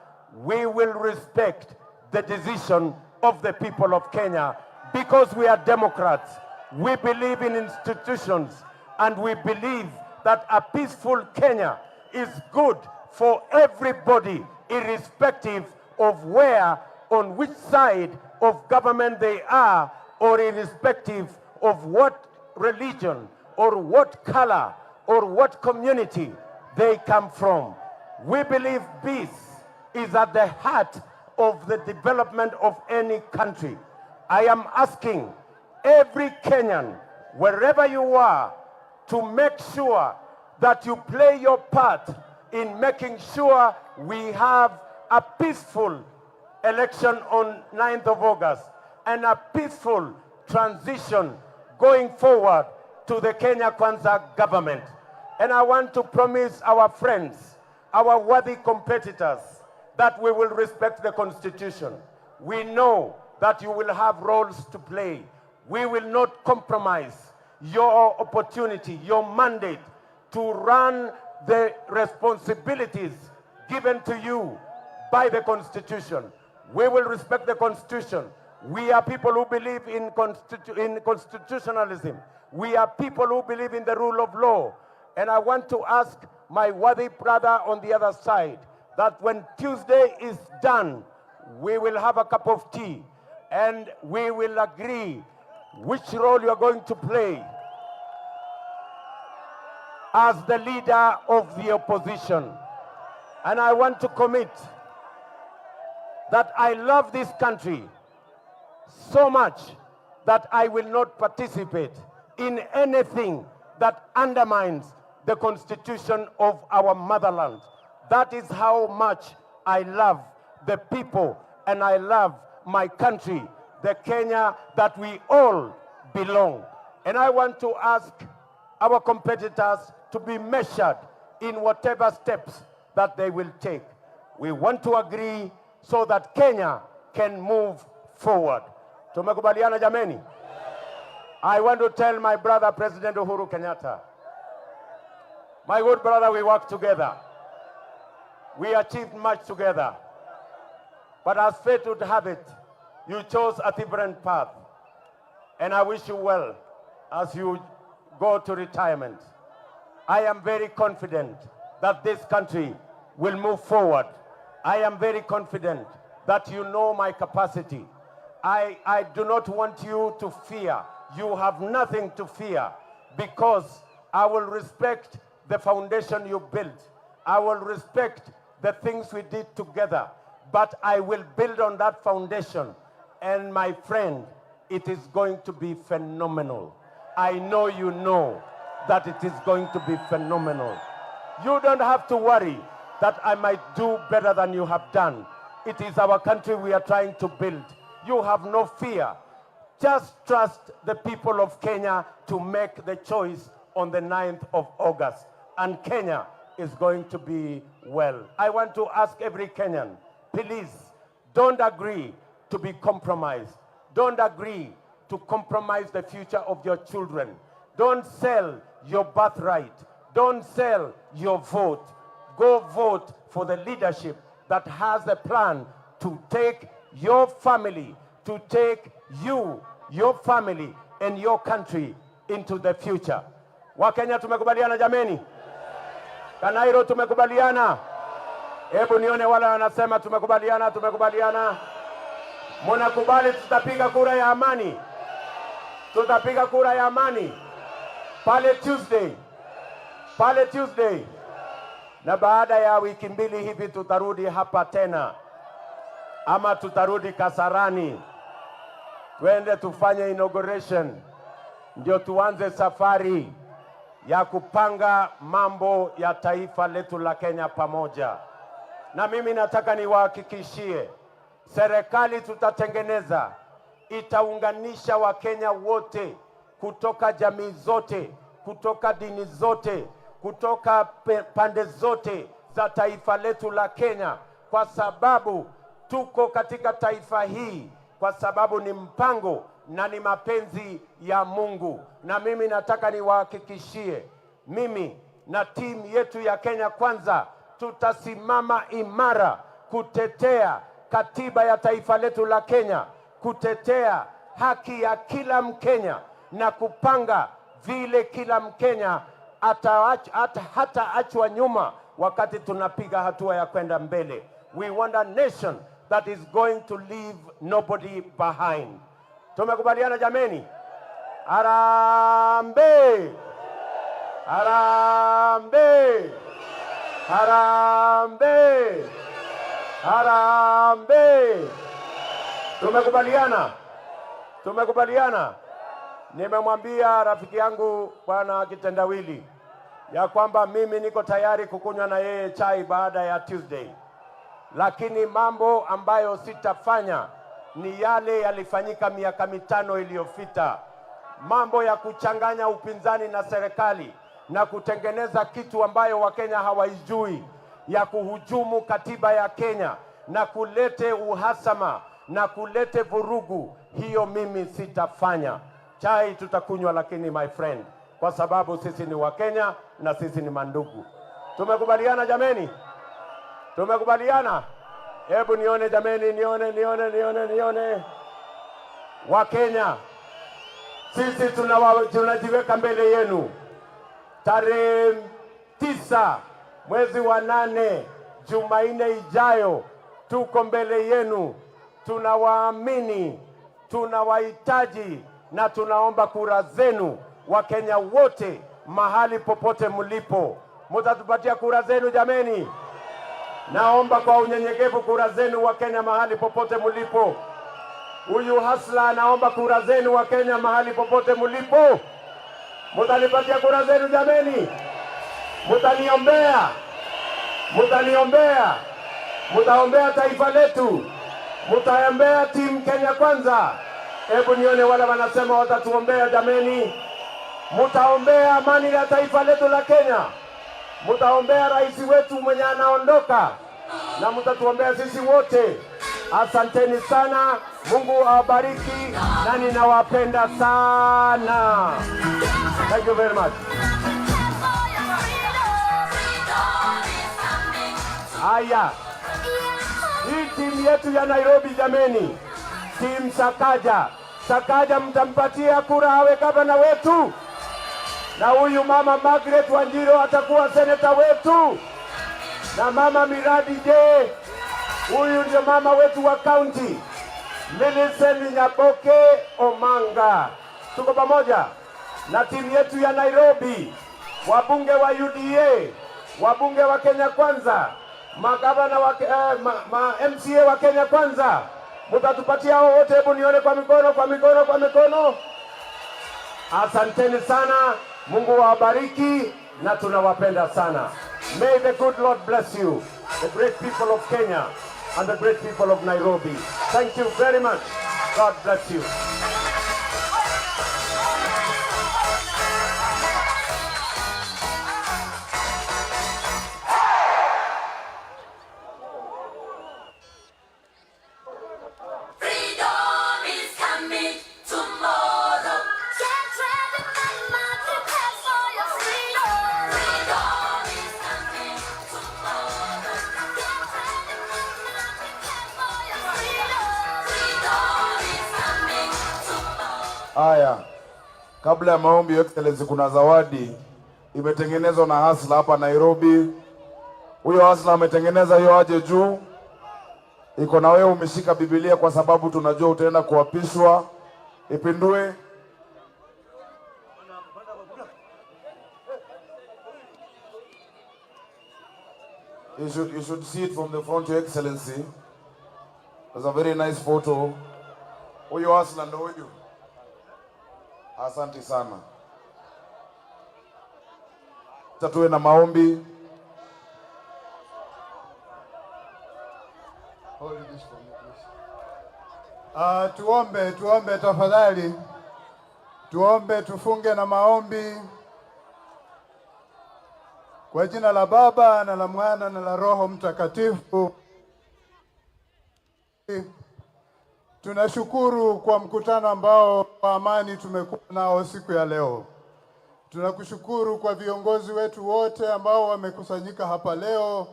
we will respect the decision of the people of Kenya, because we are Democrats. We believe in institutions, and we believe that a peaceful Kenya is good for everybody, irrespective of where, on which side of government they are, or irrespective of what religion or what color or what community they come from. We believe peace is at the heart of the development of any country. I am asking every Kenyan, wherever you are, to make sure that you play your part in making sure we have a peaceful election on 9th of August and a peaceful transition going forward to the Kenya Kwanza government. And I want to promise our friends, our worthy competitors, that we will respect the Constitution. We know that you will have roles to play. We will not compromise your opportunity, your mandate to run the responsibilities given to you by the Constitution. We will respect the Constitution. We are people who believe in constitutionalism. We are people who believe in the rule of law. And I want to ask my worthy brother on the other side that when Tuesday is done, we will have a cup of tea and we will agree which role you are going to play as the leader of the opposition. And I want to commit that I love this country so much that I will not participate in anything that undermines the constitution of our motherland. That is how much I love the people and I love my country, the Kenya that we all belong. And I want to ask our competitors to be measured in whatever steps that they will take. We want to agree so that Kenya can move forward. Tumekubaliana jameni? I want to tell my brother President Uhuru Kenyatta, my good brother, we worked together. We achieved much together. But as fate would have it, you chose a different path. And I wish you well as you go to retirement. I am very confident that this country will move forward. I am very confident that you know my capacity. I do not want you to fear. You have nothing to fear because I will respect the foundation you built. I will respect the things we did together, but I will build on that foundation. And my friend, it is going to be phenomenal. I know you know that it is going to be phenomenal. You don't have to worry that I might do better than you have done. It is our country we are trying to build. You have no fear. Just trust the people of Kenya to make the choice on the 9th of August. And Kenya is going to be well. I want to ask every Kenyan, please don't agree to be compromised. Don't agree to compromise the future of your children. Don't sell your birthright. Don't sell your vote. Go vote for the leadership that has a plan to take your family, to take you, your family, and your country into the future. Wakenya tumekubaliana jameni? Kanairo tumekubaliana? Hebu nione wale wanasema tumekubaliana, tumekubaliana. Mnakubali tutapiga kura ya amani? Tutapiga kura ya amani pale Tuesday. Pale Tuesday. Na baada ya wiki mbili hivi tutarudi hapa tena. Ama tutarudi Kasarani. Twende tufanye inauguration. Ndio tuanze safari ya kupanga mambo ya taifa letu la Kenya pamoja. Na mimi nataka niwahakikishie, serikali tutatengeneza itaunganisha Wakenya wote kutoka jamii zote, kutoka dini zote, kutoka pande zote za taifa letu la Kenya, kwa sababu tuko katika taifa hii, kwa sababu ni mpango na ni mapenzi ya Mungu. Na mimi nataka niwahakikishie, mimi na timu yetu ya Kenya Kwanza tutasimama imara kutetea katiba ya taifa letu la Kenya, kutetea haki ya kila Mkenya na kupanga vile kila Mkenya hataachwa nyuma wakati tunapiga hatua ya kwenda mbele. We want a nation that is going to leave nobody behind. Tumekubaliana jameni? Harambee! Harambee! Harambee! Harambee! Tumekubaliana? Tumekubaliana? Nimemwambia rafiki yangu Bwana Kitendawili ya kwamba mimi niko tayari kukunywa na yeye chai baada ya Tuesday. Lakini mambo ambayo sitafanya ni yale yalifanyika miaka 5 iliyopita. Mambo ya kuchanganya upinzani na serikali na kutengeneza kitu ambayo Wakenya hawaijui, ya kuhujumu katiba ya Kenya na kulete uhasama na kulete vurugu, hiyo mimi sitafanya. Chai tutakunywa, lakini my friend, kwa sababu sisi ni Wakenya na sisi ni mandugu. Tumekubaliana jameni? Tumekubaliana? Hebu nione jameni, nione. Wakenya, sisi tunajiweka mbele yenu. Tarehe 9 mwezi wa 8 Jumanne ijayo tuko mbele yenu. Tunawaamini, tunawahitaji na tunaomba kura zenu. Wakenya wote mahali popote mlipo, mtatupatia kura zenu jameni? Naomba kwa unyenyekevu kura zenu Wakenya mahali popote mlipo. Huyu Hasla anaomba kura zenu Wakenya mahali popote mlipo. Mtanipatia kura zenu jameni? Mtaniombea? Mtaombea taifa letu? Mtaombea timu Kenya Kwanza? Hebu nione wale wanasema watatuombea jameni. Mtaombea amani ya taifa letu la Kenya? Mtaombea rais wetu mwenye anaondoka? Na mtatuombea sisi wote. Asanteni sana. Mungu awabariki na ninawapenda sana. Thank you very much. Haya, hii timu yetu ya Nairobi jameni, timu Sakaja mtampatia kura awe gavana wetu, na huyu mama Margaret Wanjiro atakuwa seneta wetu, na mama Miradi je, huyu ndio mama wetu wa county. Millicent Nyaboke Omanga, tuko pamoja na timu yetu ya Nairobi, wabunge wa UDA, wabunge wa Kenya Kwanza, magavana wa MCA wa Kenya Kwanza. Mtatupatia wote, hebu nione kwa mikono. Asanteni sana. Mungu awabariki na tunawapenda sana. May the good Lord bless you, the great people of Kenya and the great people of Nairobi. Thank you very much. God bless you. Haya, kabla ya maombi, Your Excellency, kuna zawadi imetengenezwa na Hasla hapa Nairobi. Huyo Hasla ametengeneza hiyo, aje juu. Iko na wewe, umeshika Biblia kwa sababu tunajua utaenda kuapishwa. Ipindue. You should see it from the front, Your Excellency. There's a very nice photo. Huyo Hasla ndio huyo. Asante sana. Tuwe na maombi. Tuombe tafadhali. Tuombe, tufunge na maombi. Kwa jina la Baba na la Mwana na la Roho Mtakatifu. Tunashukuru kwa mkutano ambao wa amani tumekuwa nao siku ya leo. Tunakushukuru kwa viongozi wetu wote ambao wamekusanyika hapa leo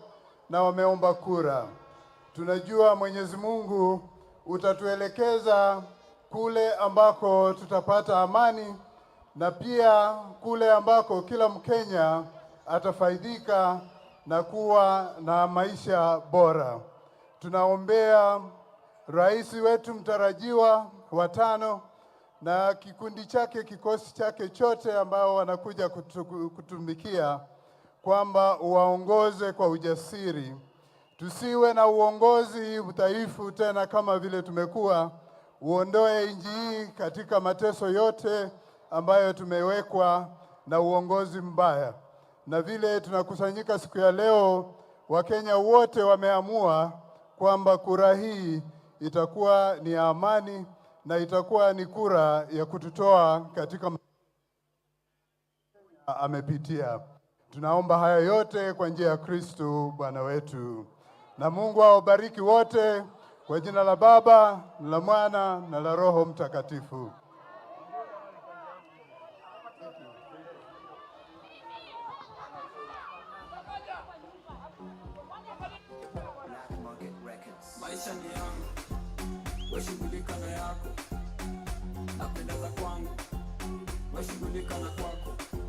na wameomba kura. Tunajua Mwenyezi Mungu utatuelekeza kule ambako tutapata amani, na pia kule ambako kila Mkenya atafaidika na kuwa na maisha bora. Tunaombea rais wetu mtarajiwa wa 5 na kikundi chake, kikosi chake chote ambao wanakuja kutumikia, kwamba waongoze kwa ujasiri. Tusiwe na uongozi dhaifu tena kama vile tumekuwa. Uondoe nchi hii katika mateso yote ambayo tumewekwa na uongozi mbaya. Na vile tunakusanyika siku ya leo, Wakenya wote wameamua kwamba kura hii itakuwa ni amani na itakuwa ni kura ya kututoa katika amepitia. Tunaomba haya yote kwa njia ya Kristo Bwana wetu. Na Mungu awabariki wote kwa jina la Baba, la Mwana na la Roho Mtakatifu. maisha ni yangu, weshughulika na yako, napenda za kwangu, weshughulika na kwako.